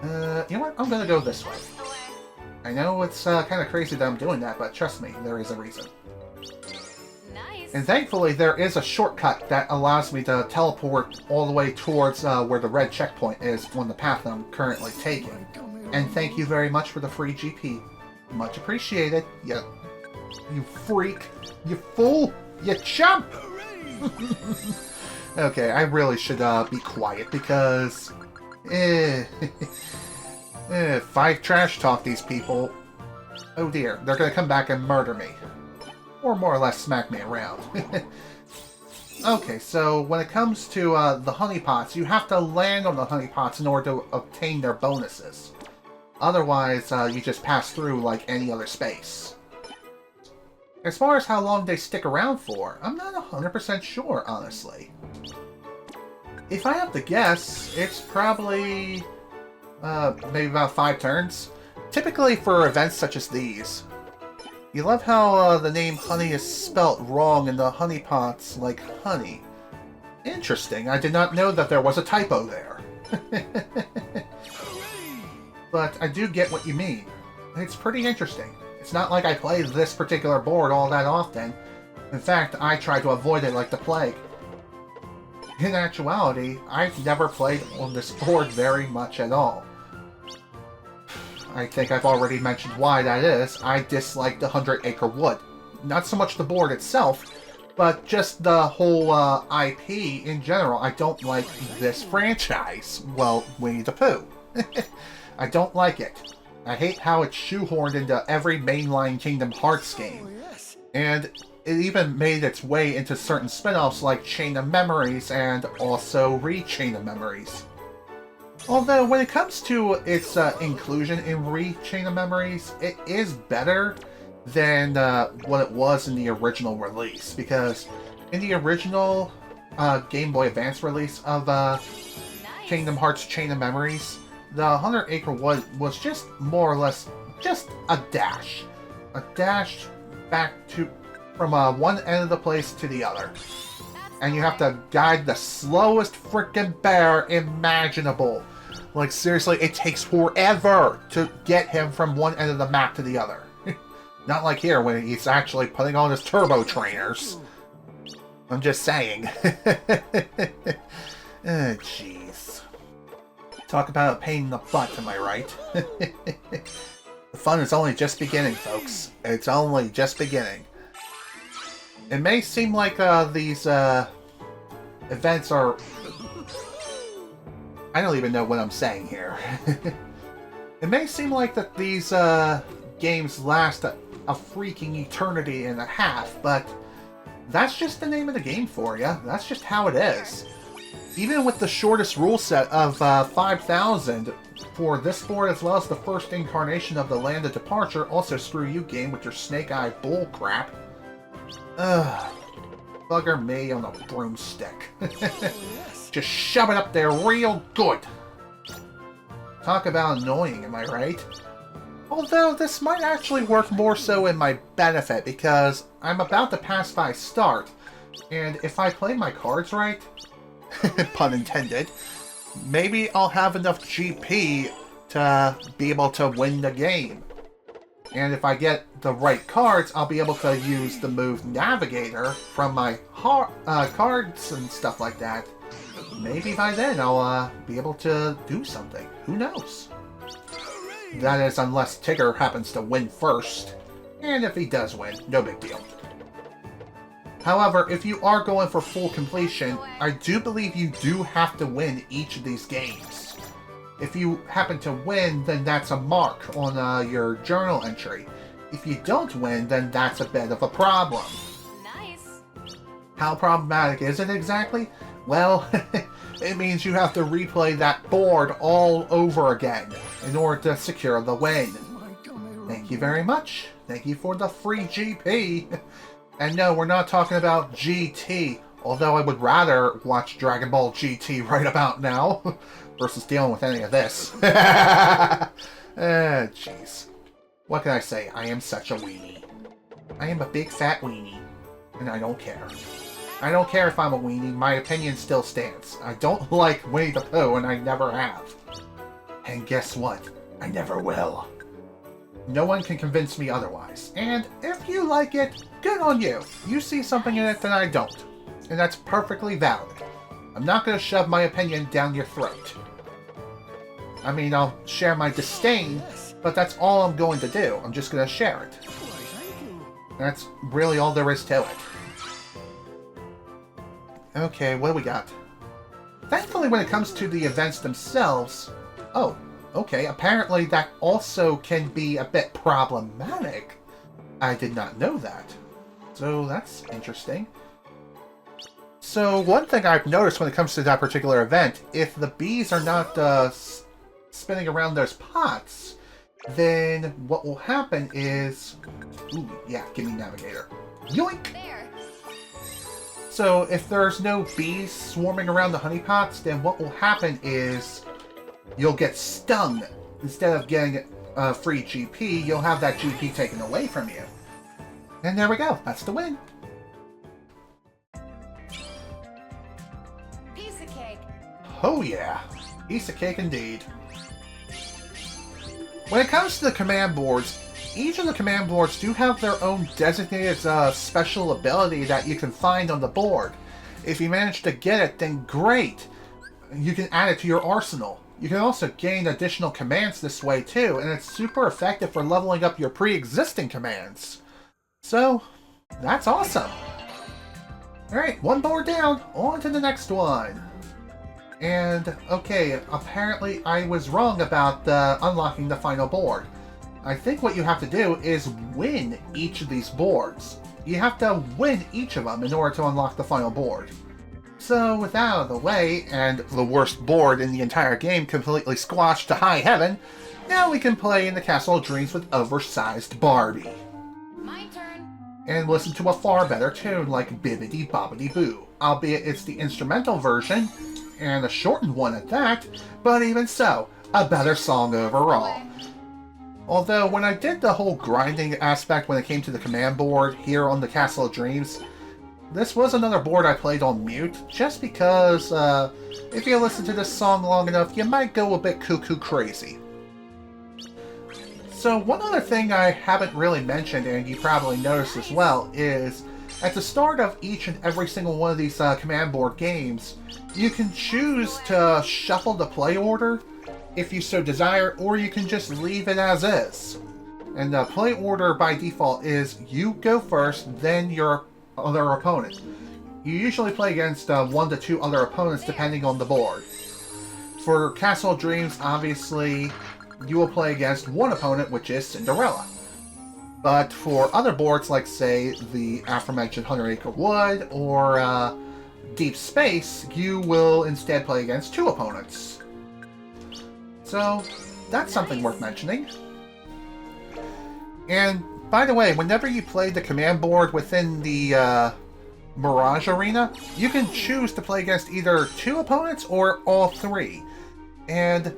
You know what? I'm gonna go this way. I know it's kind of crazy that I'm doing that, but trust me, there is a reason. And thankfully, there is a shortcut that allows me to teleport all the way towards where the red checkpoint is on the path I'm currently taking. And thank you very much for the free GP. Much appreciated. You freak. You fool. You chump! Okay, I really should be quiet because... if I trash talk these people... Oh dear, they're gonna come back and murder me. Or more or less smack me around. Okay, so when it comes to the honeypots, you have to land on the honeypots in order to obtain their bonuses. Otherwise, you just pass through like any other space. As far as how long they stick around for, I'm not 100% sure, honestly. If I have to guess, it's probably maybe about 5 turns. Typically for events such as these. You love how the name honey is spelt wrong in the honeypots like honey. Interesting, I did not know that there was a typo there. But I do get what you mean. It's pretty interesting. It's not like I play this particular board all that often. In fact, I try to avoid it like the plague. In actuality, I've never played on this board very much at all. I think I've already mentioned why that is. I dislike the 100 Acre Wood. Not so much the board itself, but just the whole IP in general. I don't like this franchise. Well, Winnie the Pooh. I don't like it. I hate how it's shoehorned into every mainline Kingdom Hearts game. And it even made its way into certain spin-offs like Chain of Memories and also Re-Chain of Memories. Although, when it comes to its inclusion in Re-Chain of Memories, it is better than what it was in the original release. Because in the original Game Boy Advance release of Kingdom Hearts Chain of Memories, the 100 Acre Wood was just more or less just a dash. A dash back to from one end of the place to the other. And you have to guide the slowest frickin' bear imaginable. Like, seriously, it takes forever to get him from one end of the map to the other. Not like here, when he's actually putting on his turbo trainers. I'm just saying. Oh, jeez. Talk about a pain in the butt, am I right? The fun is only just beginning, folks. It's only just beginning. It may seem like these events are... I don't even know what I'm saying here. It may seem like that these games last a freaking eternity and a half, but that's just the name of the game for you. That's just how it is. Even with the shortest rule set of 5,000 for this board, as well as the first incarnation of the Land of Departure, also screw you game with your Snake Eye bull crap. Ugh. Bugger me on a broomstick. Just shove it up there real good. Talk about annoying, am I right? Although this might actually work more so in my benefit, because I'm about to pass by start, and if I play my cards right, pun intended, maybe I'll have enough GP to be able to win the game. And if I get the right cards, I'll be able to use the move Navigator from my cards and stuff like that. Maybe by then I'll be able to do something. Who knows? That is, unless Tigger happens to win first. And if he does win, no big deal. However, if you are going for full completion, I do believe you do have to win each of these games. If you happen to win, then that's a mark on your journal entry. If you don't win, then that's a bit of a problem. Nice. How problematic is it exactly? Well, it means you have to replay that board all over again in order to secure the win. Thank you very much. Thank you for the free GP. And no, we're not talking about GT, although I would rather watch Dragon Ball GT right about now versus dealing with any of this. Jeez. What can I say? I am such a weenie. I am a big fat weenie, and I don't care. I don't care if I'm a weenie, my opinion still stands. I don't like Winnie the Pooh, and I never have. And guess what? I never will. No one can convince me otherwise. And if you like it, good on you. You see something in it that I don't. And that's perfectly valid. I'm not going to shove my opinion down your throat. I mean, I'll share my disdain, but that's all I'm going to do. I'm just going to share it. That's really all there is to it. Okay, what do we got? Thankfully, when it comes to the events themselves... Oh, okay, apparently that also can be a bit problematic. I did not know that. So that's interesting. So one thing I've noticed when it comes to that particular event, if the bees are not spinning around those pots, then what will happen is... Ooh, yeah, give me Navigator. Yoink! There. So if there's no bees swarming around the honey pots, then what will happen is you'll get stung. Instead of getting free GP, you'll have that GP taken away from you. And there we go. That's the win. Piece of cake. Oh yeah. Piece of cake indeed. When it comes to the command boards, each of the command boards do have their own designated special ability that you can find on the board. If you manage to get it, then great. You can add it to your arsenal. You can also gain additional commands this way too, and it's super effective for leveling up your pre-existing commands. So, that's awesome. Alright, one board down, on to the next one. And, okay, apparently I was wrong about unlocking the final board. I think what you have to do is win each of these boards. You have to win each of them in order to unlock the final board. So, with that out of the way, and the worst board in the entire game completely squashed to high heaven, now we can play in the Castle of Dreams with oversized Barbie. My turn. And listen to a far better tune like Bibbidi Bobbidi Boo, albeit it's the instrumental version, and a shortened one at that, but even so, a better song overall. Although, when I did the whole grinding aspect when it came to the command board here on the Castle of Dreams, this was another board I played on mute, just because if you listen to this song long enough, you might go a bit cuckoo crazy. So one other thing I haven't really mentioned, and you probably noticed as well, is at the start of each and every single one of these command board games, you can choose to shuffle the play order, if you so desire, or you can just leave it as is. And the play order by default is you go first, then your other opponent. You usually play against 1 to 2 other opponents depending on the board. For Castle of Dreams, obviously, you will play against one opponent, which is Cinderella. But for other boards, like, say, the aforementioned 100 Acre Wood or Deep Space, you will instead play against 2 opponents. So, that's something worth mentioning. And, by the way, whenever you play the command board within the Mirage Arena, you can choose to play against either 2 opponents or all 3. And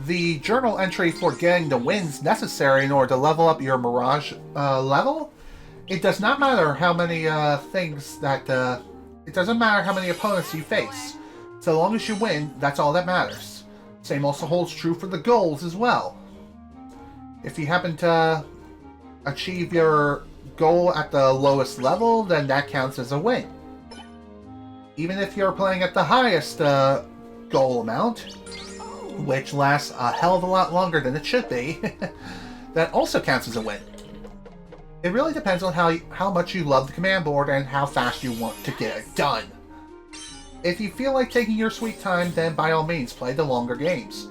the journal entry for getting the wins necessary in order to level up your Mirage level, it does not matter how many things that... it doesn't matter how many opponents you face. So long as you win, that's all that matters. Same also holds true for the goals as well. If you happen to achieve your goal at the lowest level, then that counts as a win. Even if you're playing at the highest goal amount, which lasts a hell of a lot longer than it should be, that also counts as a win. It really depends on how much you love the command board and how fast you want to get it done. If you feel like taking your sweet time, then by all means play the longer games.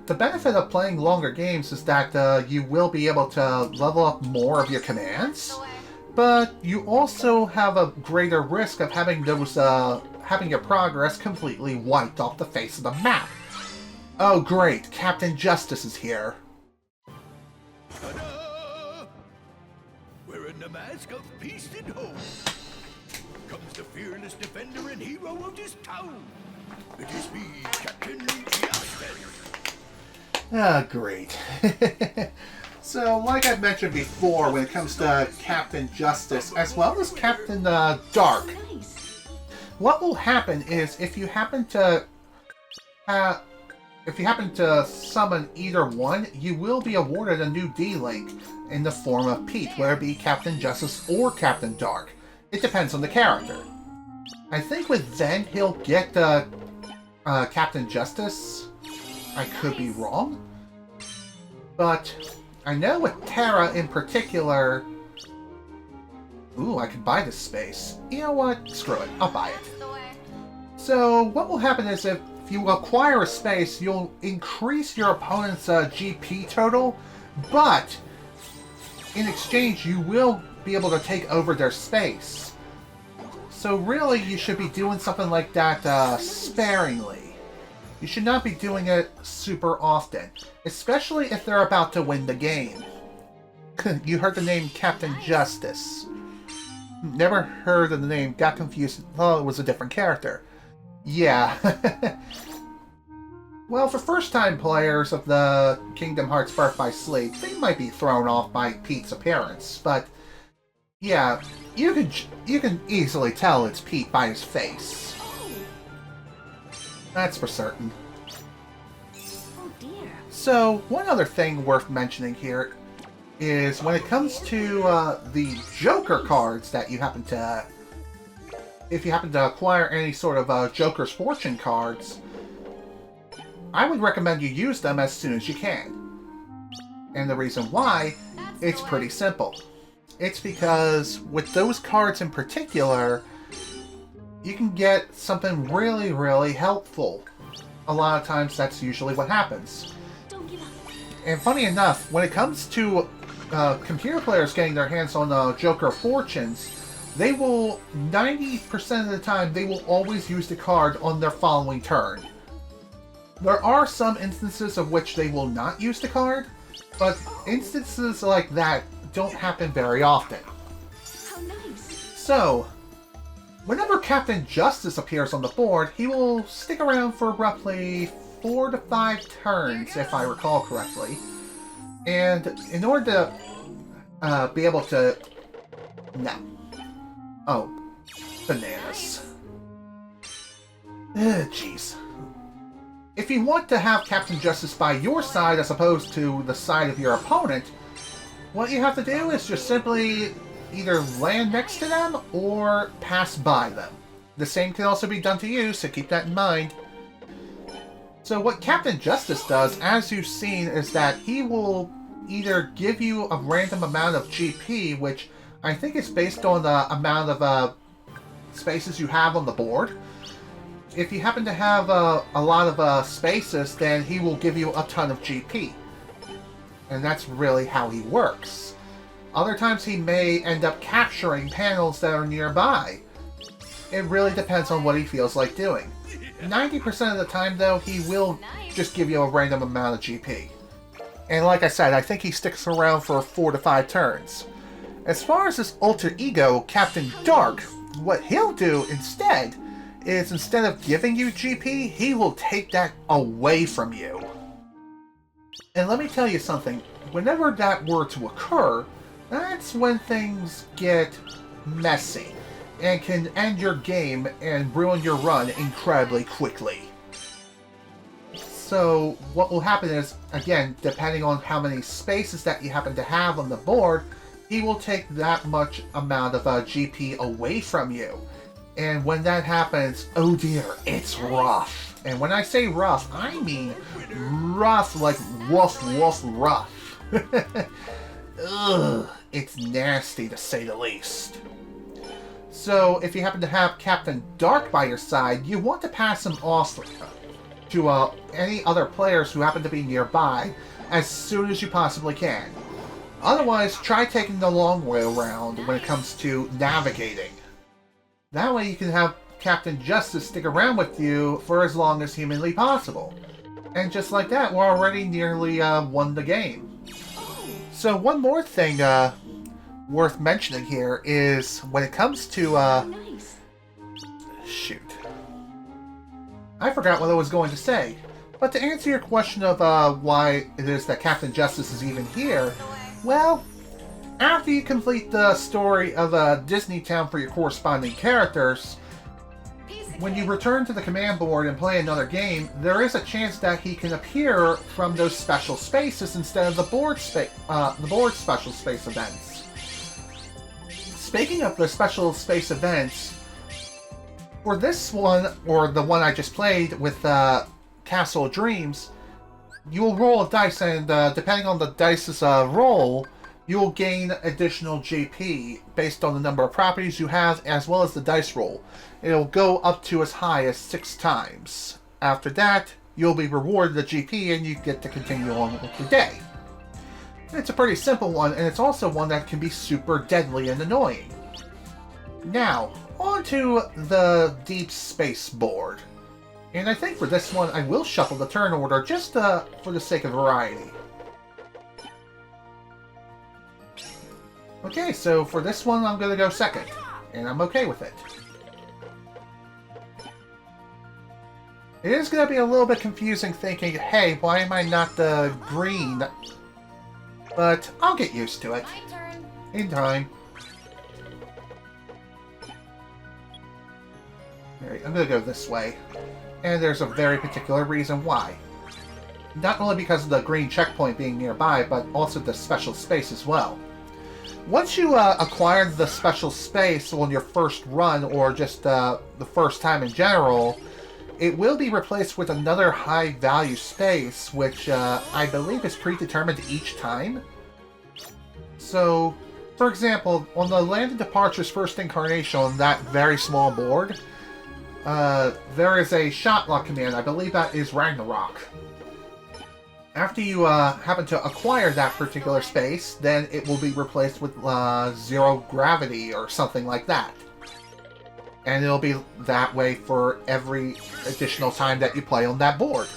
The benefit of playing longer games is that you will be able to level up more of your commands, but you also have a greater risk of having having your progress completely wiped off the face of the map. Oh great, Captain Justice is here. Ta-da! Wearing the mask of peace and hope comes the fearless defender and hero of this town. It is me, Captain Justice. Ah, great. So, like I mentioned before, when it comes to Captain Justice, as well as Captain Dark, what will happen is if you happen to summon either one, you will be awarded a new D-Link in the form of Pete, whether it be Captain Justice or Captain Dark. It depends on the character. I think with Zen, he'll get Captain Justice. I could be wrong. But I know with Terra in particular... Ooh, I could buy this space. You know what? Screw it. I'll buy it. So what will happen is if you acquire a space, you'll increase your opponent's GP total, but in exchange you will be able to take over their space. So really you should be doing something like that sparingly. You should not be doing it super often, especially if they're about to win the game. You heard the name Captain Justice. Never heard of the name, got confused, thought it was a different character. Yeah. Well, for first-time players of the Kingdom Hearts Birth by Sleep, they might be thrown off by Pete's appearance, but yeah, you can easily tell it's Pete by his face. That's for certain. Oh dear. So, one other thing worth mentioning here is when it comes to the Joker cards that you happen to... If you happen to acquire any sort of Joker's Fortune cards, I would recommend you use them as soon as you can. And the reason why, it's pretty simple. It's because with those cards in particular, you can get something really, really helpful. A lot of times that's usually what happens. And funny enough, when it comes to computer players getting their hands on Joker Fortunes, they will, 90% of the time, they will always use the card on their following turn. There are some instances of which they will not use the card, but instances like that don't happen very often. How nice. So, whenever Captain Justice appears on the board, he will stick around for roughly 4 to 5 turns, if I recall correctly. And in order to be able to... No. Oh. Bananas. Jeez. If you want to have Captain Justice by your side as opposed to the side of your opponent, what you have to do is just simply either land next to them or pass by them. The same can also be done to you, so keep that in mind. So what Captain Justice does, as you've seen, is that he will either give you a random amount of GP, which I think is based on the amount of spaces you have on the board. If you happen to have a lot of spaces, then he will give you a ton of GP. and that's really how he works. Other times he may end up capturing panels that are nearby. It really depends on what he feels like doing. 90% of the time, though, he will just give you a random amount of GP. And like I said, I think he sticks around for 4 to 5 turns. As far as his alter ego, Captain Dark, what he'll do instead is, instead of giving you GP, he will take that away from you. And let me tell you something, whenever that were to occur, that's when things get messy and can end your game and ruin your run incredibly quickly. So what will happen is, again, depending on how many spaces that you happen to have on the board, he will take that much amount of GP away from you. And when that happens, oh dear, it's rough. And when I say rough, I mean rough like woof woof rough. Ugh, it's nasty to say the least. So if you happen to have Captain Dark by your side, you want to pass him off to any other players who happen to be nearby as soon as you possibly can. Otherwise, try taking the long way around when it comes to navigating. That way you can have Captain Justice stick around with you for as long as humanly possible. And just like that, we're already nearly won the game. So one more thing worth mentioning here is when it comes to... shoot. I forgot what I was going to say. But to answer your question of why it is that Captain Justice is even here, well, after you complete the story of Disney Town for your corresponding characters, when you return to the command board and play another game, there is a chance that he can appear from those special spaces instead of the board special space events. Speaking of the special space events, for this one, or the one I just played with Castle of Dreams, you will roll a dice, and depending on the dice's roll, you will gain additional GP based on the number of properties you have, as well as the dice roll. It'll go up to as high as 6 times. After that, you'll be rewarded the GP and you get to continue on with your day. It's a pretty simple one, and it's also one that can be super deadly and annoying. Now, on to the Deep Space board. And I think for this one, I will shuffle the turn order just for the sake of variety. Okay, so for this one, I'm going to go second, and I'm okay with it. It is going to be a little bit confusing thinking, hey, why am I not the green? But I'll get used to it. My turn. In time. Alright, I'm going to go this way. And there's a very particular reason why. Not only because of the green checkpoint being nearby, but also the special space as well. Once you acquire the special space on your first run, or just the first time in general, it will be replaced with another high value space, which I believe is predetermined each time. So, for example, on the Land of Departure's first incarnation on that very small board, there is a shot lock command. I believe that is Ragnarok. After you happen to acquire that particular space, then it will be replaced with zero gravity or something like that. And it'll be that way for every additional time that you play on that board.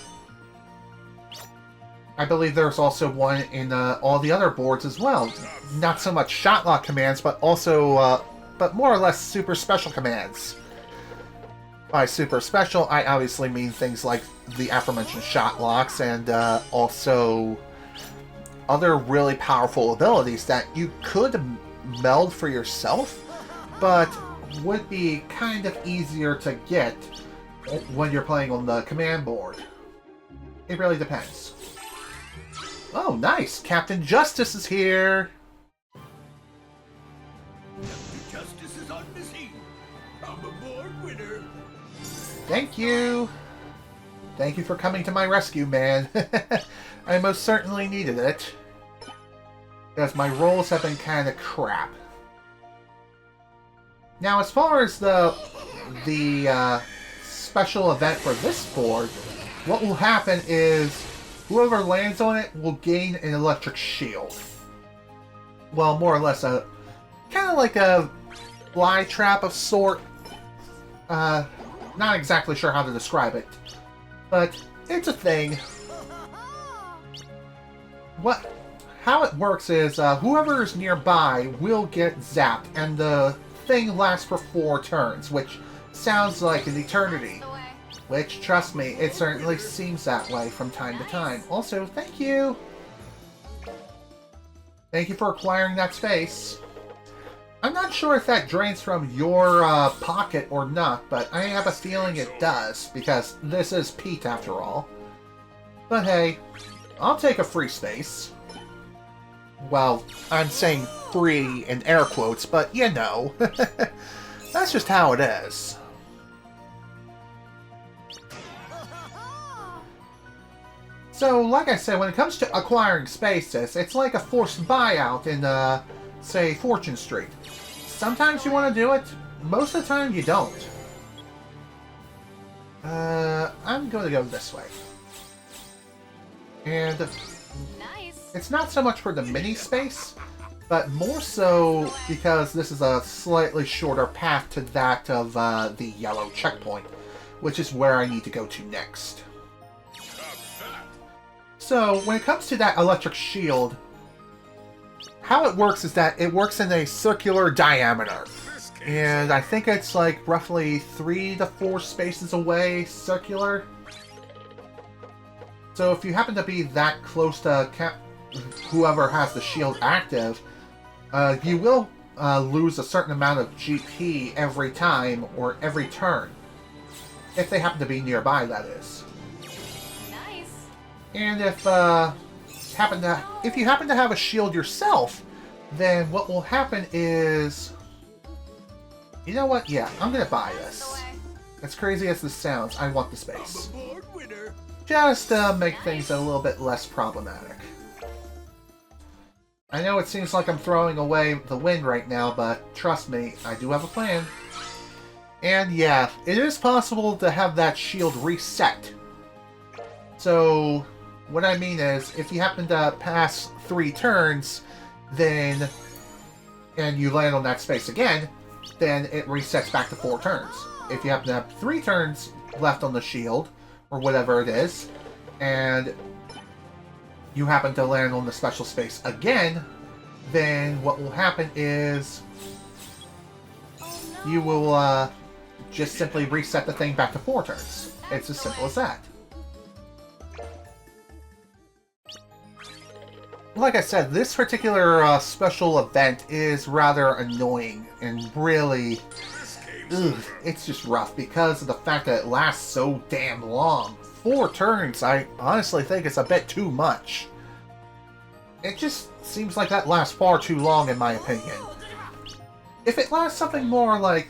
I believe there's also one in all the other boards as well. Not so much shot lock commands, but also, but more or less super special commands. By super special, I obviously mean things like the aforementioned shot locks and also other really powerful abilities that you could meld for yourself, but would be kind of easier to get when you're playing on the command board. It really depends. Oh, nice! Captain Justice is here! Captain Justice is on the scene. I'm a board winner. Thank you! Thank you for coming to my rescue, man. I most certainly needed it. Because my rolls have been kind of crap. Now, as far as the special event for this board, what will happen is whoever lands on it will gain an electric shield. Well, more or less a kind of like a fly trap of sort. Not exactly sure how to describe it, but it's a thing. How it works is whoever is nearby will get zapped, and the thing lasts for 4 turns, which sounds like an eternity. Which, trust me, it certainly seems that way from time to time. Also, thank you! Thank you for acquiring that space. I'm not sure if that drains from your pocket or not, but I have a feeling it does, because this is Pete after all. But hey, I'll take a free space. Well, I'm saying free in air quotes, but you know. That's just how it is. So, like I said, when it comes to acquiring spaces, it's like a forced buyout in, say, Fortune Street. Sometimes you want to do it, most of the time you don't. I'm going to go this way. And it's not so much for the mini space, but more so because this is a slightly shorter path to that of the yellow checkpoint, which is where I need to go to next. So, when it comes to that electric shield, how it works is that it works in a circular diameter. And I think it's like roughly 3 to 4 spaces away, circular. So if you happen to be that close to whoever has the shield active, you will lose a certain amount of GP every time or every turn. If they happen to be nearby, that is. Nice. And if you happen to have a shield yourself, then what will happen is, you know what? Yeah, I'm gonna buy this. As crazy as this sounds, I want the space. Just to make things a little bit less problematic. I know it seems like I'm throwing away the win right now, but trust me, I do have a plan. And yeah, it is possible to have that shield reset. So, what I mean is, if you happen to pass 3 turns, then, and you land on that space again, then it resets back to 4 turns. If you happen to have 3 turns left on the shield, or whatever it is, and you happen to land on the special space again, then what will happen is you will just simply reset the thing back to 4 turns. It's as simple as that. Like I said, this particular special event is rather annoying and really... it's just rough because of the fact that it lasts so damn long. 4 turns, I honestly think it's a bit too much. It just seems like that lasts far too long in my opinion. If it lasts something more like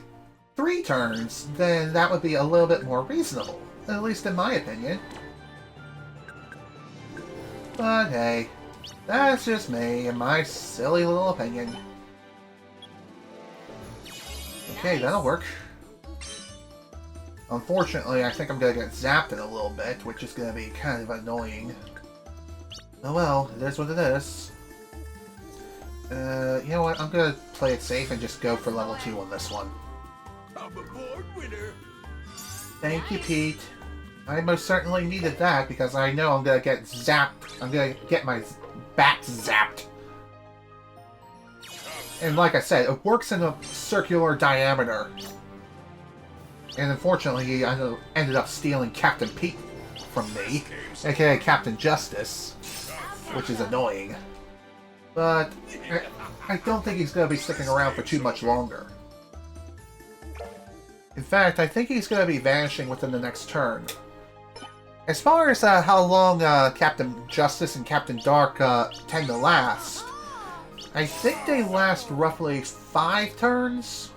3 turns, then that would be a little bit more reasonable. At least in my opinion. But hey, that's just me and my silly little opinion. Okay, that'll work. Unfortunately, I think I'm gonna get zapped in a little bit, which is gonna be kind of annoying. Oh well, it is what it is. You know what, I'm gonna play it safe and just go for level 2 on this one. I'm a born winner. Thank you, Pete. I most certainly needed that because I know I'm gonna get zapped. I'm gonna get my back zapped. And like I said, it works in a circular diameter. And unfortunately, he ended up stealing Captain Pete from me, aka Captain Justice, which is annoying. But I don't think he's going to be sticking around for too much longer. In fact, I think he's going to be vanishing within the next turn. As far as how long Captain Justice and Captain Dark tend to last, I think they last roughly 5 turns.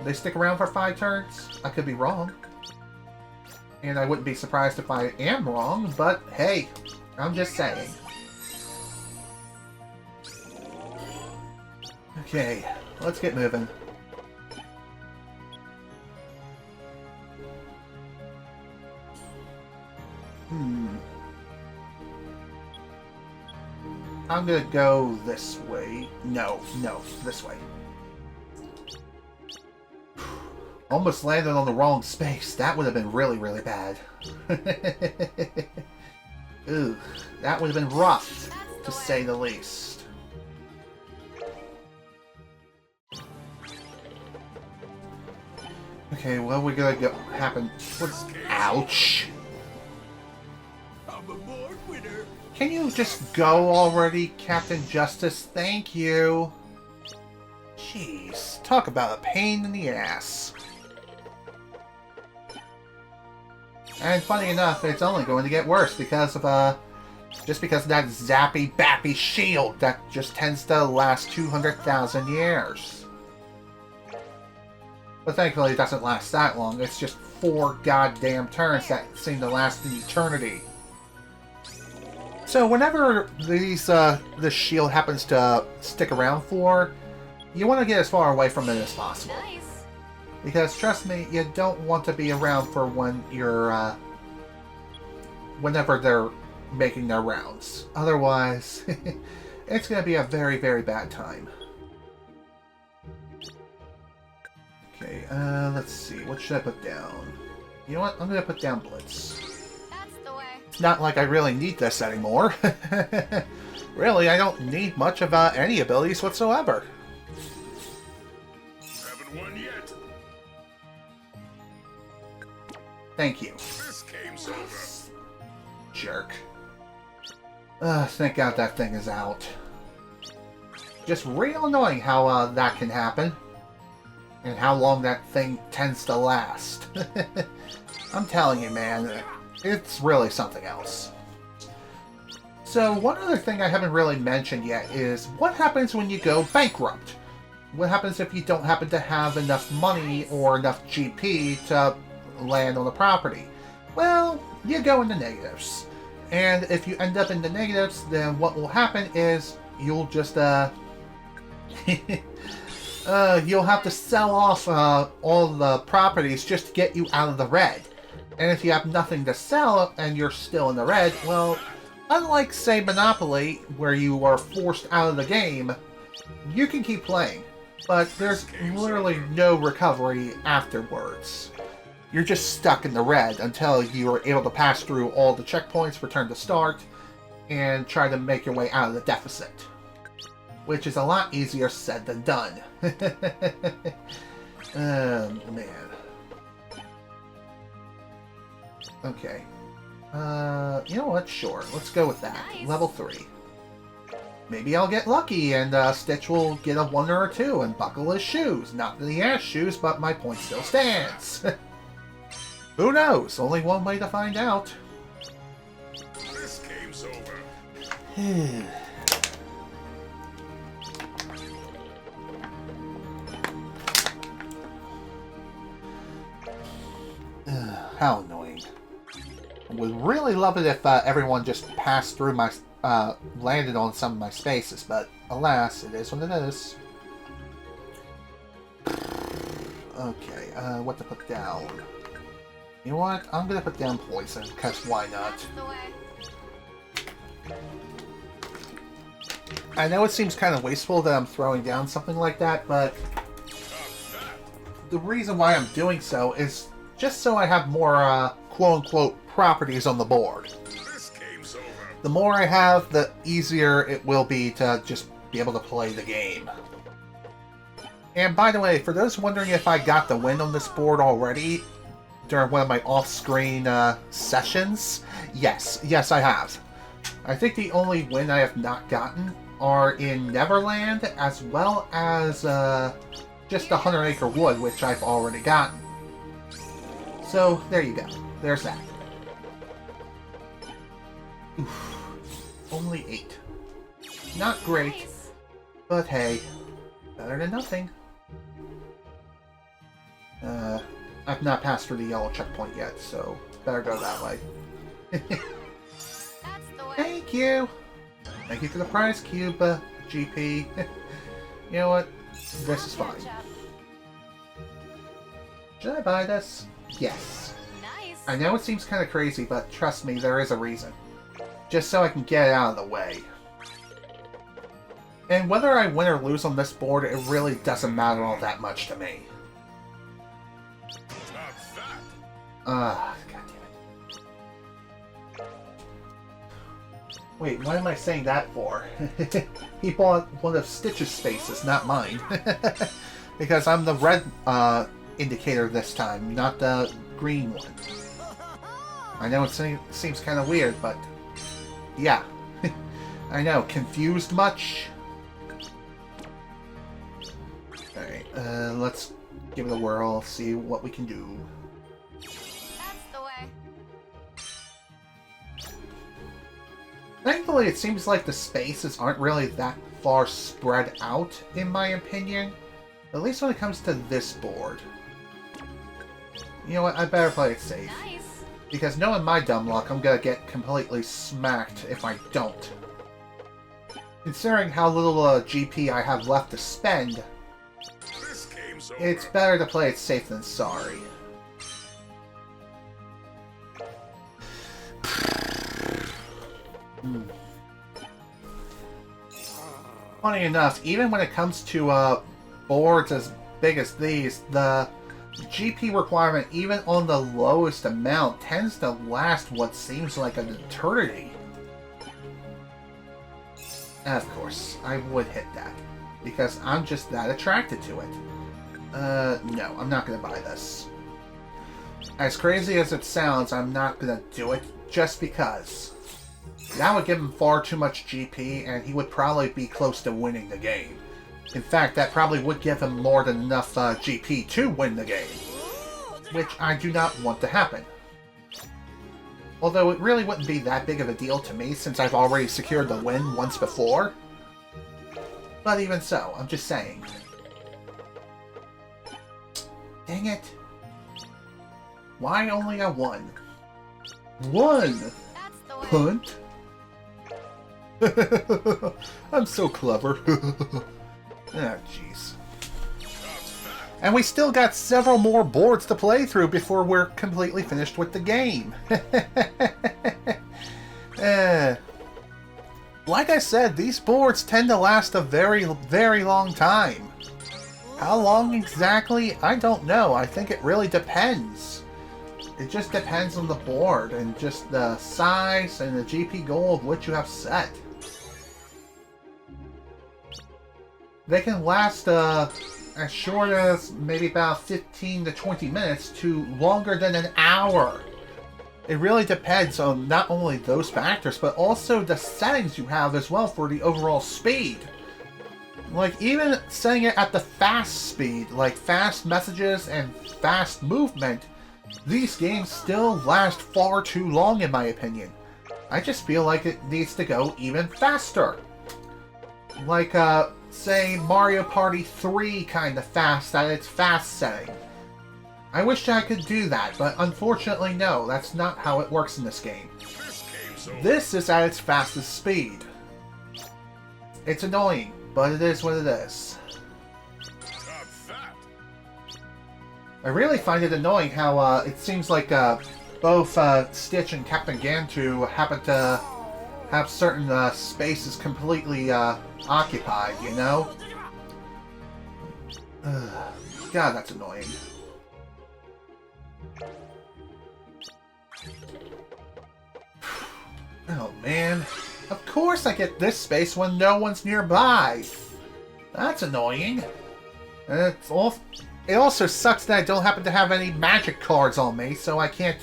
They stick around for 5 turns. I could be wrong. And I wouldn't be surprised if I am wrong, but hey, I'm just saying. Okay, let's get moving. I'm gonna go this way. No, this way. Almost landed on the wrong space. That would have been really, really bad. Ooh, that would have been rough, to say the least. Okay, well, we're gonna go happen. What's... Ouch! I'm a board winner. Can you just go already, Captain Justice? Thank you. Jeez, talk about a pain in the ass. And funny enough, it's only going to get worse because of, just because of that zappy-bappy shield that just tends to last 200,000 years. But thankfully it doesn't last that long. It's just 4 goddamn turns that seem to last an eternity. So whenever these, this shield happens to stick around for, you want to get as far away from it as possible. Nice. Because trust me, you don't want to be around for when you're, whenever they're making their rounds. Otherwise, it's going to be a very, very bad time. Okay, let's see. What should I put down? You know what? I'm going to put down Blitz. That's the way. It's not like I really need this anymore. Really, I don't need much of any abilities whatsoever. Haven't won yet. Thank you. This game's over. Jerk. Thank God that thing is out. Just real annoying how that can happen. And how long that thing tends to last. I'm telling you, man, it's really something else. So, one other thing I haven't really mentioned yet is what happens when you go bankrupt? What happens if you don't happen to have enough money or enough GP to land on the property? Well, you go in the negatives. And if you end up in the negatives, then what will happen is you'll just, you'll have to sell off all the properties just to get you out of the red. And if you have nothing to sell and you're still in the red, well, unlike, say, Monopoly, where you are forced out of the game, you can keep playing. But there's literally no recovery afterwards. You're just stuck in the red until you are able to pass through all the checkpoints, return to start, and try to make your way out of the deficit. Which is a lot easier said than done. Man. Okay. You know what? Sure. Let's go with that. Nice. Level 3. Maybe I'll get lucky and Stitch will get a 1 or a 2 and buckle his shoes. Not that he has shoes, but my point still stands. Who knows? Only one way to find out. This game's over. How annoying. I would really love it if everyone just passed through my, landed on some of my spaces, but alas, it is what it is. Okay, what to put down? You know what? I'm gonna put down poison, because why not? That's the way. I know it seems kind of wasteful that I'm throwing down something like that, but the reason why I'm doing so is just so I have more, quote-unquote, properties on the board. This game's over. The more I have, the easier it will be to just be able to play the game. And by the way, for those wondering if I got the win on this board already during one of my off-screen sessions, yes I have. I think the only win I have not gotten are in Neverland, as well as just the 100 Acre Wood, which I've already gotten. So, there you go. There's that. Oof. Only 8. Not great, Nice. but hey, better than nothing. I've not passed through the yellow checkpoint yet, so better go that way. That's the way. Thank you! Thank you for the prize cube, GP. You know what? This is fine. Catch up. Should I buy this? Yes. Nice. I know it seems kind of crazy, but trust me, there is a reason. Just so I can get it out of the way. And whether I win or lose on this board, it really doesn't matter all that much to me. God damn it. Wait, what am I saying that for? He bought one of Stitch's spaces, not mine. Because I'm the red indicator this time, not the green one. I know it seems kind of weird, but yeah. I know, confused much? Alright, let's give it a whirl, see what we can do. That's the way. Thankfully, it seems like the spaces aren't really that far spread out, in my opinion. At least when it comes to this board. You know what, I better play it safe. Nice. Because knowing my dumb luck, I'm gonna get completely smacked if I don't. Considering how little GP I have left to spend, it's better to play it safe than sorry. Funny enough, even when it comes to boards as big as these, the GP requirement, even on the lowest amount, tends to last what seems like an eternity. Of course, I would hit that, because I'm just that attracted to it. No, I'm not going to buy this. As crazy as it sounds, I'm not going to do it just because. That would give him far too much GP, and he would probably be close to winning the game. In fact, that probably would give him more than enough GP to win the game, which I do not want to happen. Although it really wouldn't be that big of a deal to me since I've already secured the win once before. But even so, I'm just saying. Dang it. Why only a 1? 1! That's the way. Punt? I'm so clever. Ah, jeez. And we still got several more boards to play through before we're completely finished with the game. Like I said, these boards tend to last a very, very long time. How long exactly? I don't know. I think it really depends. It just depends on the board and just the size and the GP goal of which you have set. They can last as short as maybe about 15 to 20 minutes to longer than an hour. It really depends on not only those factors, but also the settings you have as well for the overall speed. Like, even setting it at the fast speed, like fast messages and fast movement, these games still last far too long in my opinion. I just feel like it needs to go even faster. Like, say, Mario Party 3 kind of fast at its fast setting. I wish I could do that, but unfortunately no, that's not how it works in this game. This is at its fastest speed. It's annoying, but it is what it is. I really find it annoying how it seems like both Stitch and Captain Gantu happen to have certain spaces completely occupied, you know? God, that's annoying. Oh man, of course I get this space when no one's nearby. That's annoying. And it also sucks that I don't happen to have any magic cards on me, so I can't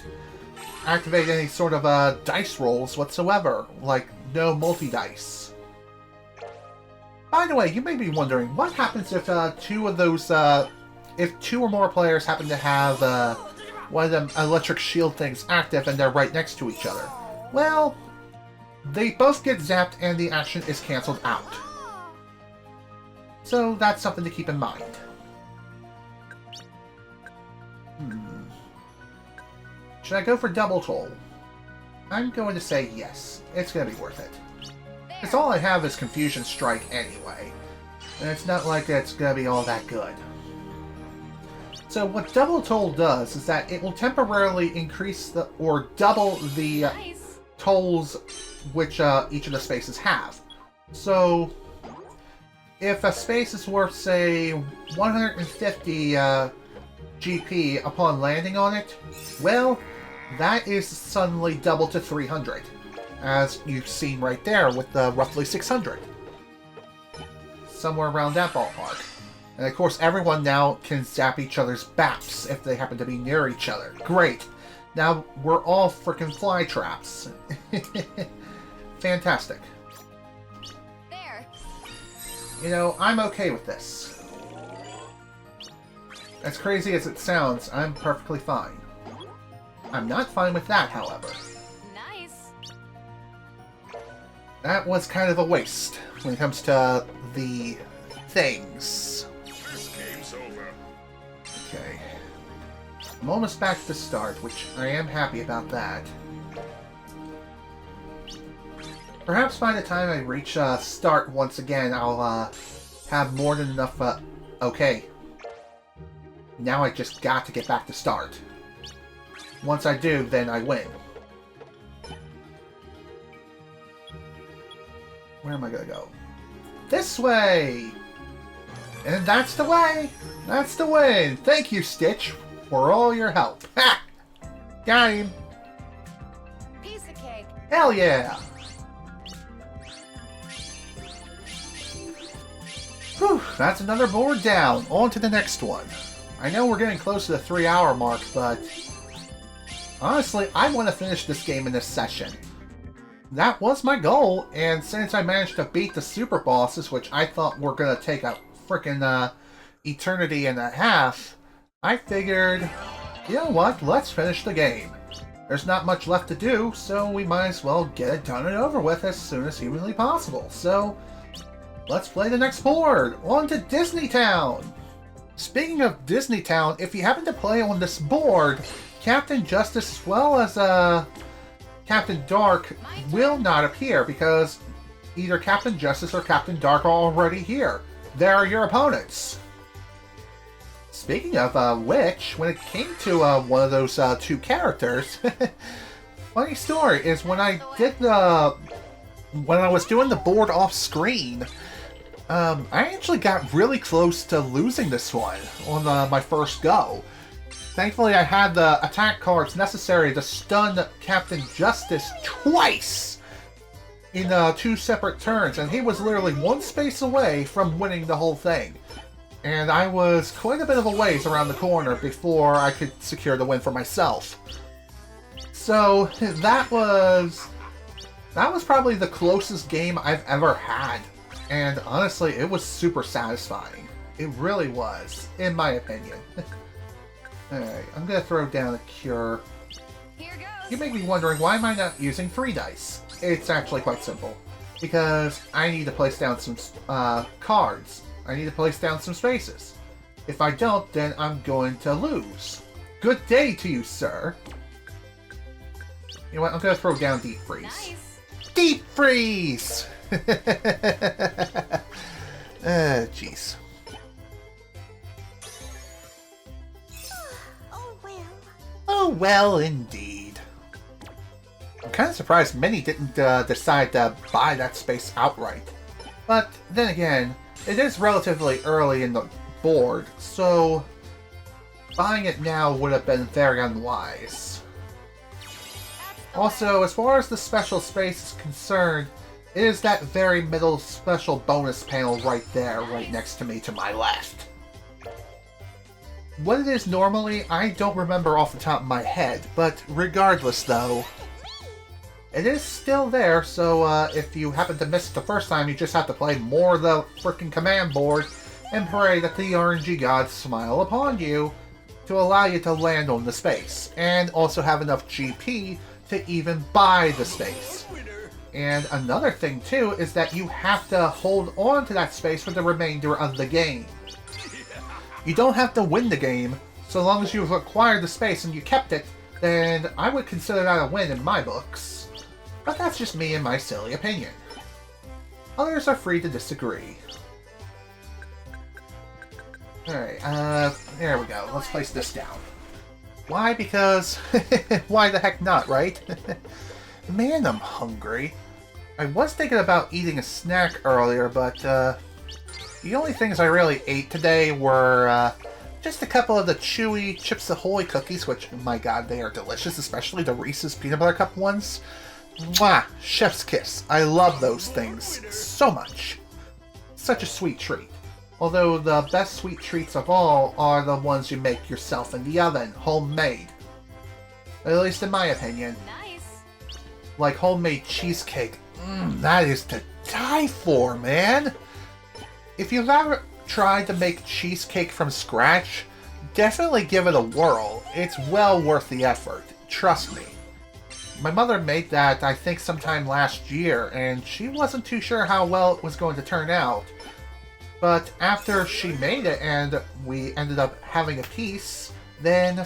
activate any sort of dice rolls whatsoever, like no multi-dice. By the way, you may be wondering, what happens if if two or more players happen to have one of them electric shield things active and they're right next to each other? Well, they both get zapped and the action is cancelled out. So that's something to keep in mind. Should I go for double toll? I'm going to say yes. It's going to be worth it. Because all I have is Confusion Strike anyway. And it's not like it's going to be all that good. So what double toll does is that it will temporarily increase or double the tolls which each of the spaces have. So if a space is worth, say, 150 GP upon landing on it, well, that is suddenly doubled to 300, as you've seen right there with the roughly 600. Somewhere around that ballpark. And of course, everyone now can zap each other's baps if they happen to be near each other. Great! Now we're all frickin' fly traps. Fantastic. There. You know, I'm okay with this. As crazy as it sounds, I'm perfectly fine. I'm not fine with that, however. Nice. That was kind of a waste when it comes to the things. This game's over. Okay. I'm almost back to start, which I am happy about that. Perhaps by the time I reach start once again, I'll have more than enough. Okay. Now I just got to get back to start. Once I do, then I win. Where am I gonna go? This way! And that's the way! That's the win! Thank you, Stitch, for all your help. Ha! Got him! Piece of cake. Hell yeah! Whew, that's another board down. On to the next one. I know we're getting close to the 3-hour mark, but honestly, I want to finish this game in this session. That was my goal, and since I managed to beat the super bosses, which I thought were going to take a frickin' eternity and a half, I figured, you know what, let's finish the game. There's not much left to do, so we might as well get it done and over with as soon as humanly possible. So, let's play the next board! On to Disney Town! Speaking of Disney Town, if you happen to play on this board, Captain Justice as well as Captain Dark will not appear because either Captain Justice or Captain Dark are already here. They're your opponents. Speaking of which, when it came to one of those two characters, funny story is when I was doing the board off screen, I actually got really close to losing this one on my first go. Thankfully, I had the attack cards necessary to stun Captain Justice twice in 2 separate turns, and he was literally 1 space away from winning the whole thing. And I was quite a bit of a ways around the corner before I could secure the win for myself. So that was probably the closest game I've ever had. And honestly, it was super satisfying. It really was, in my opinion. Alright, I'm gonna throw down a cure. Here goes. You may be wondering, why am I not using 3 dice? It's actually quite simple. Because I need to place down some cards. I need to place down some spaces. If I don't, then I'm going to lose. Good day to you, sir. You know what, I'm gonna throw down Deep Freeze. Nice. Deep Freeze! Jeez. Oh well. Oh, well, indeed. I'm kind of surprised many didn't decide to buy that space outright. But then again, it is relatively early in the board, so buying it now would have been very unwise. Also, as far as the special space is concerned, it is that very middle special bonus panel right there, right next to me to my left. What it is normally, I don't remember off the top of my head, but regardless though, it is still there, so if you happen to miss it the first time, you just have to play more of the frickin' command board and pray that the RNG gods smile upon you to allow you to land on the space, and also have enough GP to even buy the space. And another thing too is that you have to hold on to that space for the remainder of the game. You don't have to win the game, so long as you've acquired the space and you kept it, then I would consider that a win in my books. But that's just me and my silly opinion. Others are free to disagree. Alright, there we go. Let's place this down. Why? Because why the heck not, right? Man, I'm hungry. I was thinking about eating a snack earlier, but The only things I really ate today were just a couple of the chewy Chips Ahoy cookies, which, my god, they are delicious, especially the Reese's Peanut Butter Cup ones. Mwah! Chef's kiss. I love those things so much. Such a sweet treat. Although the best sweet treats of all are the ones you make yourself in the oven, homemade. At least in my opinion. Nice. Like homemade cheesecake. That is to die for, man! If you've ever tried to make cheesecake from scratch, definitely give it a whirl. It's well worth the effort. Trust me. My mother made that, I think, sometime last year, and she wasn't too sure how well it was going to turn out. But after she made it and we ended up having a piece, then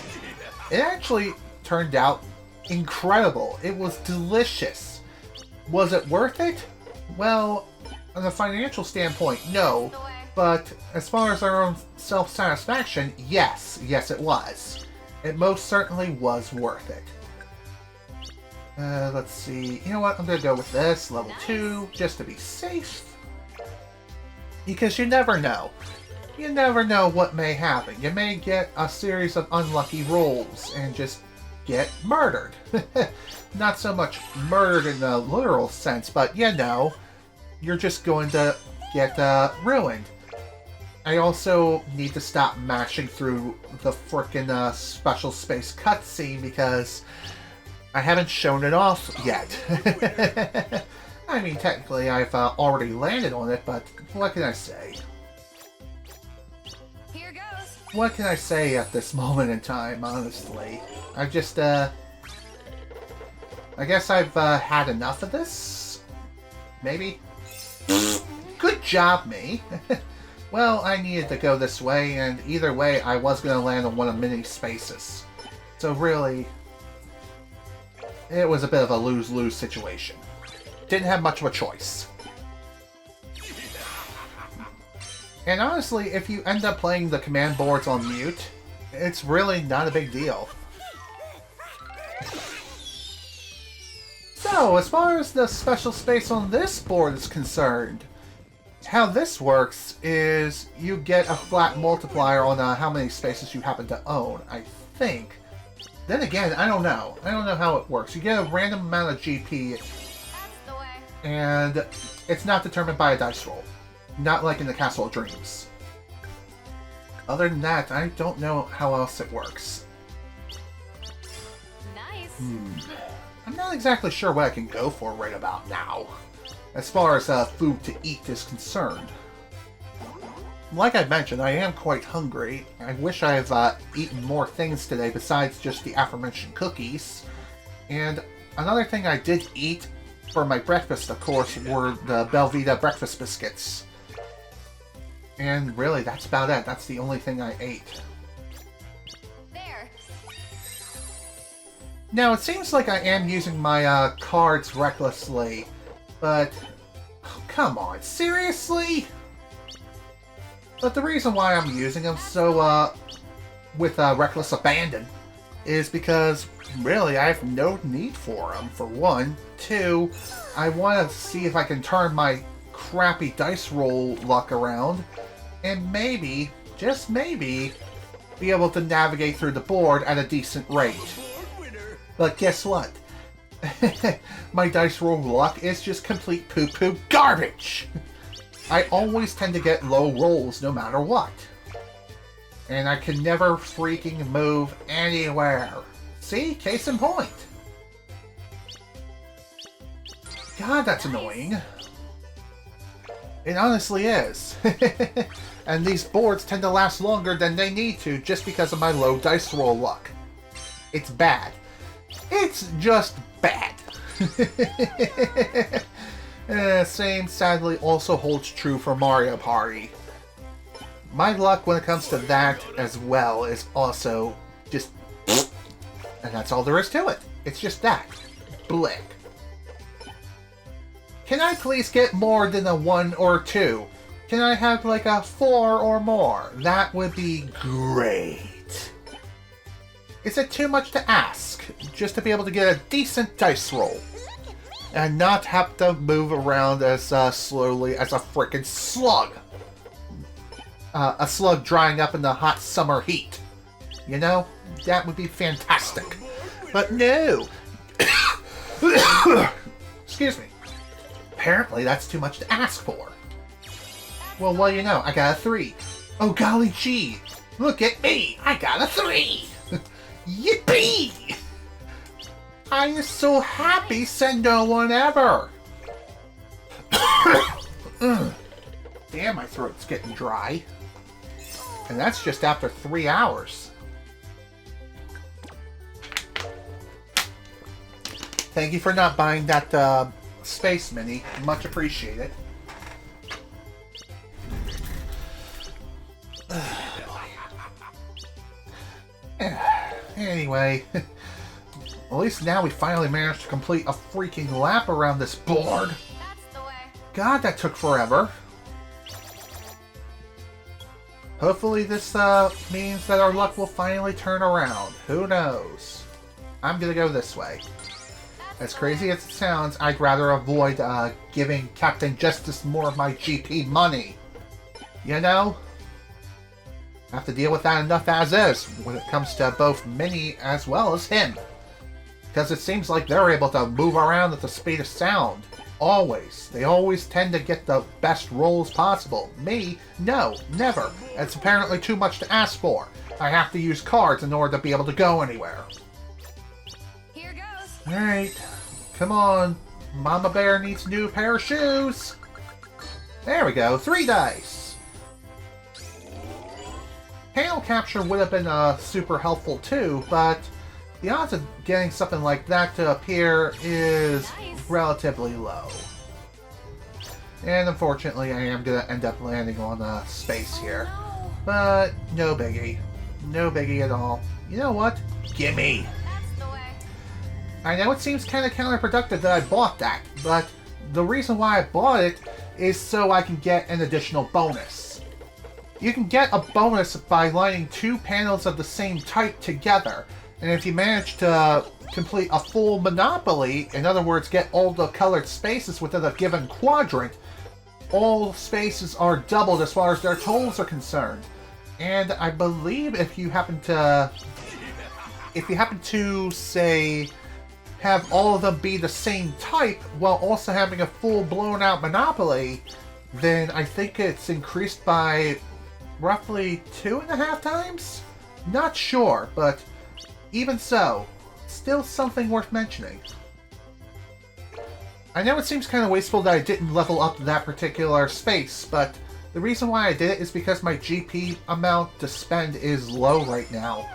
it actually turned out incredible. It was delicious. Was it worth it? Well, on a financial standpoint, no. But as far as our own self-satisfaction, yes. Yes, it was. It most certainly was worth it. Let's see. You know what? I'm going to go with this, level 2, just to be safe. Because you never know. You never know what may happen. You may get a series of unlucky rolls and just get murdered. Not so much murdered in the literal sense, but you know, you're just going to get ruined. I also need to stop mashing through the frickin' special space cutscene because I haven't shown it off yet. I mean, technically I've already landed on it, but what can I say? Here goes. What can I say at this moment in time, honestly? I just, I guess I've had enough of this? Maybe? Good job, me! Well, I needed to go this way, and either way, I was going to land on one of many spaces. So really, it was a bit of a lose-lose situation. Didn't have much of a choice. And honestly, if you end up playing the command boards on mute, it's really not a big deal. So, as far as the special space on this board is concerned, how this works is you get a flat multiplier on how many spaces you happen to own, I think. Then again, I don't know. I don't know how it works. You get a random amount of GP, That's the way. and it's not determined by a dice roll. Not like in the Castle of Dreams. Other than that, I don't know how else it works. Nice. I'm not exactly sure what I can go for right about now, as far as food to eat is concerned. Like I mentioned, I am quite hungry. I wish I've eaten more things today besides just the aforementioned cookies. And another thing I did eat for my breakfast, of course, were the Belvita breakfast biscuits. And really, that's about it. That's the only thing I ate. There. Now, it seems like I am using my cards recklessly, but oh, come on, seriously? But the reason why I'm using them so with reckless abandon is because really I have no need for them, for one. Two, I want to see if I can turn my crappy dice roll luck around and maybe, just maybe, be able to navigate through the board at a decent rate. But guess what? My dice roll luck is just complete poo-poo garbage! I always tend to get low rolls no matter what. And I can never freaking move anywhere. See? Case in point. God, that's annoying. It honestly is. And these boards tend to last longer than they need to just because of my low dice roll luck. It's bad. It's just bad. Same, sadly, also holds true for Mario Party. My luck when it comes to that as well is also just... And that's all there is to it. It's just that. Blick. Can I please get more than a 1 or 2? Can I have like a 4 or more? That would be great. Is it too much to ask just to be able to get a decent dice roll? And not have to move around as slowly as a frickin' slug. a slug drying up in the hot summer heat. You know, that would be fantastic. But no. Excuse me. Apparently that's too much to ask for. Well, what do you know? I got a 3. Oh, golly gee. Look at me. I got a 3. Yippee! I am so happy, said no one ever. Damn, my throat's getting dry. And that's just after 3 hours. Thank you for not buying that Space Mini. Much appreciated. Anyway, at least now we finally managed to complete a freaking lap around this board. That's the way. God, that took forever. Hopefully this means that our luck will finally turn around. Who knows? I'm gonna go this way. As crazy as it sounds, I'd rather avoid giving Captain Justice more of my GP money. You know? I have to deal with that enough as is when it comes to both Minnie as well as him. Because it seems like they're able to move around at the speed of sound. Always. They always tend to get the best rolls possible. Me? No, never. It's apparently too much to ask for. I have to use cards in order to be able to go anywhere. Here goes. Alright. Come on. Mama Bear needs a new pair of shoes. There we go. 3 dice. Panel capture would have been super helpful too, but the odds of getting something like that to appear is relatively low. And unfortunately, I am going to end up landing on space here. No. But no biggie. No biggie at all. You know what? Gimme! That's the way. I know it seems kind of counterproductive that I bought that, but the reason why I bought it is so I can get an additional bonus. You can get a bonus by lining 2 panels of the same type together, and if you manage to complete a full Monopoly, in other words, get all the colored spaces within a given quadrant, all spaces are doubled as far as their totals are concerned. And I believe if you happen to, say, have all of them be the same type while also having a full blown out Monopoly, then I think it's increased by roughly 2.5 times? Not sure, but even so, still something worth mentioning. I know it seems kind of wasteful that I didn't level up that particular space, but the reason why I did it is because my GP amount to spend is low right now.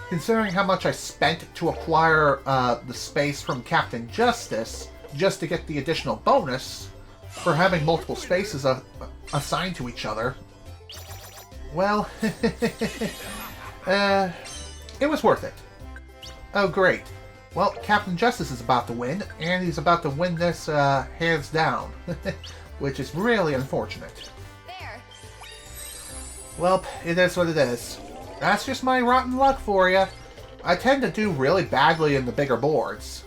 Considering how much I spent to acquire the space from Captain Justice, just to get the additional bonus for having multiple spaces assigned to each other, well, it was worth it. Oh, great. Well, Captain Justice is about to win, and he's about to win this hands down, which is really unfortunate. There. Well, it is what it is. That's just my rotten luck for you. I tend to do really badly in the bigger boards.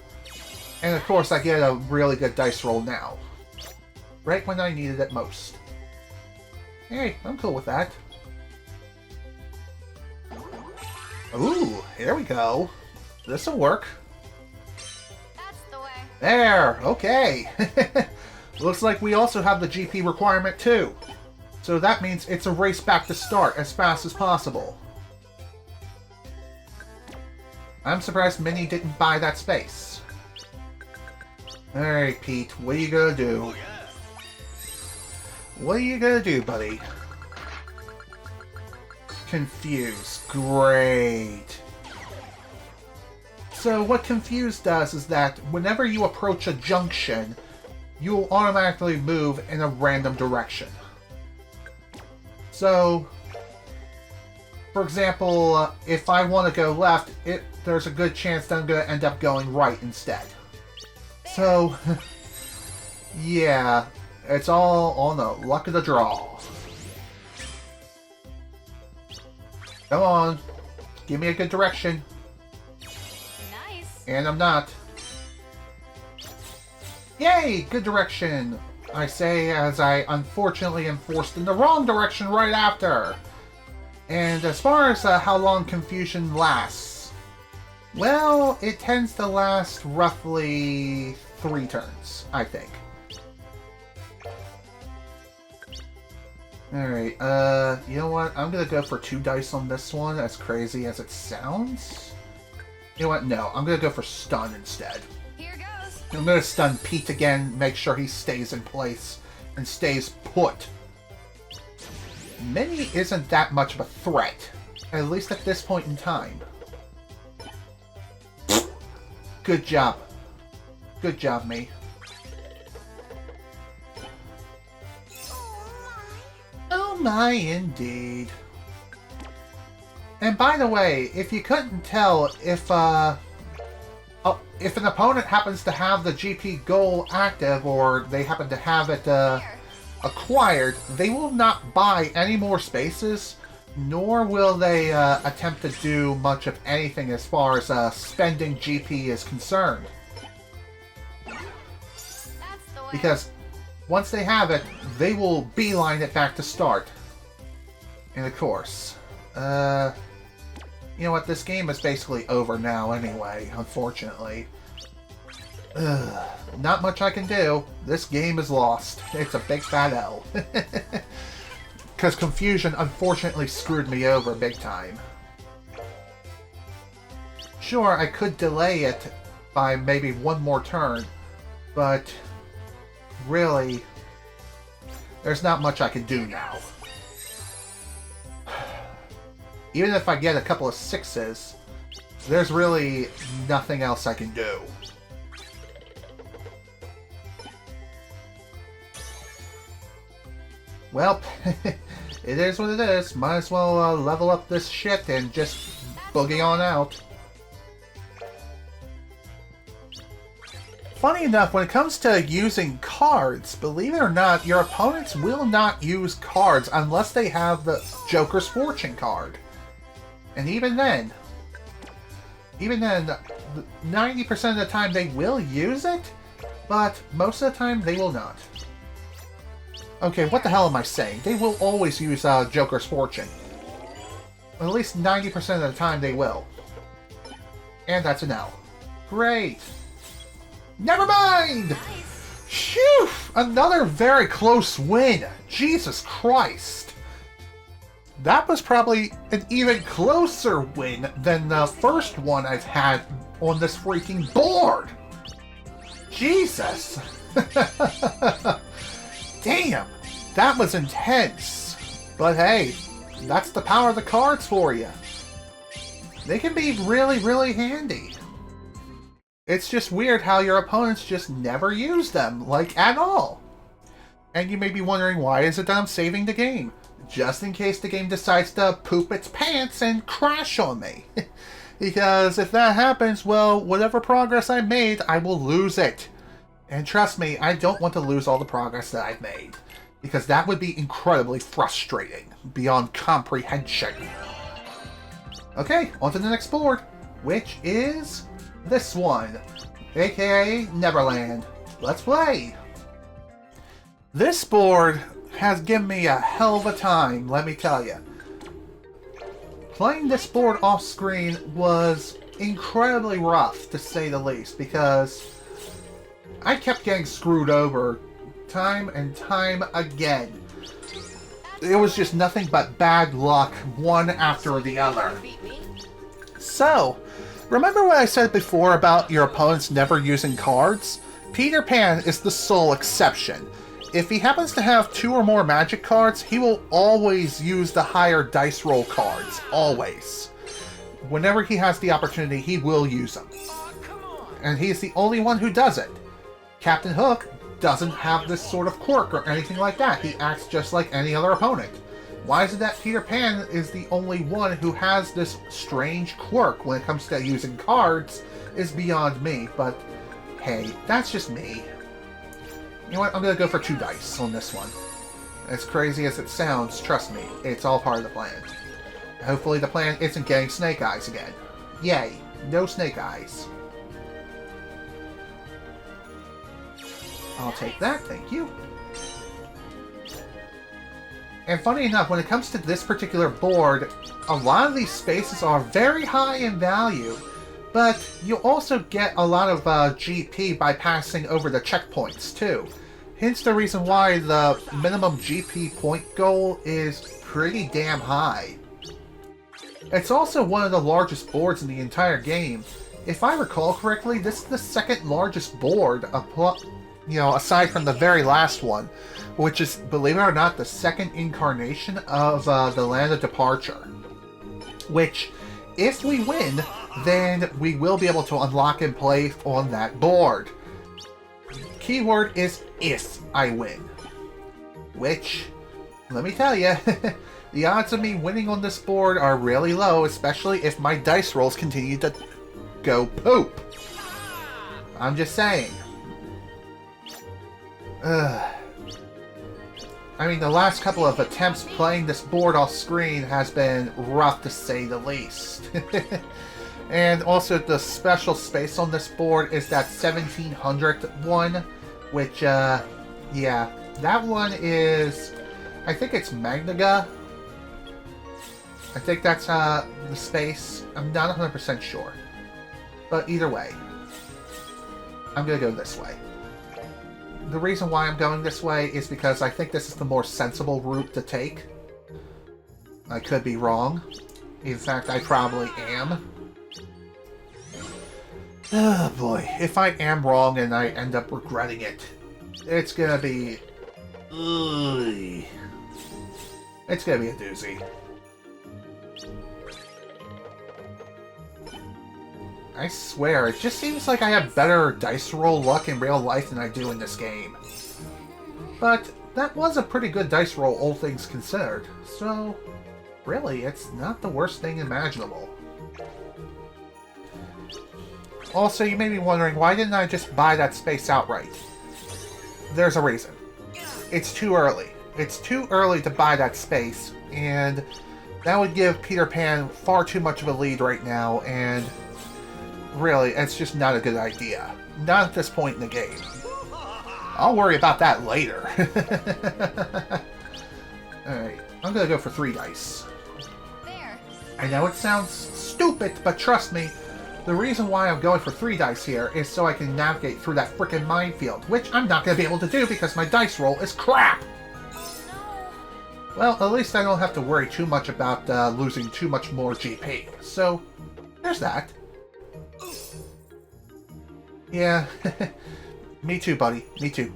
And of course, I get a really good dice roll now. Right when I needed it most. Hey, I'm cool with that. Ooh, here we go. This'll work. That's the way. There, okay. Looks like we also have the GP requirement too. So that means it's a race back to start as fast as possible. I'm surprised Minnie didn't buy that space. Alright, Pete, what are you gonna do? What are you gonna do, buddy? Confuse. Great. So what Confuse does is that whenever you approach a junction, you'll automatically move in a random direction. So, for example, if I want to go left, there's a good chance that I'm going to end up going right instead. So, yeah, it's all on the luck of the draw. Come on, give me a good direction. Nice. And I'm not. Yay, good direction. I say as I unfortunately am forced in the wrong direction right after. And as far as how long confusion lasts, well, it tends to last roughly 3 turns, I think. Alright, you know what? I'm gonna go for 2 dice on this one, as crazy as it sounds. You know what? No, I'm gonna go for stun instead. Here goes. I'm gonna stun Pete again, make sure he stays in place and stays put. Minnie isn't that much of a threat, at least at this point in time. Good job. Good job, me. Oh my, indeed. And by the way, if you couldn't tell, if an opponent happens to have the GP goal active, or they happen to have it acquired, they will not buy any more spaces, nor will they attempt to do much of anything as far as spending GP is concerned. That's the way. Because once they have it, they will beeline it back to start. And of course, you know what, this game is basically over now anyway, unfortunately. Not much I can do. This game is lost. It's a big fat L. Because confusion unfortunately screwed me over big time. Sure, I could delay it by maybe 1 more turn, but really, there's not much I can do now. Even if I get a couple of 6s, there's really nothing else I can do. Well, it is what it is. Might as well level up this shit and just boogie on out. Funny enough, when it comes to using cards, believe it or not, your opponents will not use cards unless they have the Joker's Fortune card. And even then, 90% of the time they will use it, but most of the time they will not. Okay, what the hell am I saying? They will always use Joker's Fortune. At least 90% of the time they will. And that's an L. Great. Never mind! Nice. Phew! Another very close win. Jesus Christ. That was probably an even closer win than the first one I've had on this freaking board. Jesus. Damn, that was intense. But hey, that's the power of the cards for you. They can be really, really handy. It's just weird how your opponents just never use them, like, at all. And you may be wondering, why is it that I'm saving the game? Just in case the game decides to poop its pants and crash on me. Because if that happens, well, whatever progress I made, I will lose it. And trust me, I don't want to lose all the progress that I've made. Because that would be incredibly frustrating, beyond comprehension. Okay, on to the next board, which is this one, aka Neverland. Let's play! This board has given me a hell of a time, let me tell you. Playing this board off screen was incredibly rough, to say the least, because I kept getting screwed over time and time again. It was just nothing but bad luck, one after the other. Beat me. So, remember what I said before about your opponents never using cards? Peter Pan is the sole exception. If he happens to have 2 or more magic cards, he will always use the higher dice roll cards. Always. Whenever he has the opportunity, he will use them. And he's the only one who does it. Captain Hook doesn't have this sort of quirk or anything like that. He acts just like any other opponent. Why is it that Peter Pan is the only one who has this strange quirk when it comes to using cards is beyond me, but hey, that's just me. You know what, I'm gonna go for 2 dice on this one. As crazy as it sounds, trust me, it's all part of the plan. Hopefully the plan isn't getting snake eyes again. Yay, no snake eyes. I'll take that, thank you. And funny enough, when it comes to this particular board, a lot of these spaces are very high in value, but you also get a lot of GP by passing over the checkpoints too. Hence the reason why the minimum GP point goal is pretty damn high. It's also one of the largest boards in the entire game. If I recall correctly, this is the second largest board, aside from the very last one, which is, believe it or not, the second incarnation of the Land of Departure. Which, if we win, then we will be able to unlock and play on that board. Keyword is if I win. Which, let me tell you, the odds of me winning on this board are really low, especially if my dice rolls continue to go poop. I'm just saying. I mean, the last couple of attempts playing this board off screen has been rough to say the least. And also the special space on this board is that 1700 one, which, yeah, that one is, I think it's Magnaga. I think that's the space. I'm not 100% sure. But either way, I'm going to go this way. The reason why I'm going this way is because I think this is the more sensible route to take. I could be wrong. In fact, I probably am. Oh boy, if I am wrong and I end up regretting it, it's gonna be... Ugh. It's gonna be a doozy. I swear, it just seems like I have better dice roll luck in real life than I do in this game. But that was a pretty good dice roll, all things considered. So, really, it's not the worst thing imaginable. Also, you may be wondering, why didn't I just buy that space outright? There's a reason. It's too early. It's too early to buy that space, and that would give Peter Pan far too much of a lead right now, and really, it's just not a good idea. Not at this point in the game. I'll worry about that later. Alright, I'm gonna go for 3 dice. There. I know it sounds stupid, but trust me, the reason why I'm going for 3 dice here is so I can navigate through that frickin' minefield, which I'm not gonna be able to do because my dice roll is crap! Well, at least I don't have to worry too much about losing too much more GP. So, there's that. Yeah, me too, buddy. Me too.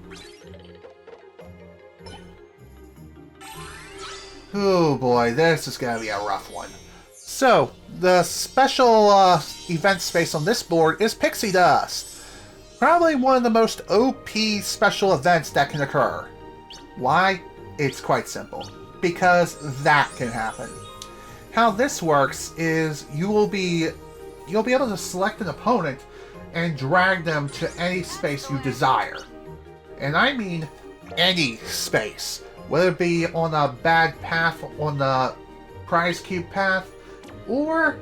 Oh boy, this is gonna be a rough one. So, the special event space on this board is Pixie Dust. Probably one of the most OP special events that can occur. Why? It's quite simple. Because that can happen. How this works is you'll be able to select an opponent and drag them to any space you desire. And I mean any space. Whether it be on a bad path on the prize cube path, or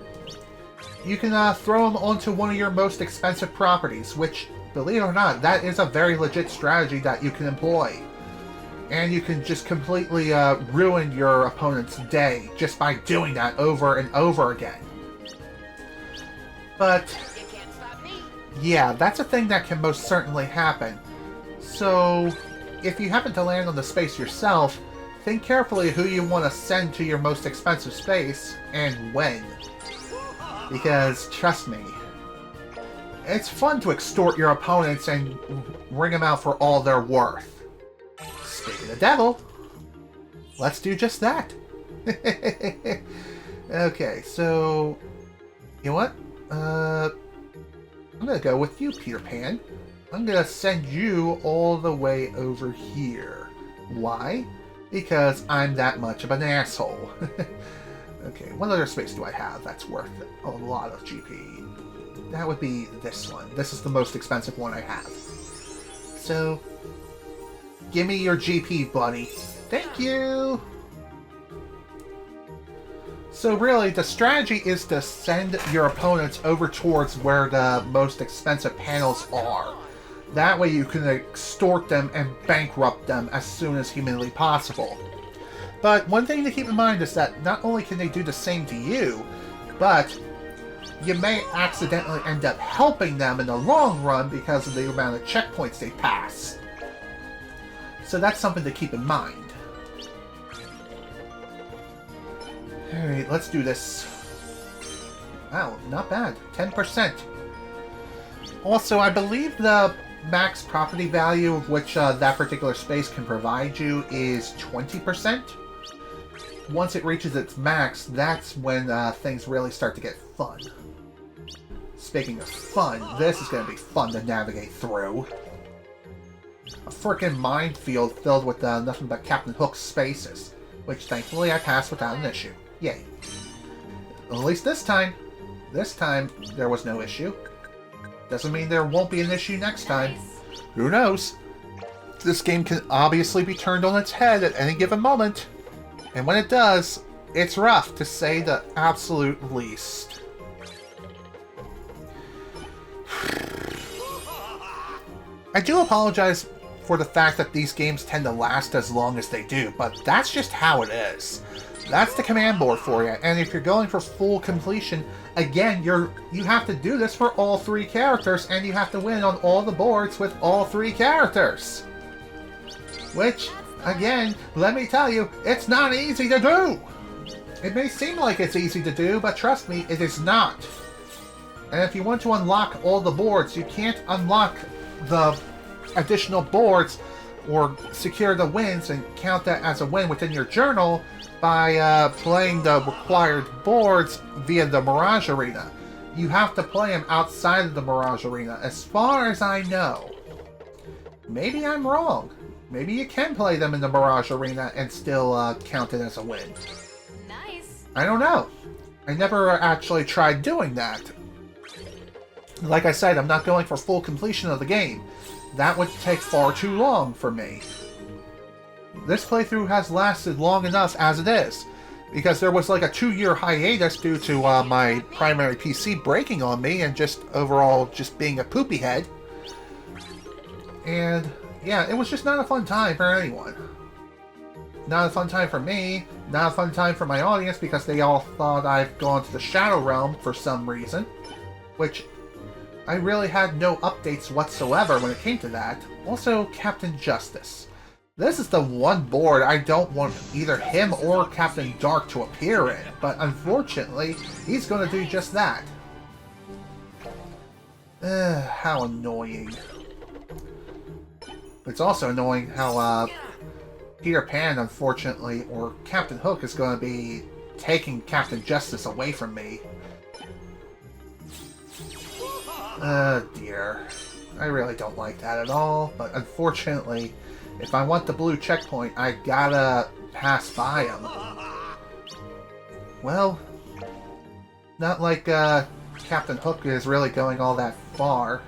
you can throw them onto one of your most expensive properties, which, believe it or not, that is a very legit strategy that you can employ. And you can just completely ruin your opponent's day just by doing that over and over again. But yeah, that's a thing that can most certainly happen. So, if you happen to land on the space yourself, think carefully who you want to send to your most expensive space, and when. Because, trust me, it's fun to extort your opponents and wring them out for all they're worth. Speaking of the devil, let's do just that. Okay, so, you know what? I'm gonna go with you, Peter Pan. I'm gonna send you all the way over here. Why? Because I'm that much of an asshole. Okay, what other space do I have that's worth a lot of GP? That would be this one. This is the most expensive one I have. So, give me your GP, buddy. Thank you! So really, the strategy is to send your opponents over towards where the most expensive panels are. That way you can extort them and bankrupt them as soon as humanly possible. But one thing to keep in mind is that not only can they do the same to you, but you may accidentally end up helping them in the long run because of the amount of checkpoints they pass. So that's something to keep in mind. Alright, let's do this. Wow, not bad. 10%. Also, I believe the max property value of which that particular space can provide you is 20%. Once it reaches its max, that's when things really start to get fun. Speaking of fun, this is going to be fun to navigate through. A frickin' minefield filled with nothing but Captain Hook's spaces, which thankfully I passed without an issue. Yay. At least this time there was no issue. Doesn't mean there won't be an issue next time. Who knows? This game can obviously be turned on its head at any given moment. And when it does, it's rough, to say the absolute least. I do apologize for the fact that these games tend to last as long as they do, but that's just how it is. That's the command board for you, and if you're going for full completion, again, you have to do this for all 3 characters, and you have to win on all the boards with all 3 characters. Which, again, let me tell you, it's not easy to do! It may seem like it's easy to do, but trust me, it is not. And if you want to unlock all the boards, you can't unlock the additional boards or secure the wins and count that as a win within your journal by playing the required boards via the Mirage Arena. You have to play them outside of the Mirage Arena, as far as I know. Maybe I'm wrong. Maybe you can play them in the Mirage Arena and still count it as a win. Nice. I don't know. I never actually tried doing that. Like I said, I'm not going for full completion of the game. That would take far too long for me. This playthrough has lasted long enough as it is, because there was like a 2-year hiatus due to my primary PC breaking on me and just overall just being a poopy head. And yeah, it was just not a fun time for anyone. Not a fun time for me, not a fun time for my audience because they all thought I'd gone to the Shadow Realm for some reason, which I really had no updates whatsoever when it came to that. Also, Captain Justice. This is the one board I don't want either him or Captain Dark to appear in, but unfortunately, he's going to do just that. How annoying. It's also annoying how Peter Pan, unfortunately, or Captain Hook is going to be taking Captain Justice away from me. Oh dear. I really don't like that at all, but unfortunately, if I want the blue checkpoint, I gotta pass by him. Well, not like Captain Hook is really going all that far.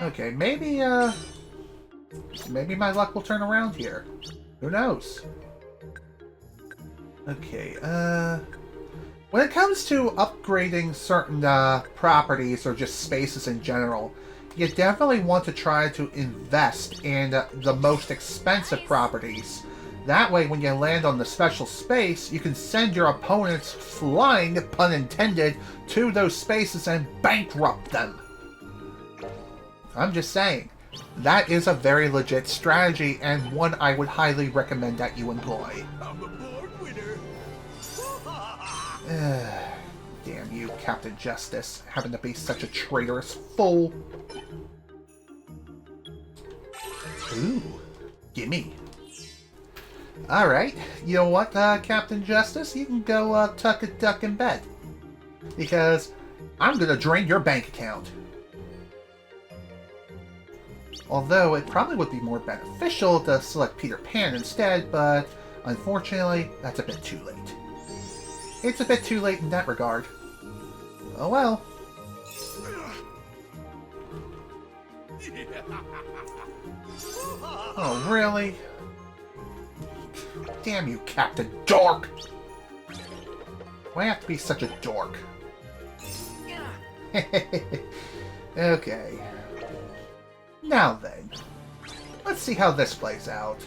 Okay, maybe my luck will turn around here. Who knows? Okay, when it comes to upgrading certain properties or just spaces in general, you definitely want to try to invest in the most expensive properties. That way, when you land on the special space, you can send your opponents flying, pun intended, to those spaces and bankrupt them. I'm just saying, that is a very legit strategy and one I would highly recommend that you employ. I'm a born winner. Damn you, Captain Justice, having to be such a traitorous fool. Ooh, gimme. Alright, you know what, Captain Justice? You can go tuck a duck in bed. Because I'm gonna drain your bank account. Although it probably would be more beneficial to select Peter Pan instead, but unfortunately, that's a bit too late. It's a bit too late in that regard. Oh well. Oh, really? Damn you, Captain Dork! Why have to be such a dork? Okay. Now then, let's see how this plays out.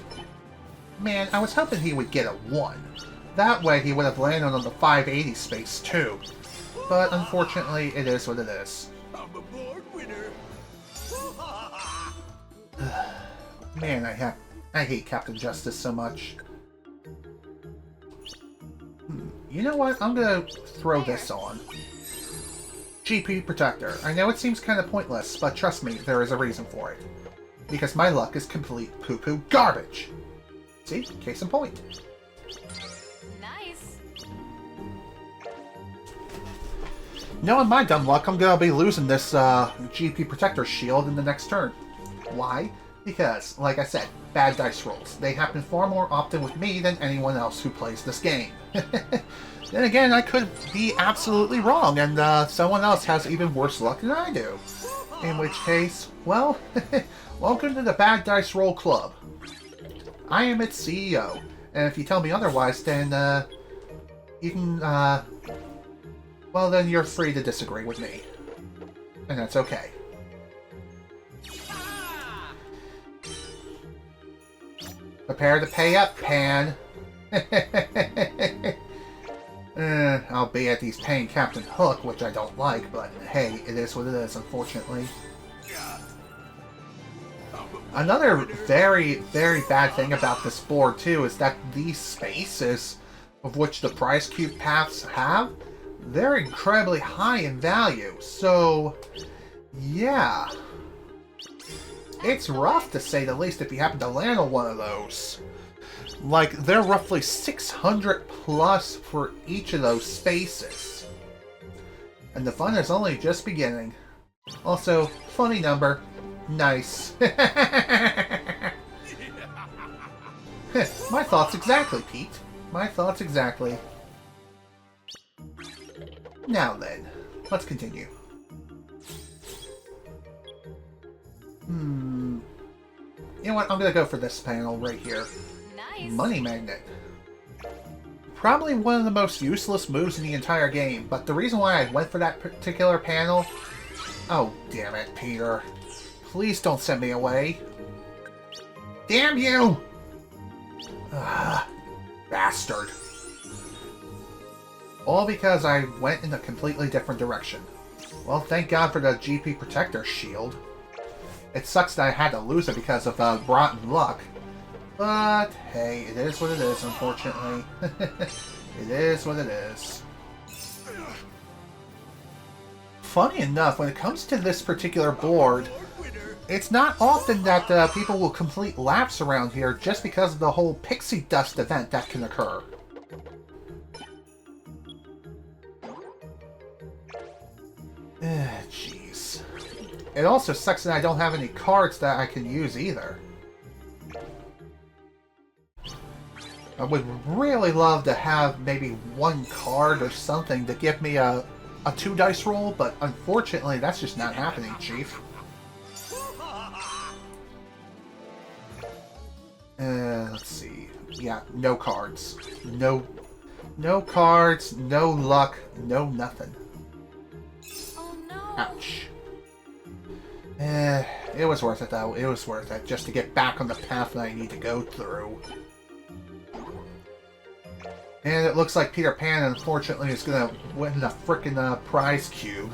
Man, I was hoping he would get a 1. That way he would have landed on the 580 space too. But unfortunately, it is what it is. I'm a born winner. Man, I hate Captain Justice so much. You know what? I'm gonna throw this on. GP Protector. I know it seems kind of pointless, but trust me, there is a reason for it. Because my luck is complete poo-poo garbage. See? Case in point. Nice. Knowing my dumb luck, I'm gonna be losing this GP Protector shield in the next turn. Why? Because, like I said, bad dice rolls. They happen far more often with me than anyone else who plays this game. Then again, I could be absolutely wrong, and someone else has even worse luck than I do. In which case, well, welcome to the Bad Dice Roll Club. I am its CEO, and if you tell me otherwise, then, you can, well, then you're free to disagree with me. And that's okay. Prepare to pay up, Pan. Albeit he's paying Captain Hook, which I don't like, but hey, it is what it is, unfortunately. Another very, very bad thing about this board, too, is that these spaces, of which the prize cube paths have, they're incredibly high in value, so yeah. It's rough, to say the least, if you happen to land on one of those. Like, they're roughly 600 plus for each of those spaces. And the fun is only just beginning. Also, funny number. Nice. My thoughts exactly, Pete. My thoughts exactly. Now then, let's continue. You know what? I'm gonna go for this panel right here. Nice. Money Magnet. Probably one of the most useless moves in the entire game, but the reason why I went for that particular panel... Oh, damn it, Peter. Please don't send me away. Damn you! Ah, bastard. All because I went in a completely different direction. Well, thank God for the GP Protector shield. It sucks that I had to lose it because of rotten luck. But, hey, it is what it is, unfortunately. It is what it is. Funny enough, when it comes to this particular board, it's not often that people will complete laps around here just because of the whole pixie dust event that can occur. Jeez. It also sucks that I don't have any cards that I can use either. I would really love to have maybe one card or something to give me a 2-dice roll, but unfortunately that's just not happening, Chief. Let's see. Yeah, no cards. No cards, no luck, no nothing. Oh no. Ouch. It was worth it though. It was worth it just to get back on the path that I need to go through. And it looks like Peter Pan, unfortunately, is gonna win the frickin' prize cube.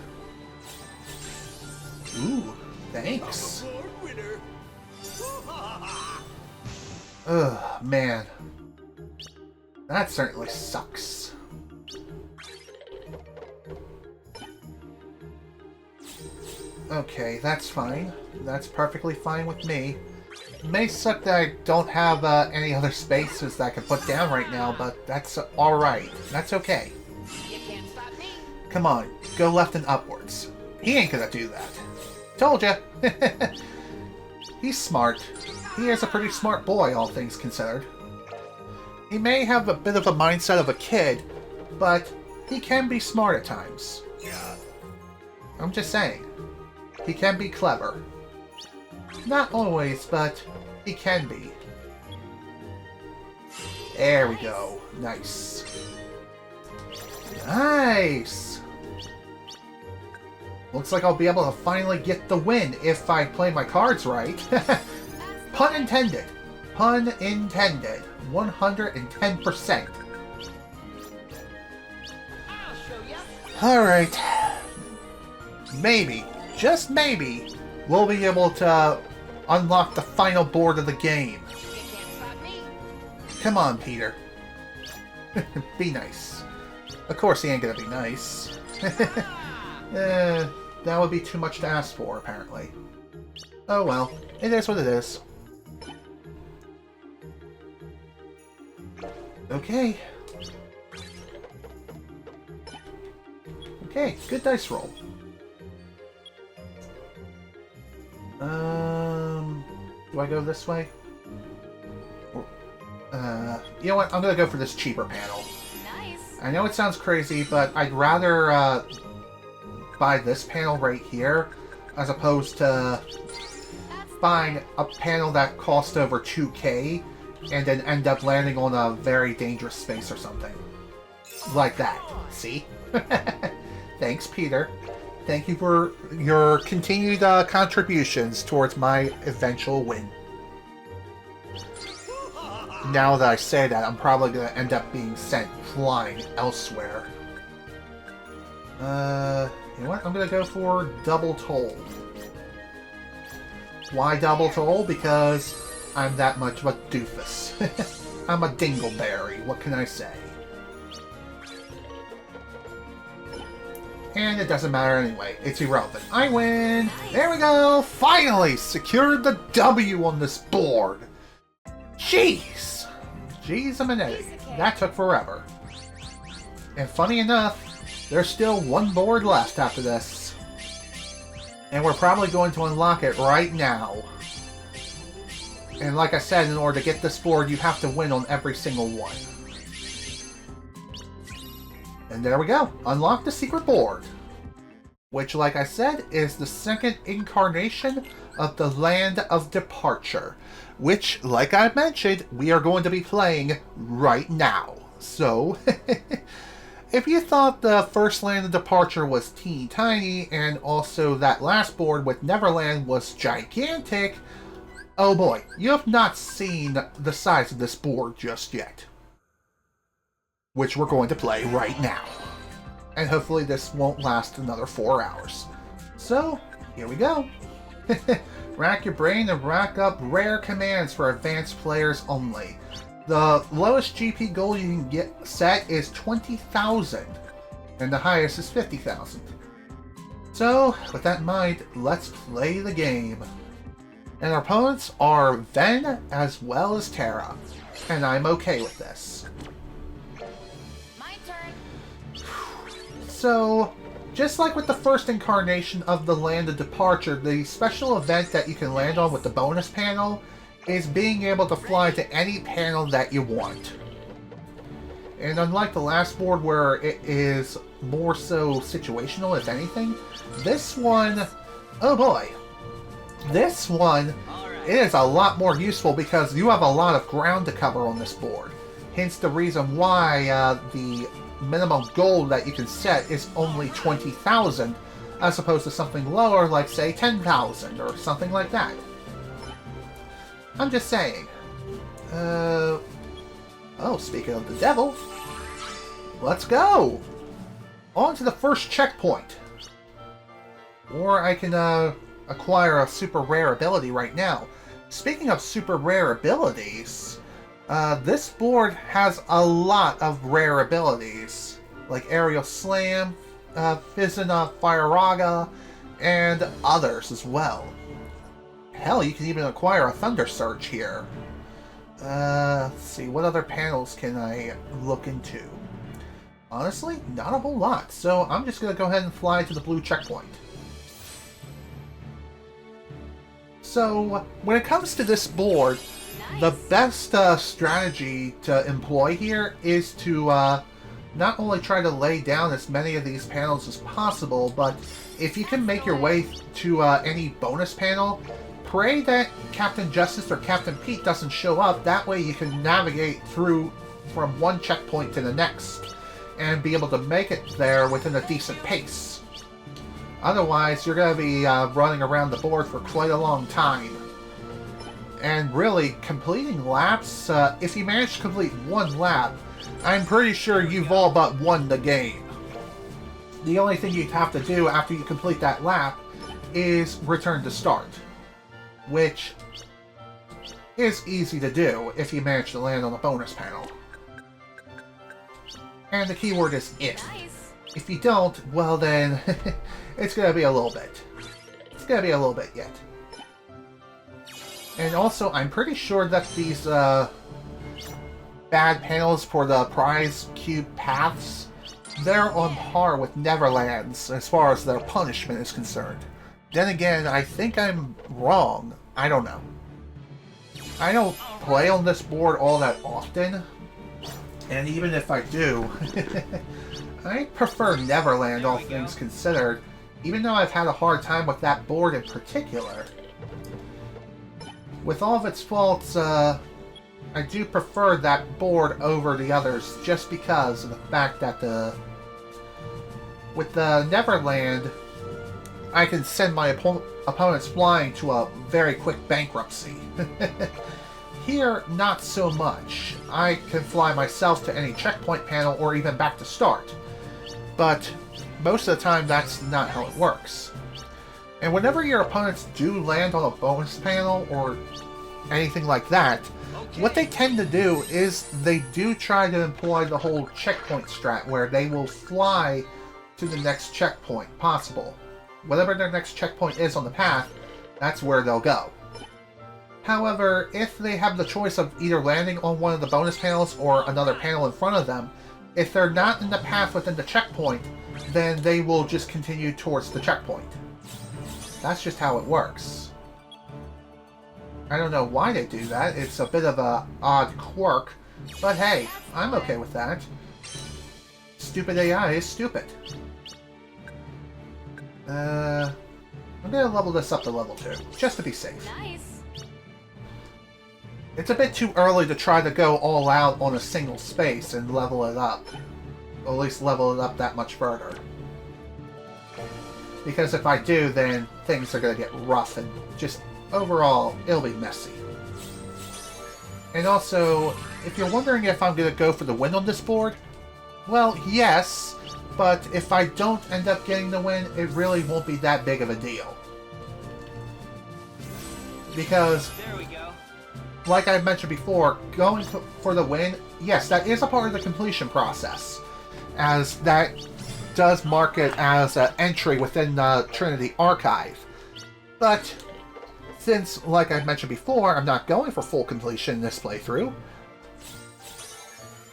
Ooh, thanks. Ugh, man. That certainly sucks. Okay, that's fine. That's perfectly fine with me. It may suck that I don't have any other spaces that I can put down right now, but that's alright. That's okay. You can't stop me. Come on, go left and upwards. He ain't gonna do that. Told ya! He's smart. He is a pretty smart boy, all things considered. He may have a bit of a mindset of a kid, but he can be smart at times. I'm just saying. He can be clever. Not always, but he can be. There we go. Nice. Nice! Looks like I'll be able to finally get the win if I play my cards right. Pun intended. Pun intended. 110%. I'll show ya. Alright. Maybe, just maybe, we'll be able to unlock the final board of the game. You can't stop me. Come on, Peter. Be nice. Of course he ain't gonna be nice. That would be too much to ask for, apparently. Oh well, it is what it is. Okay. Okay, good dice roll. Do I go this way? You know what? I'm gonna go for this cheaper panel. Nice. I know it sounds crazy, but I'd rather buy this panel right here as opposed to buying a panel that cost over 2K and then end up landing on a very dangerous space or something. Like that. See? Thanks, Peter. Thank you for your continued contributions towards my eventual win. Now that I say that, I'm probably going to end up being sent flying elsewhere. You know what? I'm going to go for double toll. Why double toll? Because I'm that much of a doofus. I'm a dingleberry, what can I say? And it doesn't matter anyway. It's irrelevant. I win! There we go! Finally! Secured the W on this board! Jeez! Jeez a minute. That took forever. And funny enough, there's still one board left after this. And we're probably going to unlock it right now. And like I said, in order to get this board, you have to win on every single one. And there we go. Unlock the secret board. Which, like I said, is the second incarnation of the Land of Departure. Which, like I mentioned, we are going to be playing right now. So, if you thought the first Land of Departure was teeny tiny, and also that last board with Neverland was gigantic, oh boy, you have not seen the size of this board just yet. Which we're going to play right now. And hopefully this won't last another 4 hours. So, here we go. Rack your brain and rack up rare commands for advanced players only. The lowest GP goal you can get set is 20,000, and the highest is 50,000. So, with that in mind, let's play the game. And our opponents are Ven as well as Terra, and I'm okay with this. My turn. So, just like with the first incarnation of the Land of Departure, the special event that you can land on with the bonus panel is being able to fly to any panel that you want. And unlike the last board where it is more so situational, if anything, this one, oh boy, this one is a lot more useful because you have a lot of ground to cover on this board. Hence the reason why the minimum goal that you can set is only 20,000 as opposed to something lower like, say, 10,000 or something like that. I'm just saying. Oh, speaking of the devil, let's go! On to the first checkpoint. Or I can acquire a super rare ability right now. Speaking of super rare abilities, this board has a lot of rare abilities, like Aerial Slam, Fizzina Fire-Raga, and others as well. Hell, you can even acquire a Thunder Surge here. Let's see, what other panels can I look into? Honestly, not a whole lot, so I'm just going to go ahead and fly to the blue checkpoint. So, when it comes to this board, the best strategy to employ here is to not only try to lay down as many of these panels as possible, but if you can make your way to any bonus panel, pray that Captain Justice or Captain Pete doesn't show up. That way you can navigate through from one checkpoint to the next and be able to make it there within a decent pace. Otherwise, you're going to be running around the board for quite a long time. And really, completing laps, if you manage to complete one lap, I'm pretty sure you've all but won the game. The only thing you'd have to do after you complete that lap is return to start, which is easy to do if you manage to land on the bonus panel. And the keyword is if. Nice. If you don't, well then, it's going to be a little bit. It's going to be a little bit yet. And also, I'm pretty sure that these bad panels for the prize cube paths, they're on par with Neverland's as far as their punishment is concerned. Then again, I think I'm wrong. I don't know. I don't play on this board all that often, and even if I do, I prefer Neverland, all things considered, even though I've had a hard time with that board in particular. With all of its faults, I do prefer that board over the others just because of the fact that with the Neverland, I can send my opponents flying to a very quick bankruptcy. Here, not so much. I can fly myself to any checkpoint panel or even back to start. But most of the time, that's not how it works. And whenever your opponents do land on a bonus panel or anything like that, what they tend to do is they do try to employ the whole checkpoint strat, where they will fly to the next checkpoint possible. Whatever their next checkpoint is on the path, that's where they'll go. However, if they have the choice of either landing on one of the bonus panels or another panel in front of them, if they're not in the path within the checkpoint, then they will just continue towards the checkpoint. That's just how it works. I don't know why they do that. It's a bit of an odd quirk, but hey, I'm okay with that. Stupid AI is stupid. I'm gonna level this up to level 2, just to be safe. Nice. It's a bit too early to try to go all out on a single space and level it up. Or at least level it up that much further. Because if I do, then things are gonna get rough and just overall, it'll be messy. And also, if you're wondering if I'm gonna go for the win on this board, well, yes, but if I don't end up getting the win, it really won't be that big of a deal. Because, There we go. like I mentioned before, going for the win, yes, that is a part of the completion process, as that does mark it as an entry within the Trinity Archive. But, since, like I mentioned before, I'm not going for full completion in this playthrough,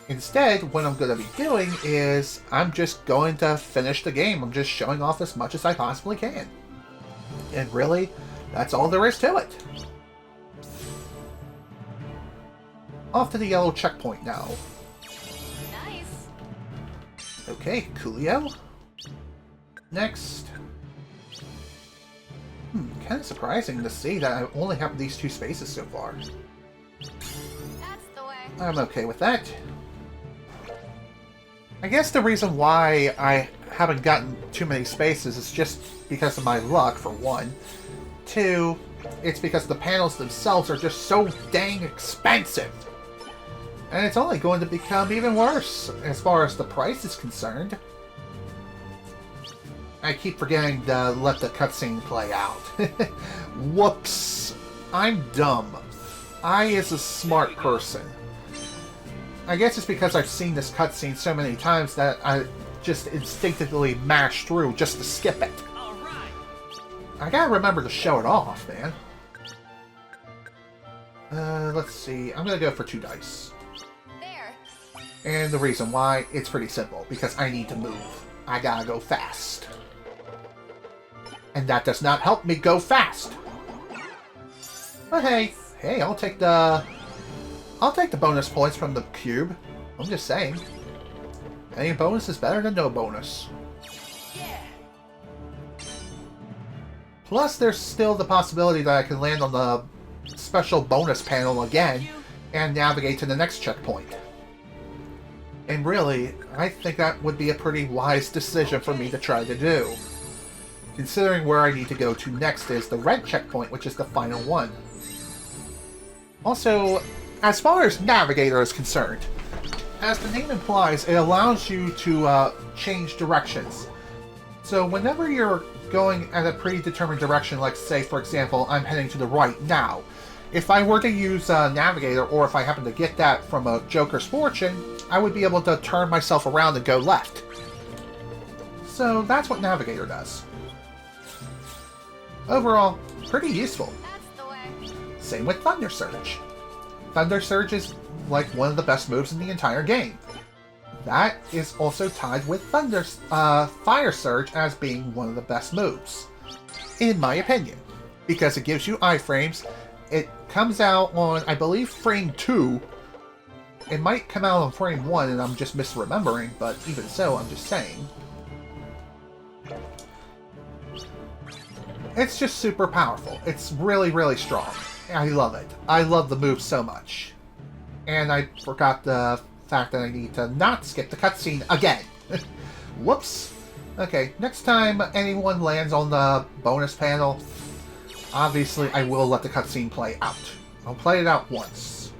instead, what I'm going to be doing is I'm just going to finish the game. I'm just showing off as much as I possibly can. And really, that's all there is to it. Off to the yellow checkpoint now. Nice. Okay, coolio. Next. Kind of surprising to see that I only have these 2 spaces so far. That's the way. I'm okay with that. I guess the reason why I haven't gotten too many spaces is just because of my luck, for one. 2, it's because the panels themselves are just so dang expensive. And it's only going to become even worse as far as the price is concerned. I keep forgetting to let the cutscene play out. Whoops. I'm dumb. I is a smart person. I guess it's because I've seen this cutscene so many times that I just instinctively mash through just to skip it. Alright. I gotta remember to show it off, man. Let's see. I'm gonna go for 2 dice. There. And the reason why, it's pretty simple. Because I need to move. I gotta go fast. And that does not help me go fast. But hey, I'll take the bonus points from the cube. I'm just saying. Any bonus is better than no bonus. Yeah. Plus, there's still the possibility that I can land on the special bonus panel again and navigate to the next checkpoint. And really, I think that would be a pretty wise decision for me to try to do. considering where I need to go to next is the red checkpoint, which is the final one. Also, as far as Navigator is concerned, as the name implies, it allows you to change directions. So whenever you're going at a predetermined direction, like say, for example, I'm heading to the right now, if I were to use Navigator, or if I happen to get that from a Joker's Fortune, I would be able to turn myself around and go left. So that's what Navigator does. Overall, pretty useful. That's the way. Same with Thunder Surge. Thunder Surge is like one of the best moves in the entire game. That is also tied with Fire Surge as being one of the best moves, in my opinion, because it gives you iframes. It comes out on, I believe, frame 2. It might come out on frame 1, and I'm just misremembering, but even so, I'm just saying. It's just super powerful. It's really, really strong. I love it. I love the move so much. And I forgot the fact that I need to not skip the cutscene again. Whoops. Okay, next time anyone lands on the bonus panel, obviously I will let the cutscene play out. I'll play it out once.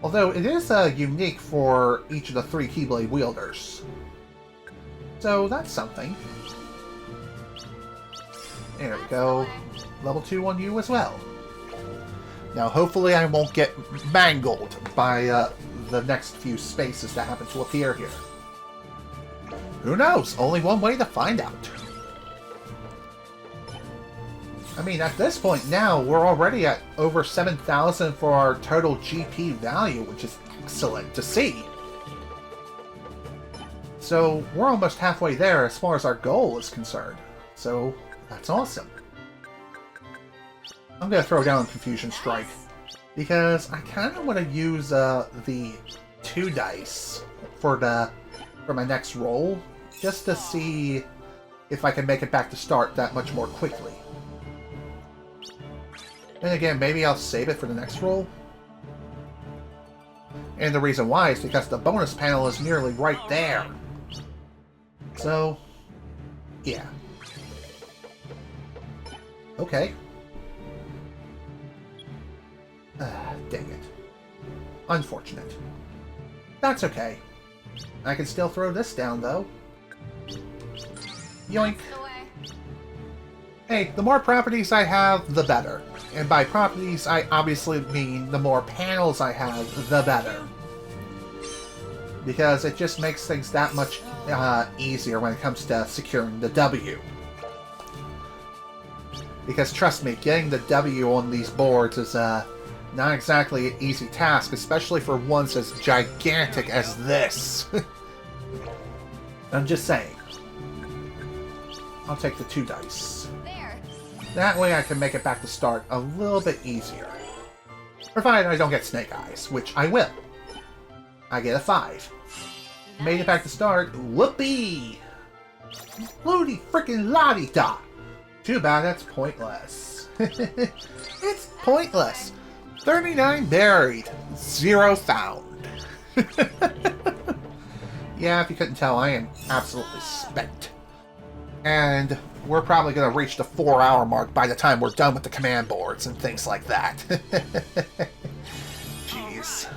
Although it is unique for each of the 3 Keyblade wielders. So that's something. There we go. Level 2 on you as well. Now hopefully I won't get mangled by the next few spaces that happen to appear here. Who knows? Only one way to find out. I mean, at this point now, we're already at over 7,000 for our total GP value, which is excellent to see. So we're almost halfway there as far as our goal is concerned. So that's awesome. I'm going to throw down Confusion Strike, because I kind of want to use the 2 dice for my next roll, just to see if I can make it back to start that much more quickly. And again, maybe I'll save it for the next roll. And the reason why is because the bonus panel is nearly right there. So, yeah. Okay. Dang it. Unfortunate. That's okay. I can still throw this down, though. Yoink. Hey, the more properties I have, the better. And by properties, I obviously mean the more panels I have, the better. Because it just makes things that much easier when it comes to securing the W. Because trust me, getting the W on these boards is not exactly an easy task, especially for ones as gigantic as this. I'm just saying. I'll take the 2 dice. There. That way I can make it back to start a little bit easier. Provided I don't get Snake Eyes, which I will. I get a 5. Made it back to start. Whoopee! Loody frickin' la-di-da! Too bad that's pointless. It's pointless. 39 buried. 0 found. Yeah, if you couldn't tell, I am absolutely spent. And we're probably going to reach the 4-hour mark by the time we're done with the command boards and things like that. Jeez.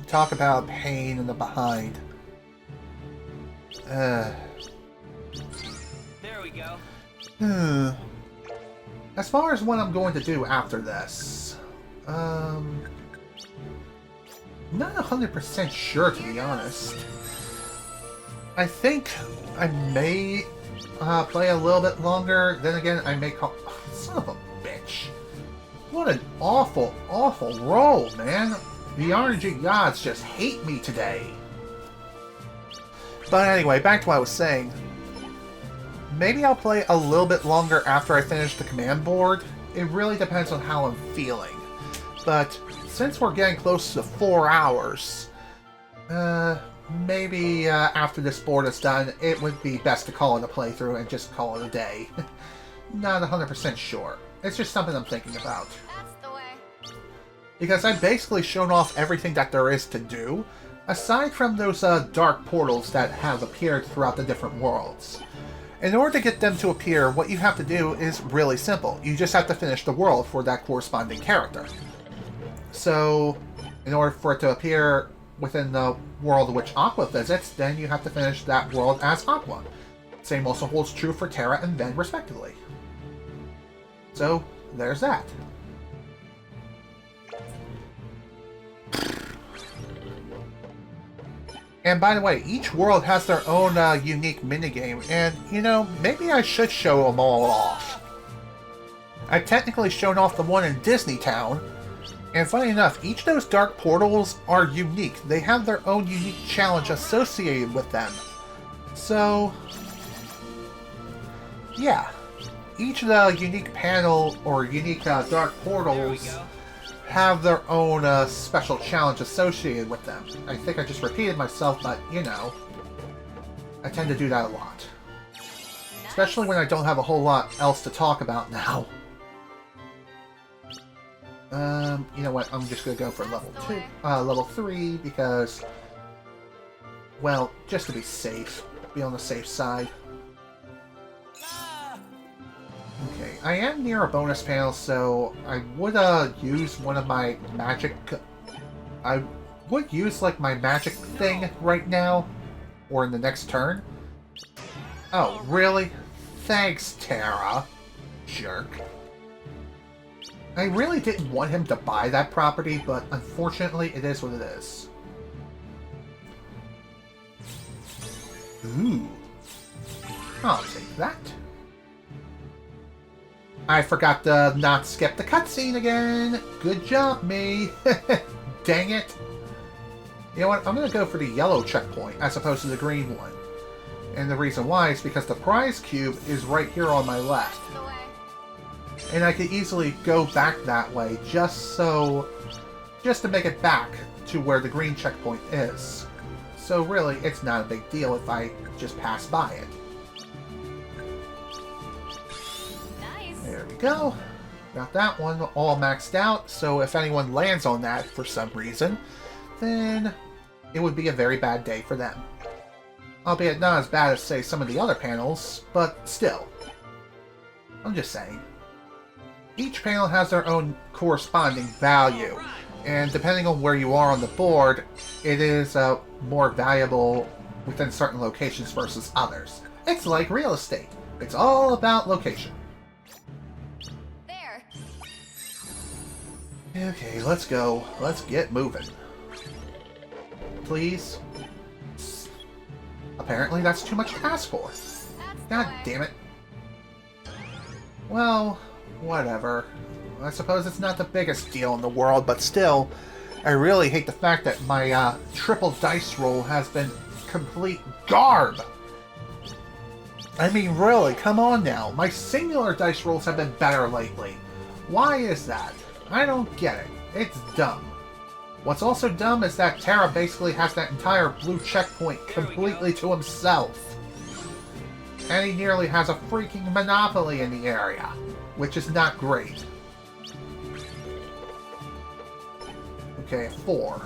Talk about pain in the behind. There we go. As far as what I'm going to do after this, not 100% sure, to be honest. I think I may play a little bit longer. Then again, I may call... Oh, son of a bitch. What an awful, awful roll, man. The RNG gods just hate me today. But anyway, back to what I was saying. Maybe I'll play a little bit longer after I finish the command board. It really depends on how I'm feeling. But since we're getting close to 4 hours, maybe after this board is done, it would be best to call it a playthrough and just call it a day. Not 100% sure. It's just something I'm thinking about. That's the way. Because I've basically shown off everything that there is to do, aside from those dark portals that have appeared throughout the different worlds. In order to get them to appear, what you have to do is really simple. You just have to finish the world for that corresponding character. So, in order for it to appear within the world which Aqua visits, then you have to finish that world as Aqua. Same also holds true for Terra and Ven, respectively. So, there's that. And by the way, each world has their own unique minigame, and, you know, maybe I should show them all off. I've technically shown off the one in Disney Town, and funny enough, each of those dark portals are unique. They have their own unique challenge associated with them. So, yeah. Each of the unique panel or unique dark portals have their own special challenge associated with them. I think I just repeated myself, but, you know, I tend to do that a lot. Especially when I don't have a whole lot else to talk about now. You know what, I'm just gonna go for level 3, because, well, just to be safe. Be on the safe side. Okay, I am near a bonus panel, so I would use one of my magic... I would use, like, my magic thing right now, or in the next turn. Oh, really? Thanks, Terra. Jerk. I really didn't want him to buy that property, but unfortunately, it is what it is. Ooh. I'll take that. I forgot to not skip the cutscene again. Good job, me. Dang it. You know what? I'm going to go for the yellow checkpoint as opposed to the green one. And the reason why is because the prize cube is right here on my left. And I could easily go back that way just to make it back to where the green checkpoint is. So really, it's not a big deal if I just pass by it. Nice. There we go. Got that one all maxed out, so if anyone lands on that for some reason, then it would be a very bad day for them. Albeit not as bad as, say, some of the other panels, but still. I'm just saying. Each panel has their own corresponding value, and depending on where you are on the board, it is more valuable within certain locations versus others. It's like real estate. It's all about location. There. Okay, let's go. Let's get moving. Please. Apparently that's too much to ask for. God damn it. Well, whatever. I suppose it's not the biggest deal in the world, but still, I really hate the fact that my triple dice roll has been complete garb. I mean, really, come on now. My singular dice rolls have been better lately. Why is that? I don't get it. It's dumb. What's also dumb is that Terra basically has that entire blue checkpoint completely to himself. And he nearly has a freaking monopoly in the area, which is not great. Okay, 4.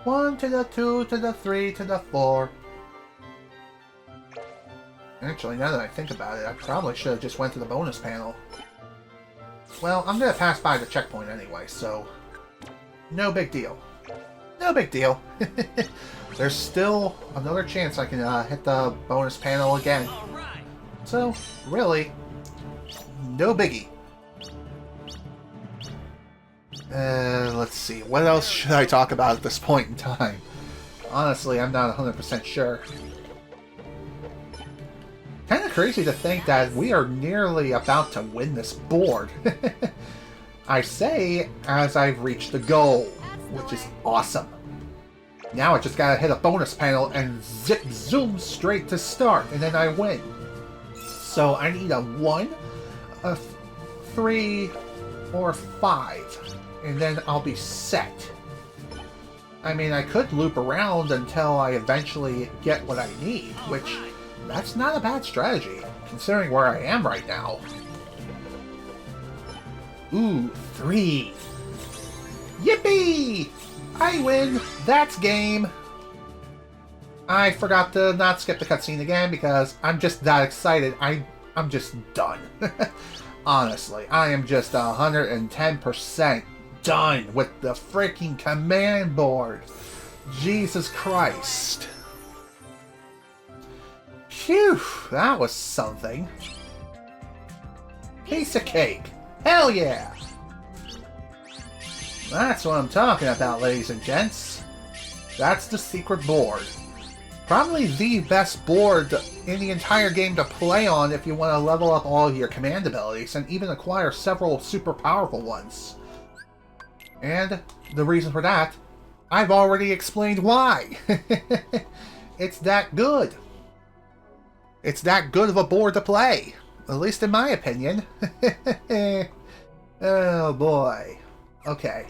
1 to the 2 to the 3 to the 4. Actually, now that I think about it, I probably should have just went to the bonus panel. Well, I'm gonna pass by the checkpoint anyway, so no big deal. No big deal. There's still another chance I can hit the bonus panel again. So, really, no biggie. Let's see, what else should I talk about at this point in time? Honestly, I'm not 100% sure. Kind of crazy to think that we are nearly about to win this board. I say as I've reached the goal, which is awesome. Now I just gotta hit a bonus panel and zip zoom straight to start, and then I win. So I need a 1, a 3, or 5, and then I'll be set. I mean, I could loop around until I eventually get what I need, which... that's not a bad strategy, considering where I am right now. Ooh, 3. Yippee! I win! That's game! I forgot to not skip the cutscene again because I'm just that excited. I'm just done. Honestly, I am just 110% done with the freaking command board. Jesus Christ. Phew, that was something. Piece of cake. Hell yeah! That's what I'm talking about, ladies and gents. That's the secret board. Probably the best board in the entire game to play on if you want to level up all your command abilities and even acquire several super powerful ones. And the reason for that, I've already explained why. It's that good. It's that good of a board to play. At least in my opinion. Oh boy. Okay.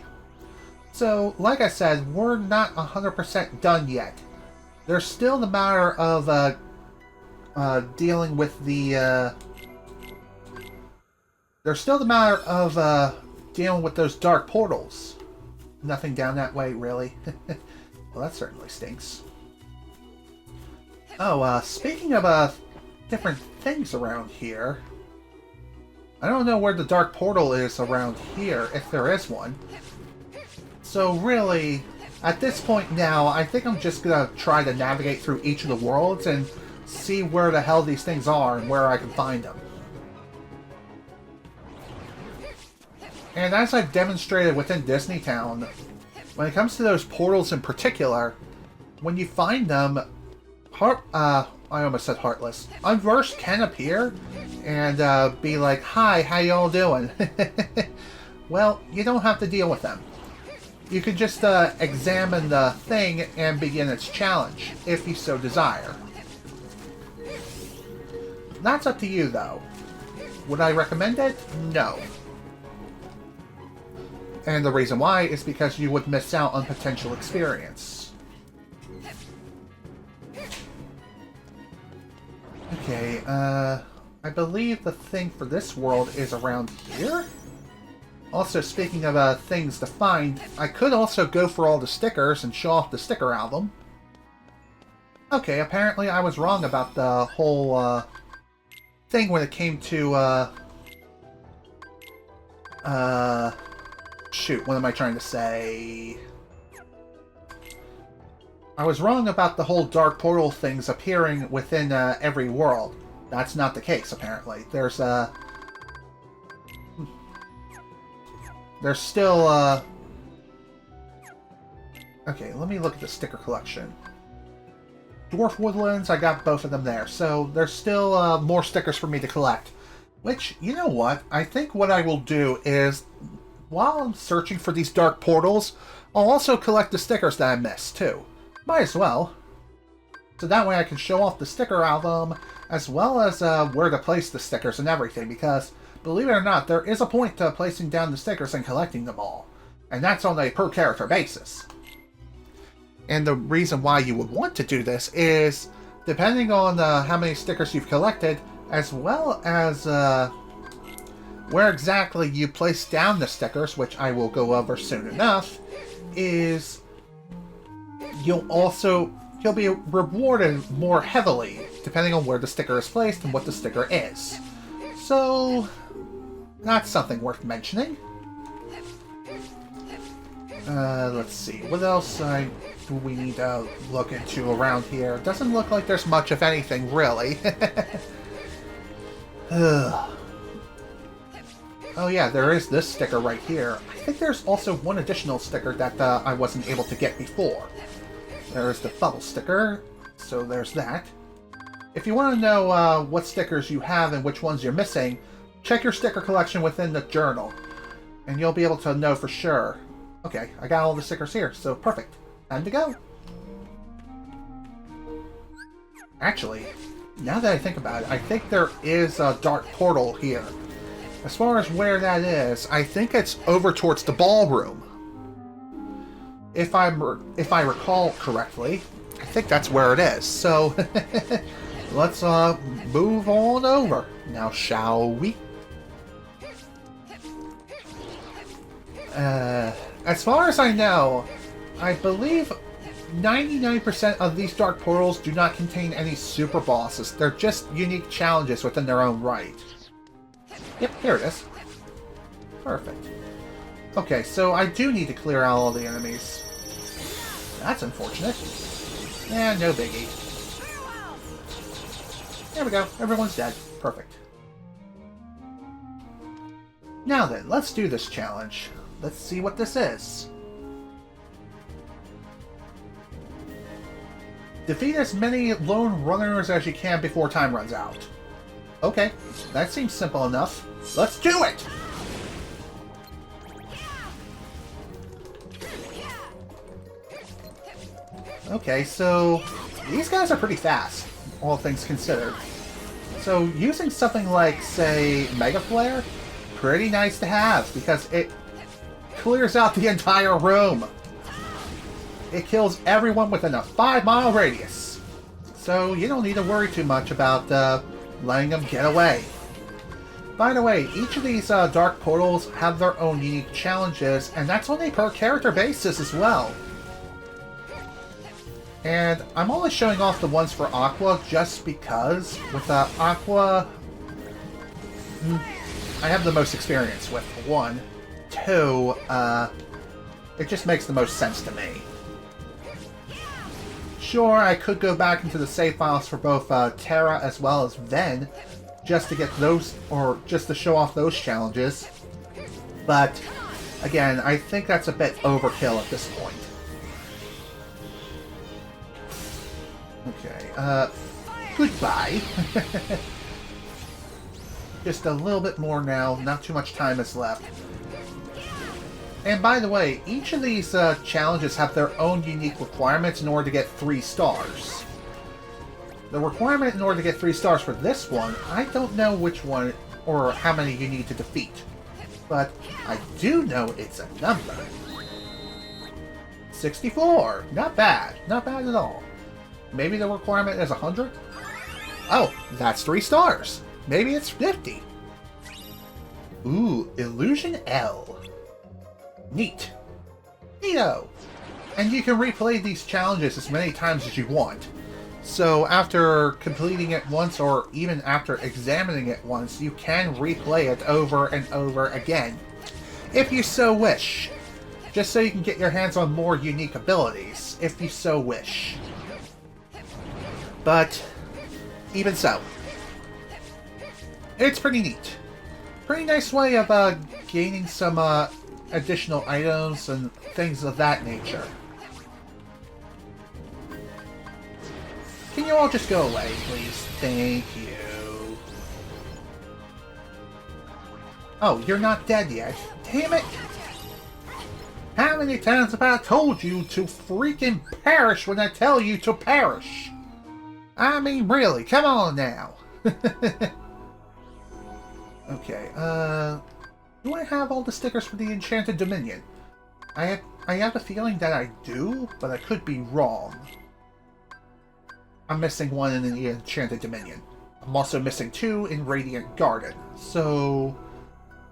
So, like I said, we're not 100% done yet. There's still the matter of dealing with the there's still the matter of dealing with those dark portals. Nothing down that way, really. Well, that certainly stinks. Oh, speaking of different things around here, I don't know where the dark portal is around here, if there is one. So really, at this point now, I think I'm just gonna try to navigate through each of the worlds and see where the hell these things are and where I can find them. And as I've demonstrated within Disney Town, when it comes to those portals in particular, when you find them, I almost said Heartless. Unversed can appear and be like, "Hi, how y'all doing?" Well, you don't have to deal with them. You could just examine the thing and begin its challenge, if you so desire. That's up to you, though. Would I recommend it? No. And the reason why is because you would miss out on potential experience. Okay, I believe the thing for this world is around here? Also, speaking of things to find, I could also go for all the stickers and show off the sticker album. Okay, apparently I was wrong about the whole thing when it came to shoot, what am I trying to say? I was wrong about the whole dark portal things appearing within every world. That's not the case, apparently. There's still, okay, let me look at the sticker collection. Dwarf Woodlands, I got both of them there. So there's still more stickers for me to collect. Which, you know what? I think what I will do is, while I'm searching for these dark portals, I'll also collect the stickers that I missed, too. Might as well. So that way I can show off the sticker album, as well as where to place the stickers and everything, because believe it or not, there is a point to placing down the stickers and collecting them all. And that's on a per character basis. And the reason why you would want to do this is, depending on how many stickers you've collected, as well as where exactly you place down the stickers, which I will go over soon enough, is you'll be rewarded more heavily, depending on where the sticker is placed and what the sticker is. So, that's something worth mentioning. Let's see, what else do we need to look into around here? Doesn't look like there's much of anything, really. Oh yeah, there is this sticker right here. I think there's also one additional sticker that I wasn't able to get before. There's the bubble sticker, so there's that. If you want to know what stickers you have and which ones you're missing, check your sticker collection within the journal, and you'll be able to know for sure. Okay, I got all the stickers here, so perfect. Time to go. Actually, now that I think about it, I think there is a dark portal here. As far as where that is, I think it's over towards the ballroom. If I recall correctly, I think that's where it is. So, let's move on over. Now, shall we? As far as I know, I believe 99% of these dark portals do not contain any super bosses. They're just unique challenges within their own right. Yep, here it is. Perfect. Okay, so I do need to clear out all the enemies. That's unfortunate. Eh, no biggie. There we go. Everyone's dead. Perfect. Now then, let's do this challenge. Let's see what this is. Defeat as many lone runners as you can before time runs out. Okay, that seems simple enough. Let's do it! Okay, so these guys are pretty fast, all things considered. So using something like, say, Mega Flare, pretty nice to have, because it clears out the entire room. It kills everyone within a 5-mile radius. So you don't need to worry too much about letting them get away. By the way, each of these dark portals have their own unique challenges, and that's on a per character basis as well. And I'm only showing off the ones for Aqua just because with Aqua, I have the most experience with 1. 2, it just makes the most sense to me. Sure, I could go back into the save files for both Terra as well as Ven, just to get those, or just to show off those challenges. But, again, I think that's a bit overkill at this point. Okay, goodbye. Just a little bit more now, not too much time is left. And by the way, each of these challenges have their own unique requirements in order to get 3 stars. The requirement in order to get 3 stars for this one, I don't know which one or how many you need to defeat. But I do know it's a number. 64! Not bad. Not bad at all. Maybe the requirement is 100? Oh, that's 3 stars. Maybe it's 50. Ooh, Illusion L. Neat. Neato! And you can replay these challenges as many times as you want. So after completing it once, or even after examining it once, you can replay it over and over again, if you so wish. Just so you can get your hands on more unique abilities, if you so wish. But, even so, it's pretty neat. Pretty nice way of gaining some additional items and things of that nature. Can you all just go away, please? Thank you. Oh, you're not dead yet. Damn it! How many times have I told you to freaking perish when I tell you to perish? I mean, really, come on now. Okay, do I have all the stickers for the Enchanted Dominion? I have a feeling that I do, but I could be wrong. I'm missing 1 in the Enchanted Dominion. I'm also missing 2 in Radiant Garden. So,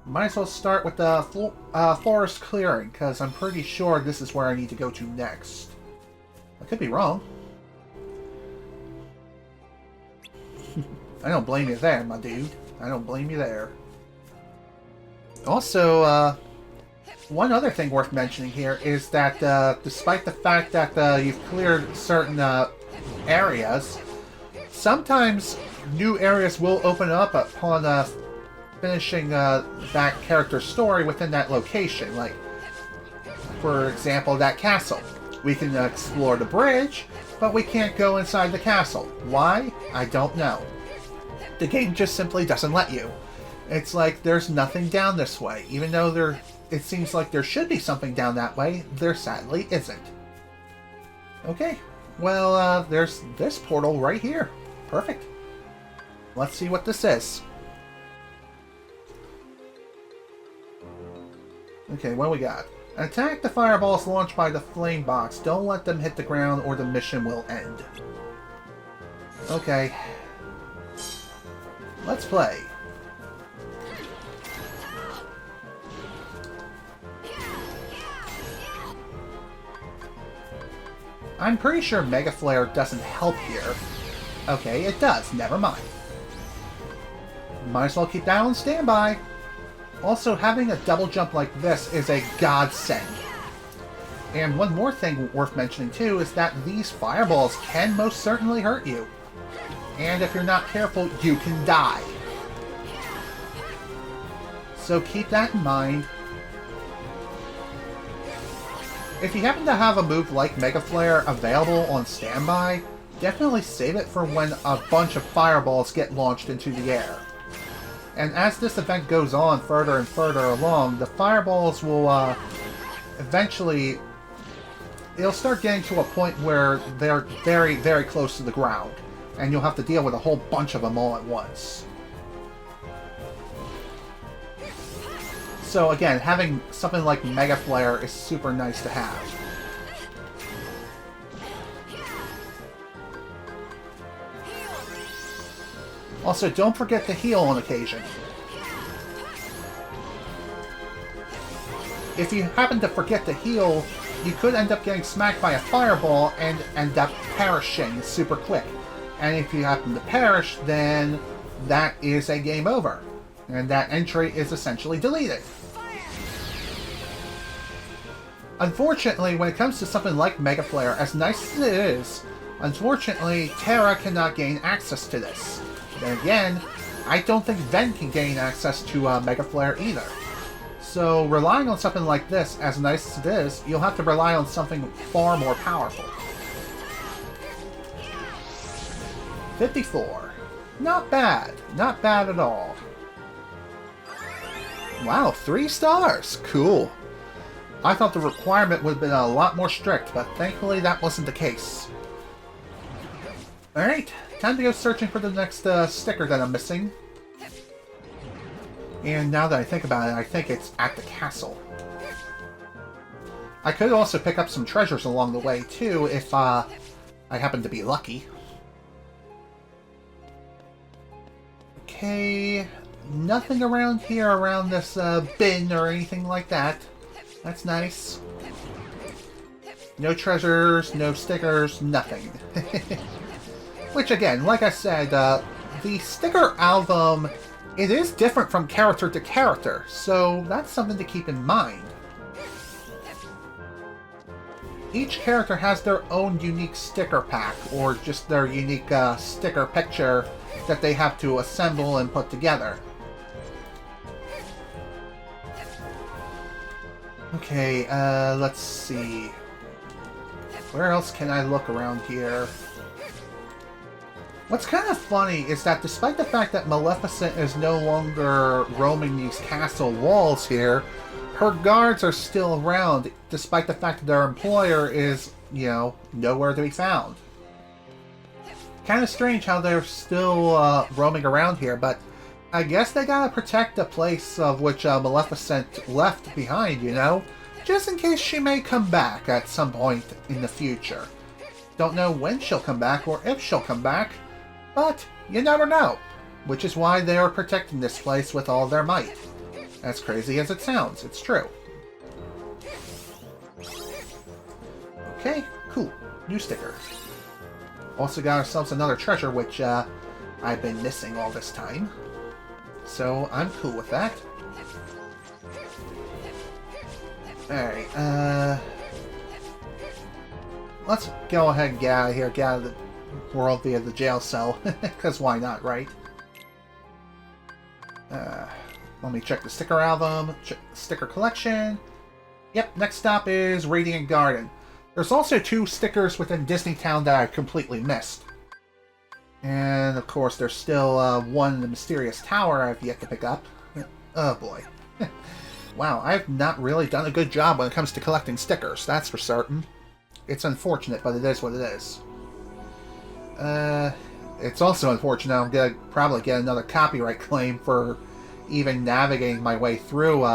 might as well start with the Forest Clearing, because I'm pretty sure this is where I need to go to next. I could be wrong. I don't blame you there, my dude. I don't blame you there. Also, one other thing worth mentioning here is that despite the fact that you've cleared certain areas, sometimes new areas will open up upon finishing that character's story within that location. Like, for example, that castle. We can explore the bridge, but we can't go inside the castle. Why? I don't know. The game just simply doesn't let you. It's like there's nothing down this way. Even though it seems like there should be something down that way, there sadly isn't. Okay, well, there's this portal right here. Perfect. Let's see what this is. Okay, what do we got? Attack the fireballs launched by the flame box. Don't let them hit the ground or the mission will end. Okay. Let's play. I'm pretty sure Mega Flare doesn't help here. Okay, it does. Never mind. Might as well keep that on standby. Also, having a double jump like this is a godsend. And one more thing worth mentioning too is that these fireballs can most certainly hurt you. And if you're not careful, you can die. So keep that in mind. If you happen to have a move like Mega Flare available on standby, definitely save it for when a bunch of fireballs get launched into the air. And as this event goes on further and further along, the fireballs will eventually... It'll start getting to a point where they're very, very close to the ground. And you'll have to deal with a whole bunch of them all at once. So again, having something like Mega Flare is super nice to have. Also, don't forget to heal on occasion. If you happen to forget to heal, you could end up getting smacked by a fireball and end up perishing super quick. And if you happen to perish, then that is a game over. And that entry is essentially deleted. Unfortunately, when it comes to something like Mega Flare, as nice as it is, unfortunately, Terra cannot gain access to this. Then again, I don't think Ven can gain access to Mega Flare either. So relying on something like this, as nice as it is, you'll have to rely on something far more powerful. 54. Not bad. Not bad at all. Wow, 3 stars. Cool. I thought the requirement would have been a lot more strict, but thankfully that wasn't the case. Alright, time to go searching for the next sticker that I'm missing. And now that I think about it, I think it's at the castle. I could also pick up some treasures along the way, too, if I happen to be lucky. Okay, nothing around here around this bin or anything like that. That's nice. No treasures, no stickers, nothing. Which again, like I said, the sticker album, it is different from character to character, so that's something to keep in mind. Each character has their own unique sticker pack, or just their unique sticker picture that they have to assemble and put together. Okay, let's see. Where else can I look around here? What's kind of funny is that despite the fact that Maleficent is no longer roaming these castle walls here, her guards are still around, despite the fact that their employer is, you know, nowhere to be found. Kind of strange how they're still roaming around here, but I guess they gotta protect the place of which Maleficent left behind, you know? Just in case she may come back at some point in the future. Don't know when she'll come back or if she'll come back, but you never know. Which is why they are protecting this place with all their might. As crazy as it sounds, it's true. Okay, cool. New sticker. Also got ourselves another treasure, which I've been missing all this time. So I'm cool with that. Alright, let's go ahead and get out of here, get out of the world via the jail cell, because why not, right? Let me check the sticker album, check the sticker collection. Yep, next stop is Radiant Garden. There's also 2 stickers within Disneytown that I completely missed. And, of course, there's still one in the Mysterious Tower I've yet to pick up. Oh, boy. Wow, I've not really done a good job when it comes to collecting stickers, that's for certain. It's unfortunate, but it is what it is. It's also unfortunate I'm gonna probably get another copyright claim for even navigating my way through,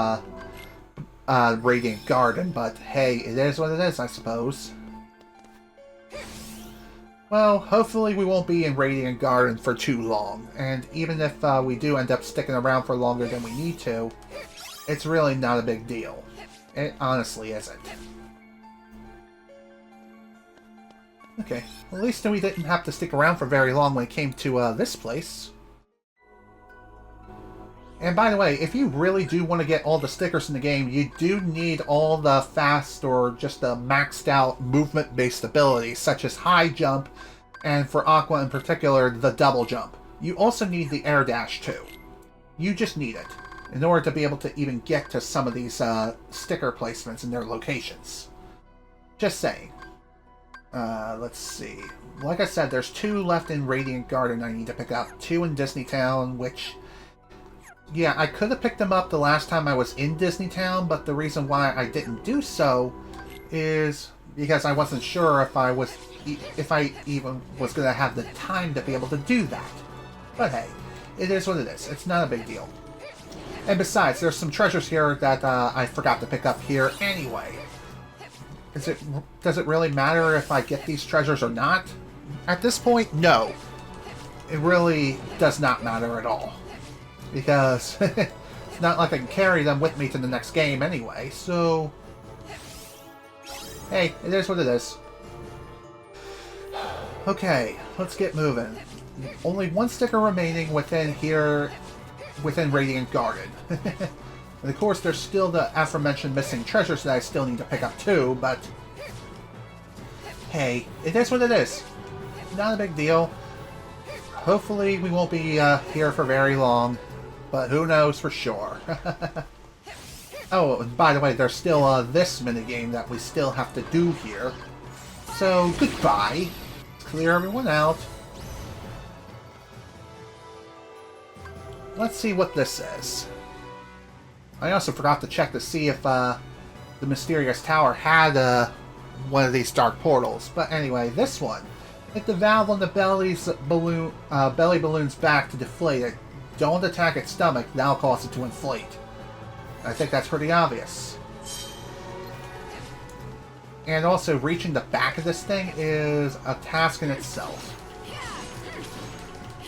Radiant Garden, but hey, it is what it is, I suppose. Well, hopefully we won't be in Radiant Garden for too long, and even if we do end up sticking around for longer than we need to, it's really not a big deal. It honestly isn't. Okay, well, at least we didn't have to stick around for very long when it came to this place. And by the way, if you really do want to get all the stickers in the game, you do need all the fast or just the maxed out movement-based abilities, such as high jump, and for Aqua in particular, the double jump. You also need the air dash too. You just need it in order to be able to even get to some of these sticker placements in their locations. Just saying. Let's see. Like I said, there's 2 left in Radiant Garden I need to pick up. 2 in Disney Town, which... yeah, I could have picked them up the last time I was in Disney Town, but the reason why I didn't do so is because I wasn't sure if I even was going to have the time to be able to do that. But hey, it is what it is. It's not a big deal. And besides, there's some treasures here that I forgot to pick up here anyway. Does it really matter if I get these treasures or not? At this point, no. It really does not matter at all. Because it's not like I can carry them with me to the next game anyway, so... hey, it is what it is. Okay, let's get moving. Only 1 sticker remaining within Radiant Garden. And of course, there's still the aforementioned missing treasures that I still need to pick up too, but... hey, it is what it is. Not a big deal. Hopefully we won't be here for very long, but who knows for sure. Oh, and by the way, there's still this minigame that we still have to do here. So, goodbye. Let's clear everyone out. Let's see what this is. I also forgot to check to see if the mysterious tower had one of these dark portals. But anyway, this one. Hit the valve on the belly balloon's back to deflate it. Don't attack its stomach, that'll cause it to inflate. I think that's pretty obvious. And also, reaching the back of this thing is a task in itself.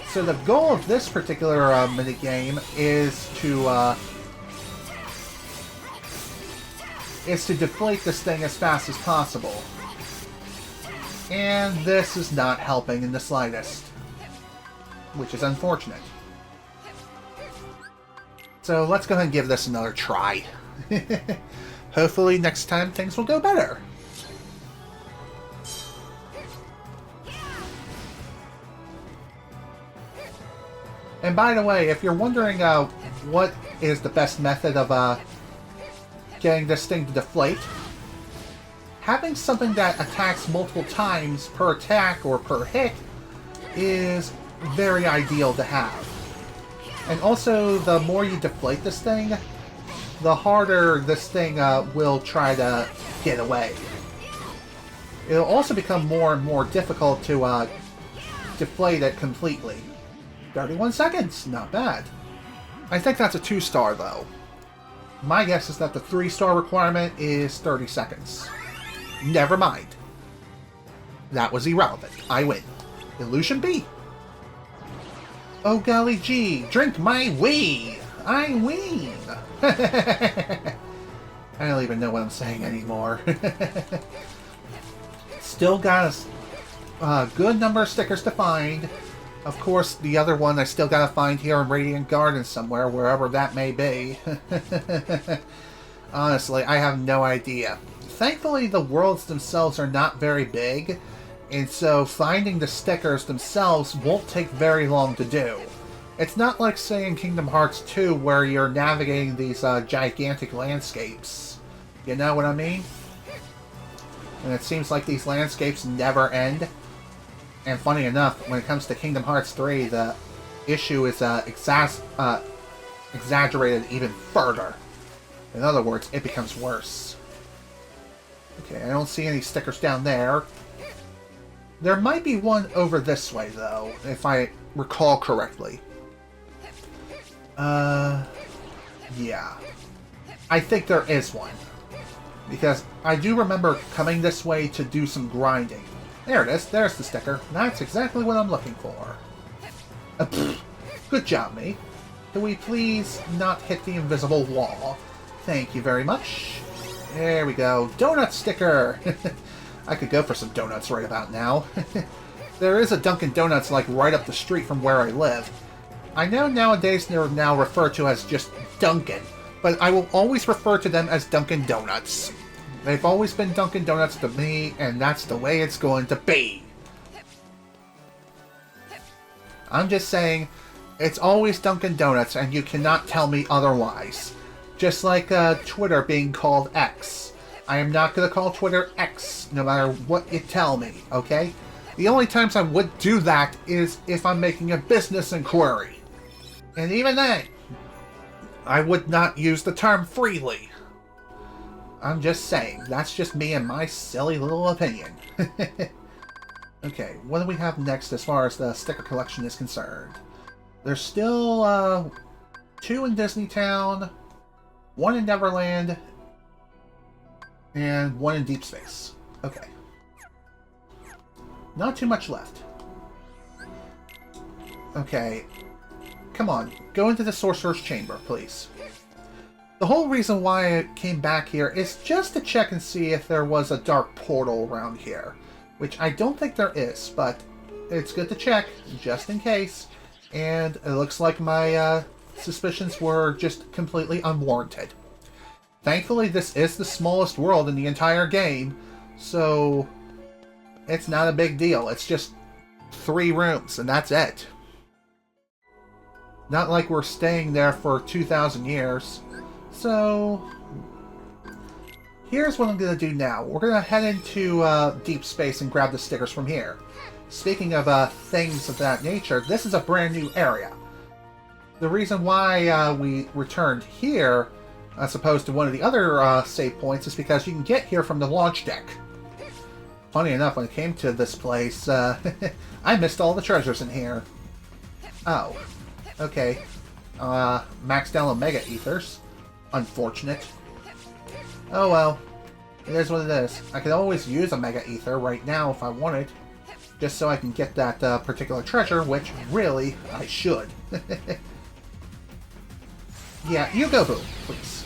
So the goal of this particular minigame is to deflate this thing as fast as possible. And this is not helping in the slightest, which is unfortunate. So let's go ahead and give this another try. Hopefully next time things will go better. And by the way, if you're wondering what is the best method of getting this thing to deflate, having something that attacks multiple times per attack or per hit is very ideal to have. And also, the more you deflate this thing, the harder this thing will try to get away. It'll also become more and more difficult to deflate it completely. 31 seconds, not bad. I think that's a 2-star though. My guess is that the 3-star requirement is 30 seconds. Never mind. That was irrelevant. I win. Illusion B. Oh golly gee, drink my wee! I win! I don't even know what I'm saying anymore. Still got a good number of stickers to find. Of course, the other one I still gotta find here in Radiant Garden somewhere, wherever that may be. Honestly, I have no idea. Thankfully, the worlds themselves are not very big, and so finding the stickers themselves won't take very long to do. It's not like, say, in Kingdom Hearts 2, where you're navigating these gigantic landscapes. You know what I mean? And it seems like these landscapes never end. And funny enough, when it comes to Kingdom Hearts 3, the issue is exaggerated even further. In other words, it becomes worse. Okay, I don't see any stickers down there. There might be one over this way, though, if I recall correctly. Yeah. I think there is one. Because I do remember coming this way to do some grinding. There it is. There's the sticker. That's exactly what I'm looking for. Good job, me. Can we please not hit the invisible wall? Thank you very much. There we go. Donut sticker! I could go for some donuts right about now. There is a Dunkin' Donuts like right up the street from where I live. I know nowadays they're now referred to as just Dunkin', but I will always refer to them as Dunkin' Donuts. They've always been Dunkin' Donuts to me, and that's the way it's going to be. I'm just saying, it's always Dunkin' Donuts, and you cannot tell me otherwise. Just like Twitter being called X. I am not going to call Twitter X, no matter what you tell me, okay? The only times I would do that is if I'm making a business inquiry. And even then, I would not use the term freely. I'm just saying, that's just me and my silly little opinion. Okay, what do we have next as far as the sticker collection is concerned? There's still 2 in Disney Town, 1 in Neverland, and 1 in Deep Space. Okay. Not too much left. Okay. Come on, go into the Sorcerer's Chamber, please. The whole reason why I came back here is just to check and see if there was a dark portal around here. Which I don't think there is, but it's good to check, just in case. And it looks like my suspicions were just completely unwarranted. Thankfully, this is the smallest world in the entire game, so it's not a big deal. It's just 3 rooms, and that's it. Not like we're staying there for 2,000 years. So, here's what I'm going to do now. We're going to head into Deep Space and grab the stickers from here. Speaking of things of that nature, this is a brand new area. The reason why we returned here, as opposed to one of the other save points, is because you can get here from the launch deck. Funny enough, when it came to this place, I missed all the treasures in here. Oh. Okay. Maxed out on Mega Ethers. Unfortunate. Oh well. It is what it is. I could always use a Mega Ether right now if I wanted. Just so I can get that particular treasure, which really I should. Yeah, you go, Boo, please.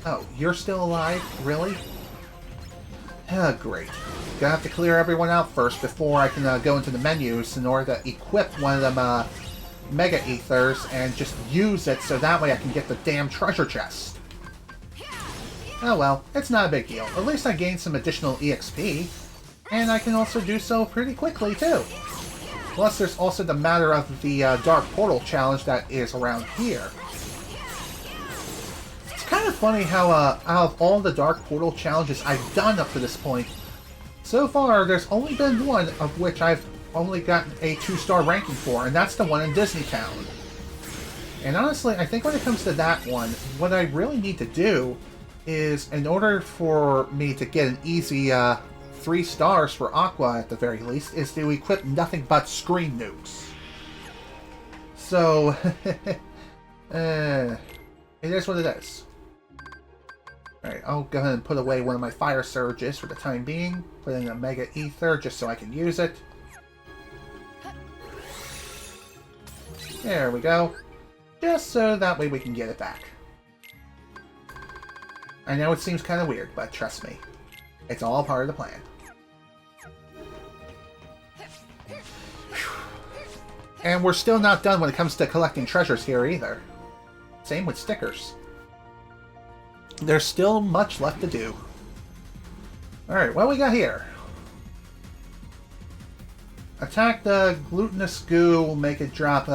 Oh, you're still alive? Really? Oh, great. Gonna have to clear everyone out first before I can go into the menus in order to equip one of them Mega Ethers and just use it so that way I can get the damn treasure chest. Oh well, it's not a big deal. At least I gained some additional EXP. And I can also do so pretty quickly, too. Plus, there's also the matter of the Dark Portal challenge that is around here. It's kind of funny how, out of all the Dark Portal challenges I've done up to this point, so far, there's only been one of which I've only gotten a 2-star ranking for, and that's the one in Disney Town. And honestly, I think when it comes to that one, what I really need to do is, in order for me to get an easy 3 stars for Aqua at the very least, is to equip nothing but screen nukes. So, it is what it is. Alright, I'll go ahead and put away one of my fire surges for the time being. Put in a Mega Ether just so I can use it. There we go. Just so that way we can get it back. I know it seems kind of weird, but trust me. It's all part of the plan. And we're still not done when it comes to collecting treasures here either. Same with stickers. There's still much left to do. Alright, what we got here? Attack the glutinous goo will make it drop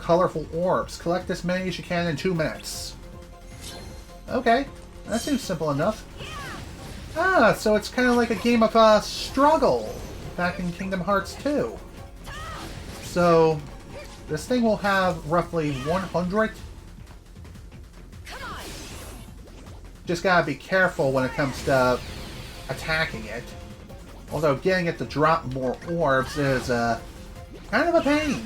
colorful orbs. Collect as many as you can in 2 minutes. Okay, that seems simple enough. Ah, so it's kind of like a game of struggle back in Kingdom Hearts 2. So, this thing will have roughly 100. Just gotta be careful when it comes to attacking it. Although getting it to drop more orbs is kind of a pain.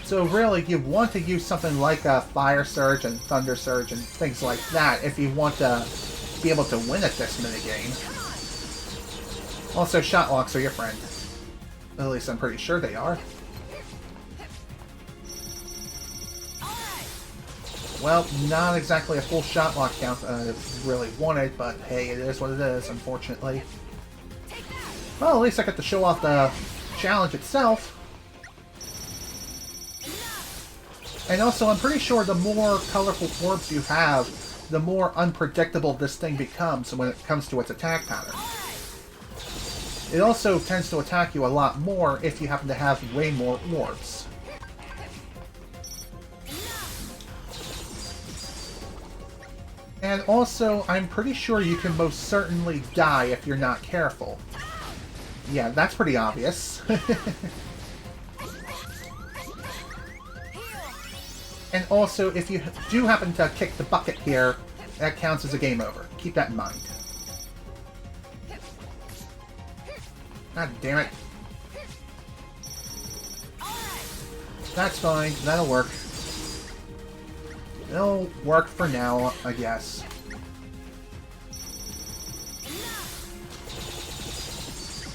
So really, you want to use something like a Fire Surge and Thunder Surge and things like that if you want to be able to win at this minigame. Also, shot locks are your friend. At least I'm pretty sure they are. Well, not exactly a full shot lock count I really wanted, but hey, it is what it is, unfortunately. Well, at least I get to show off the challenge itself. And also, I'm pretty sure the more colorful orbs you have, the more unpredictable this thing becomes when it comes to its attack pattern. It also tends to attack you a lot more if you happen to have way more orbs. And also, I'm pretty sure you can most certainly die if you're not careful. Yeah, that's pretty obvious. And also, if you do happen to kick the bucket here, that counts as a game over. Keep that in mind. God damn it. That's fine. That'll work. It'll work for now, I guess.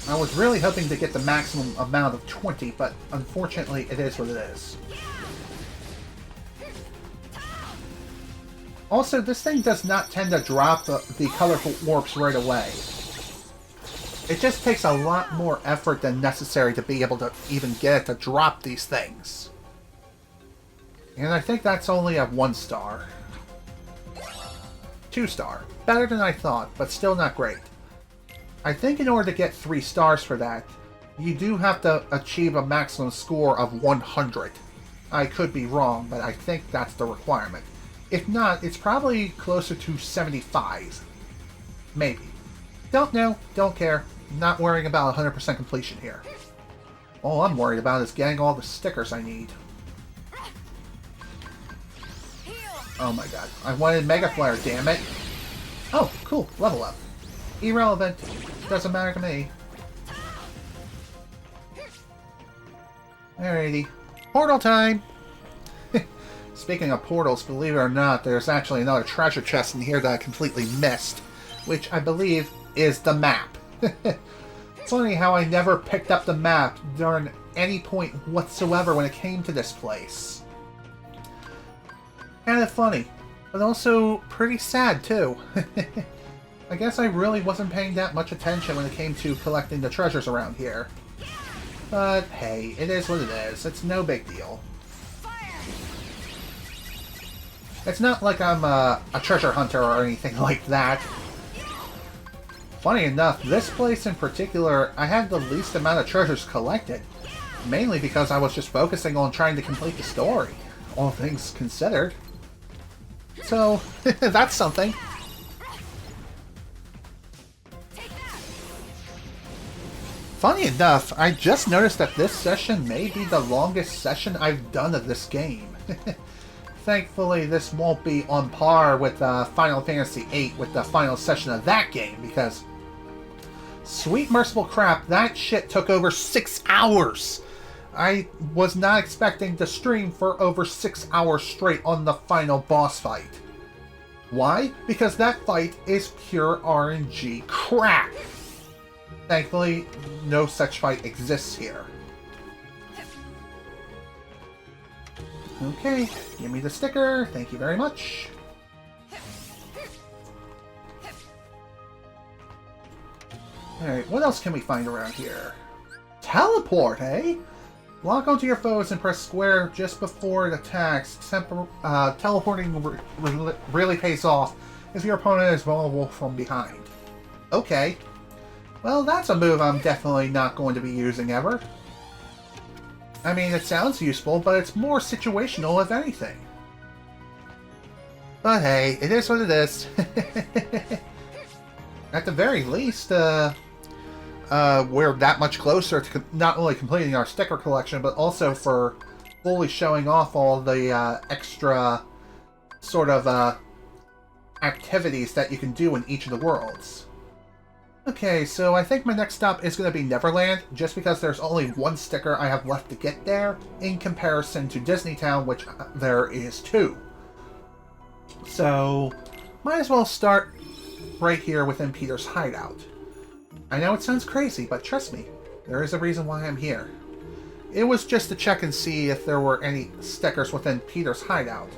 I was really hoping to get the maximum amount of 20, but unfortunately it is what it is. Also, this thing does not tend to drop the colorful orbs right away. It just takes a lot more effort than necessary to be able to even get it to drop these things. And I think that's only a 1 star. 2 star. Better than I thought, but still not great. I think in order to get 3 stars for that, you do have to achieve a maximum score of 100. I could be wrong, but I think that's the requirement. If not, it's probably closer to 75. Maybe. Don't know, don't care. Not worrying about 100% completion here. All I'm worried about is getting all the stickers I need. Oh my god. I wanted Mega Flare, damn it. Oh, cool. Level up. Irrelevant. Doesn't matter to me. Alrighty. Portal time! Speaking of portals, believe it or not, there's actually another treasure chest in here that I completely missed, which I believe is the map. It's funny how I never picked up the map during any point whatsoever when it came to this place. Kind of funny, but also pretty sad too. I guess I really wasn't paying that much attention when it came to collecting the treasures around here. But hey, it is what it is. It's no big deal. It's not like I'm a treasure hunter or anything like that. Funny enough, this place in particular, I had the least amount of treasures collected. Mainly because I was just focusing on trying to complete the story, all things considered. So, that's something. Funny enough, I just noticed that this session may be the longest session I've done of this game. Thankfully, this won't be on par with Final Fantasy VIII with the final session of that game, because sweet merciful crap, that shit took over 6 hours! I was not expecting to stream for over 6 hours straight on the final boss fight. Why? Because that fight is pure RNG crap! Thankfully, no such fight exists here. Okay, give me the sticker. Thank you very much. Alright, what else can we find around here? Teleport, eh? Lock onto your foes and press square just before it attacks. Teleporting really pays off if your opponent is vulnerable from behind. Okay. Well, that's a move I'm definitely not going to be using ever. I mean, it sounds useful, but it's more situational if anything. But hey, it is what it is. At the very least, we're that much closer to not only completing our sticker collection, but also for fully showing off all the extra sort of activities that you can do in each of the worlds. Okay, so I think my next stop is going to be Neverland, just because there's only 1 sticker I have left to get there, in comparison to Disney Town, which there is 2. So, might as well start right here within Peter's hideout. I know it sounds crazy, but trust me, there is a reason why I'm here. It was just to check and see if there were any stickers within Peter's hideout.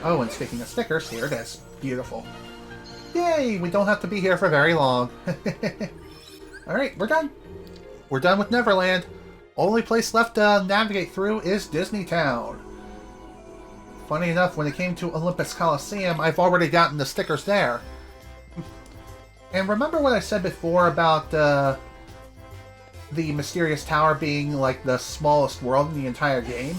Oh, and speaking of stickers, here it is. Beautiful. Yay! We don't have to be here for very long. Alright, we're done. We're done with Neverland. Only place left to navigate through is Disney Town. Funny enough, when it came to Olympus Coliseum, I've already gotten the stickers there. And remember what I said before about the Mysterious Tower being like the smallest world in the entire game?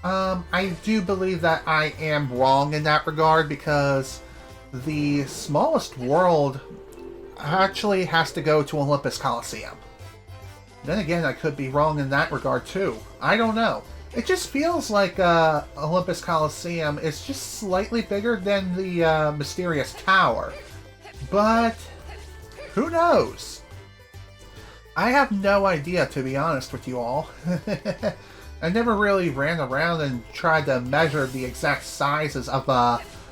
I do believe that I am wrong in that regard, because the smallest world actually has to go to Olympus Coliseum. Then again, I could be wrong in that regard too. I don't know. It just feels like Olympus Coliseum is just slightly bigger than the Mysterious Tower. But who knows? I have no idea, to be honest with you all. I never really ran around and tried to measure the exact sizes of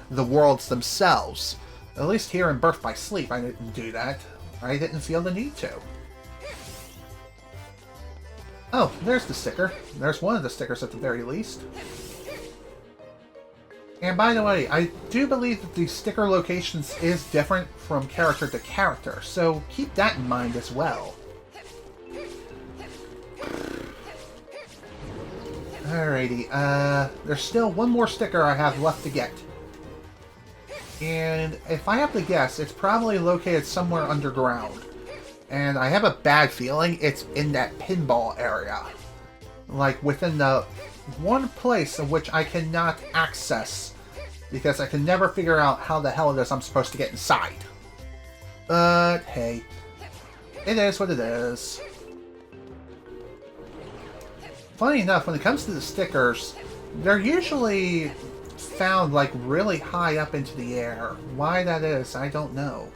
the worlds themselves. At least here in Birth by Sleep, I didn't do that. I didn't feel the need to. Oh, there's the sticker. There's one of the stickers at the very least. And by the way, I do believe that the sticker locations is different from character to character, so keep that in mind as well. Alrighty, there's still one more sticker I have left to get. And if I have to guess, it's probably located somewhere underground. And I have a bad feeling it's in that pinball area. Like within the one place in which I cannot access, because I can never figure out how the hell it is I'm supposed to get inside. But hey, it is what it is. Funny enough, when it comes to the stickers, they're usually found like really high up into the air. Why that is, I don't know.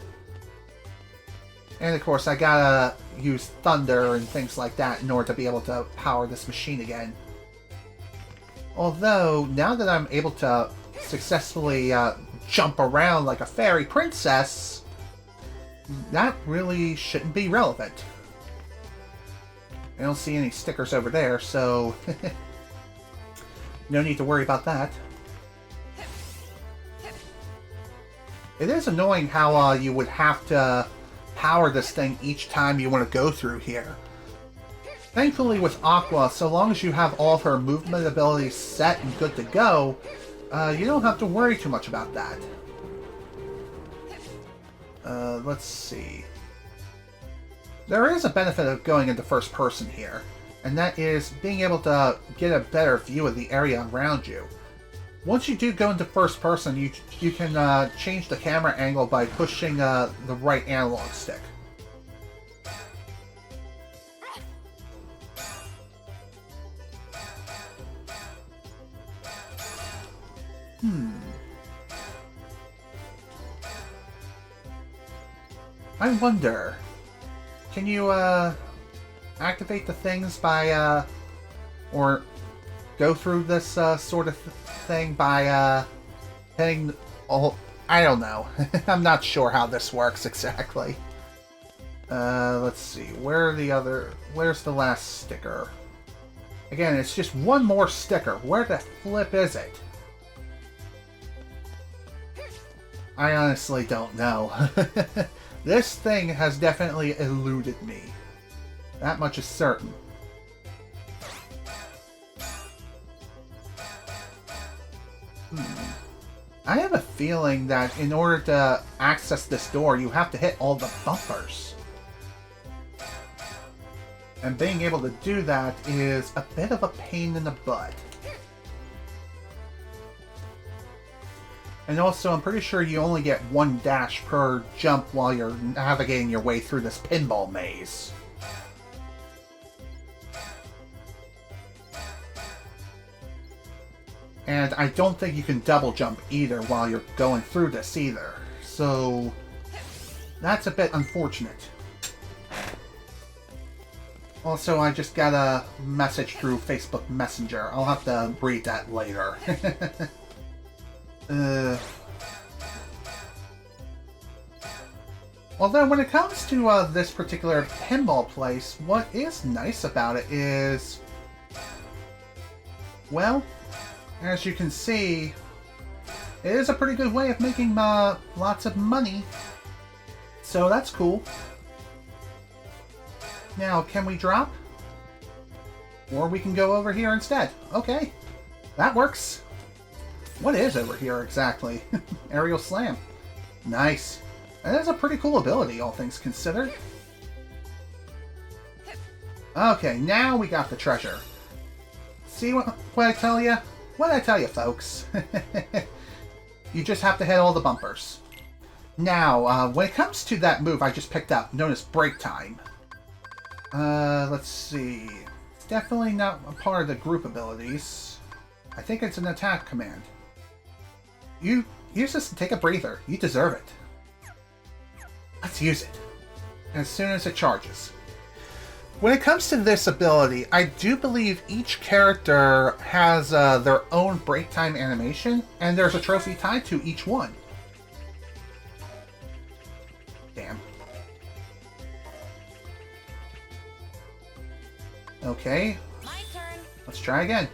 And of course, I gotta use thunder and things like that in order to be able to power this machine again. Although, now that I'm able to successfully jump around like a fairy princess, that really shouldn't be relevant. I don't see any stickers over there, so no need to worry about that. It is annoying how you would have to power this thing each time you want to go through here. Thankfully with Aqua, so long as you have all of her movement abilities set and good to go, you don't have to worry too much about that. Let's see. There is a benefit of going into first person here, and that is being able to get a better view of the area around you. Once you do go into first person, you can change the camera angle by pushing the right analog stick. I wonder, can you activate the things by or go through this sort of thing by hitting all... I don't know. I'm not sure how this works exactly. Let's see. Where's the last sticker? Again, it's just one more sticker. Where the flip is it? I honestly don't know. This thing has definitely eluded me. That much is certain. I have a feeling that in order to access this door, you have to hit all the bumpers. And being able to do that is a bit of a pain in the butt. And also, I'm pretty sure you only get one dash per jump while you're navigating your way through this pinball maze. And I don't think you can double jump either while you're going through this either. So that's a bit unfortunate. Also, I just got a message through Facebook Messenger. I'll have to read that later. Although when it comes to this particular pinball place, what is nice about it is, well, as you can see, It is a pretty good way of making lots of money. So that's cool. Now, can we drop? Or we can go over here instead. Okay, that works. What is over here exactly? Aerial Slam. Nice. That is a pretty cool ability, all things considered. Okay, now we got the treasure. See what I tell you? What did I tell you, folks? You just have to hit all the bumpers. Now, when it comes to that move I just picked up, known as Break Time. Let's see. It's definitely not a part of the group abilities. I think it's an attack command. You use this to take a breather. You deserve it. Let's use it. As soon as it charges. When it comes to this ability, I do believe each character has their own break time animation, and there's a trophy tied to each one. Damn. Okay. My turn. Let's try again.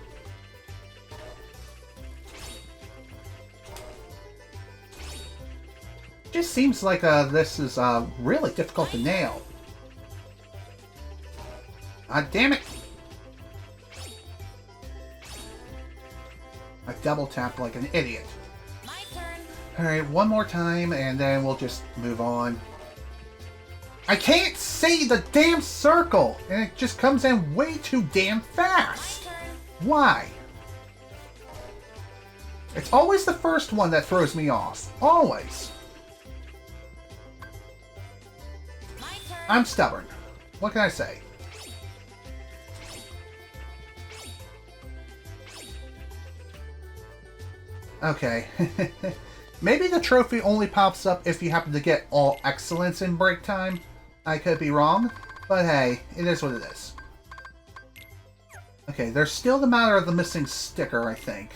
Just seems like this is really difficult to nail. Damn it! I double tapped like an idiot. My turn. Alright, one more time and then we'll just move on. I can't see the damn circle! And it just comes in way too damn fast! My turn. Why? It's always the first one that throws me off. Always. My turn. I'm stubborn. What can I say? Okay. Maybe the trophy only pops up if you happen to get all excellence in break time. I could be wrong, but hey, it is what it is. Okay, there's still the matter of the missing sticker, I think.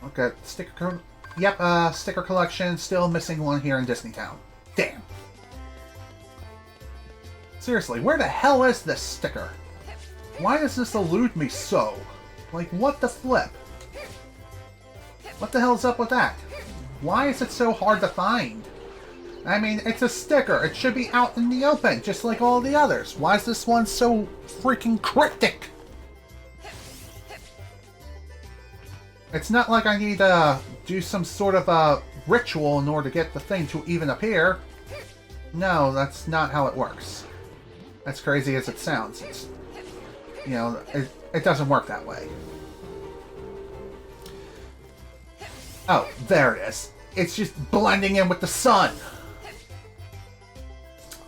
Okay, sticker collection, still missing one here in Disneytown. Damn. Seriously, where the hell is this sticker? Why does this elude me so? Like, what the flip? What the hell's up with that? Why is it so hard to find? I mean, it's a sticker. It should be out in the open, just like all the others. Why is this one so freaking cryptic? It's not like I need to do some sort of a ritual in order to get the thing to even appear. No, that's not how it works. As crazy as it sounds. It's, you know, it doesn't work that way. Oh, there it is. It's just blending in with the sun.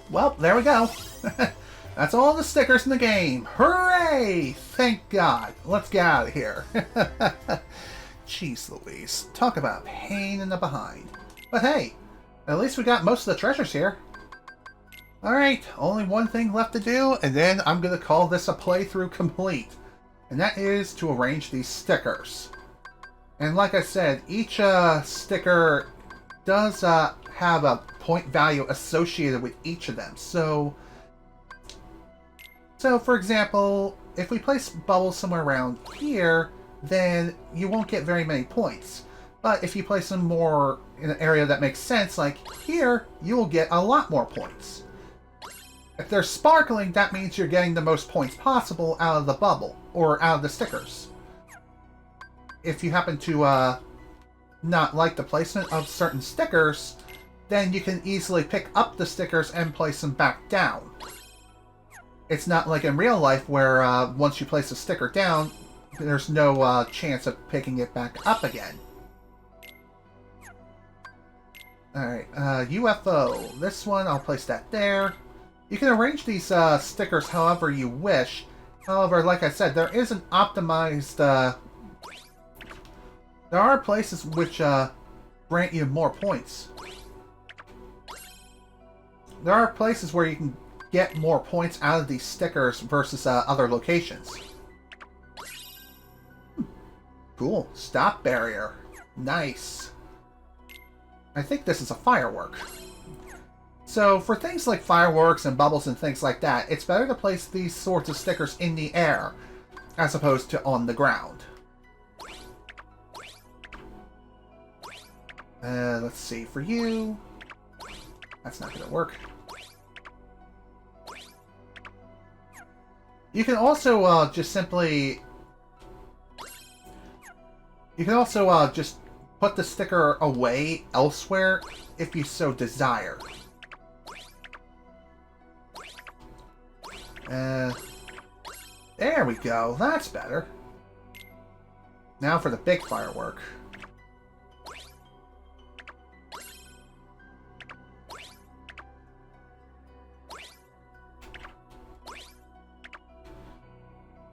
Well, there we go. That's all the stickers in the game. Hooray! Thank God. Let's get out of here. Jeez Louise. Talk about pain in the behind. But hey, at least we got most of the treasures here. Alright, only one thing left to do, and then I'm going to call this a playthrough complete. And that is to arrange these stickers. And like I said, each sticker does have a point value associated with each of them. So for example, if we place bubbles somewhere around here, then you won't get very many points. But if you place them more in an area that makes sense, like here, you will get a lot more points. If they're sparkling, that means you're getting the most points possible out of the bubble, or out of the stickers. If you happen to not like the placement of certain stickers, then you can easily pick up the stickers and place them back down. It's not like in real life where once you place a sticker down, there's no chance of picking it back up again. Alright, UFO. This one, I'll place that there. You can arrange these stickers however you wish. However, like I said, there is an optimized... there are places which grant you more points. There are places where you can get more points out of these stickers versus other locations. Cool. Stop barrier. Nice. I think this is a firework. So, for things like fireworks and bubbles and things like that, it's better to place these sorts of stickers in the air, as opposed to on the ground. Let's see, for you... That's not going to work. You can also just simply... You can also just put the sticker away elsewhere if you so desire. There we go. That's better. Now for the big firework.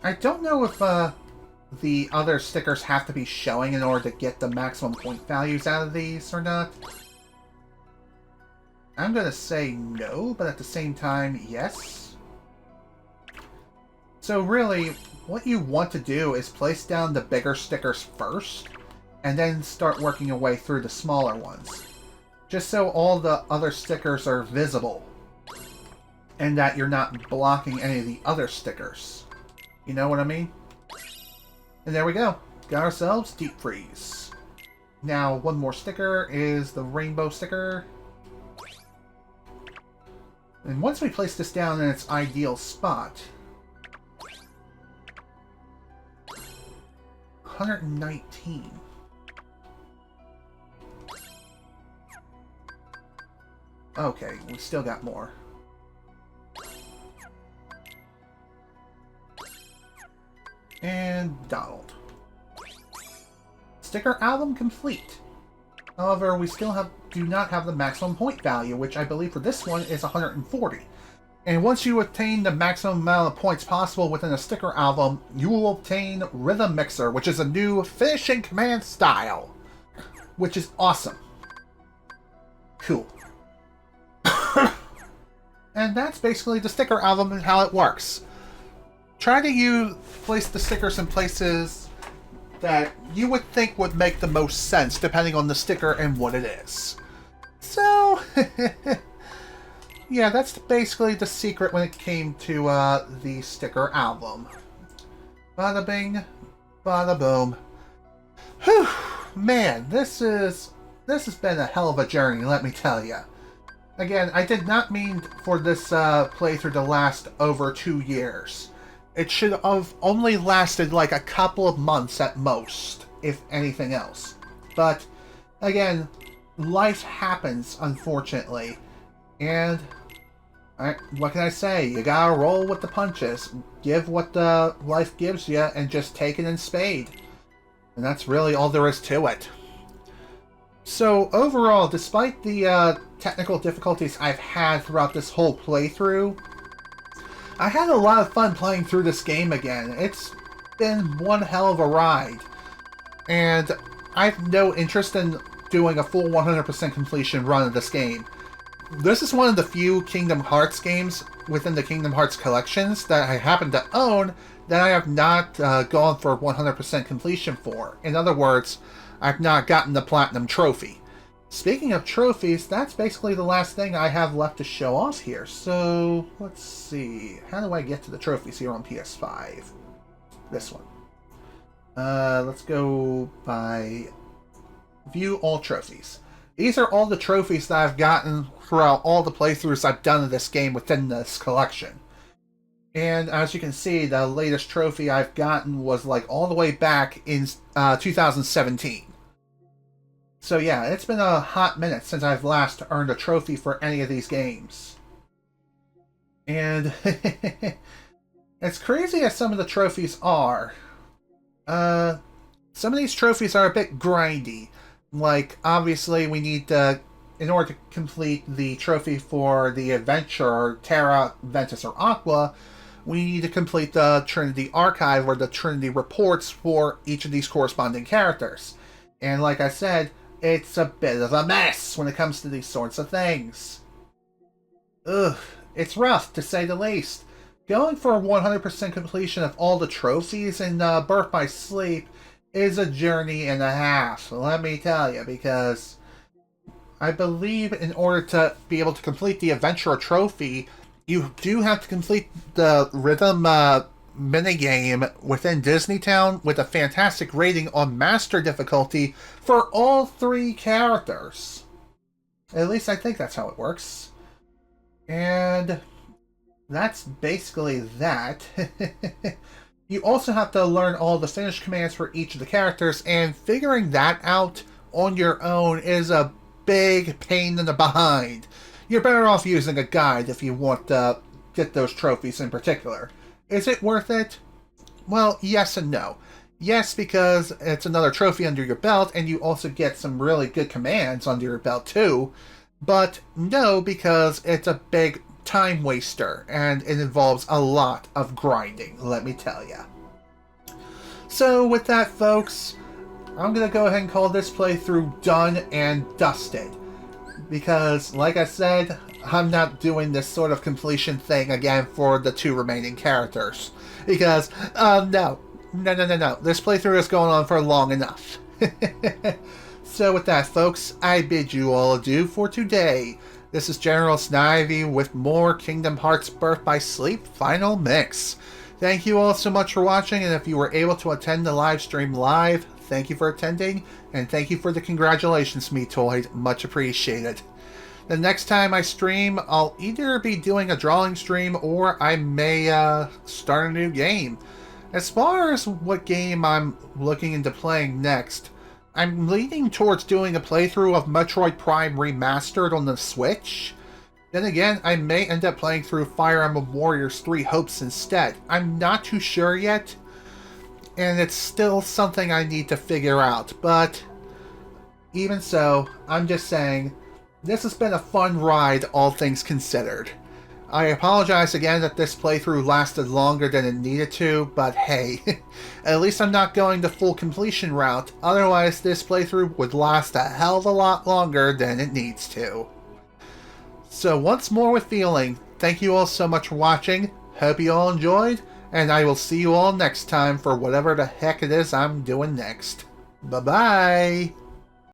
I don't know if the other stickers have to be showing in order to get the maximum point values out of these or not. I'm going to say no, but at the same time, yes. So really, what you want to do is place down the bigger stickers first, and then start working your way through the smaller ones. Just so all the other stickers are visible, and that you're not blocking any of the other stickers. You know what I mean? And there we go. Got ourselves Deep Freeze. Now, one more sticker is the rainbow sticker. And once we place this down in its ideal spot... 119. Okay, we still got more. And Donald. Sticker album complete. However, we still do not have the maximum point value, which I believe for this one is 140. And once you attain the maximum amount of points possible within a sticker album, you will obtain Rhythm Mixer, which is a new finishing command style, which is awesome. Cool. And that's basically the sticker album and how it works. Try to place the stickers in places that you would think would make the most sense, depending on the sticker and what it is. So, yeah, that's basically the secret when it came to the sticker album. Bada bing, bada boom. Whew, man, this has been a hell of a journey, let me tell you. Again, I did not mean for this playthrough to last over 2 years. It should have only lasted like a couple of months at most, if anything else. But, again, life happens, unfortunately. And, what can I say? You gotta roll with the punches. Give what the life gives you, and just take it in spade. And that's really all there is to it. So, overall, despite the technical difficulties I've had throughout this whole playthrough, I had a lot of fun playing through this game again. It's been one hell of a ride. And I have no interest in doing a full 100% completion run of this game. This is one of the few Kingdom Hearts games within the Kingdom Hearts collections that I happen to own that I have not gone for 100% completion for. In other words, I've not gotten the Platinum Trophy. Speaking of trophies, that's basically the last thing I have left to show off here. So, let's see. How do I get to the trophies here on PS5? This one. Let's go by View All Trophies. These are all the trophies that I've gotten throughout all the playthroughs I've done of this game within this collection. And as you can see, the latest trophy I've gotten was like all the way back in 2017. So yeah, it's been a hot minute since I've last earned a trophy for any of these games. And as crazy as some of the trophies are, some of these trophies are a bit grindy. Like, obviously we need to, in order to complete the trophy for the adventure, Terra, Ventus, or Aqua, we need to complete the Trinity Archive, or the Trinity reports for each of these corresponding characters. And like I said, it's a bit of a mess when it comes to these sorts of things. Ugh, it's rough, to say the least. Going for a 100% completion of all the trophies in Birth by Sleep is a journey and a half, let me tell you, because I believe in order to be able to complete the Adventurer Trophy, you do have to complete the Rhythm minigame within Disney Town with a fantastic rating on Master difficulty for all 3 characters. At least I think that's how it works. And that's basically that. You also have to learn all the finish commands for each of the characters, and figuring that out on your own is a big pain in the behind. You're better off using a guide if you want to get those trophies in particular. Is it worth it? Well, yes and no. Yes, because it's another trophy under your belt, and you also get some really good commands under your belt too. But no, because it's a big time waster, and it involves a lot of grinding, let me tell ya. So with that, folks, I'm going to go ahead and call this playthrough done and dusted. Because, like I said, I'm not doing this sort of completion thing again for the 2 remaining characters. Because, no. This playthrough is going on for long enough. So with that, folks, I bid you all adieu for today. This is General Snivy with more Kingdom Hearts Birth by Sleep Final Mix. Thank you all so much for watching, and if you were able to attend the live stream live, thank you for attending, and thank you for the congratulations, Metoid. Much appreciated. The next time I stream, I'll either be doing a drawing stream, or I may start a new game. As far as what game I'm looking into playing next, I'm leaning towards doing a playthrough of Metroid Prime Remastered on the Switch. Then again, I may end up playing through Fire Emblem Warriors 3 Hopes instead. I'm not too sure yet, and it's still something I need to figure out. But even so, I'm just saying, this has been a fun ride, all things considered. I apologize again that this playthrough lasted longer than it needed to, but hey, at least I'm not going the full completion route, otherwise this playthrough would last a hell of a lot longer than it needs to. So once more with feeling, thank you all so much for watching, hope you all enjoyed, and I will see you all next time for whatever the heck it is I'm doing next. Bye-bye!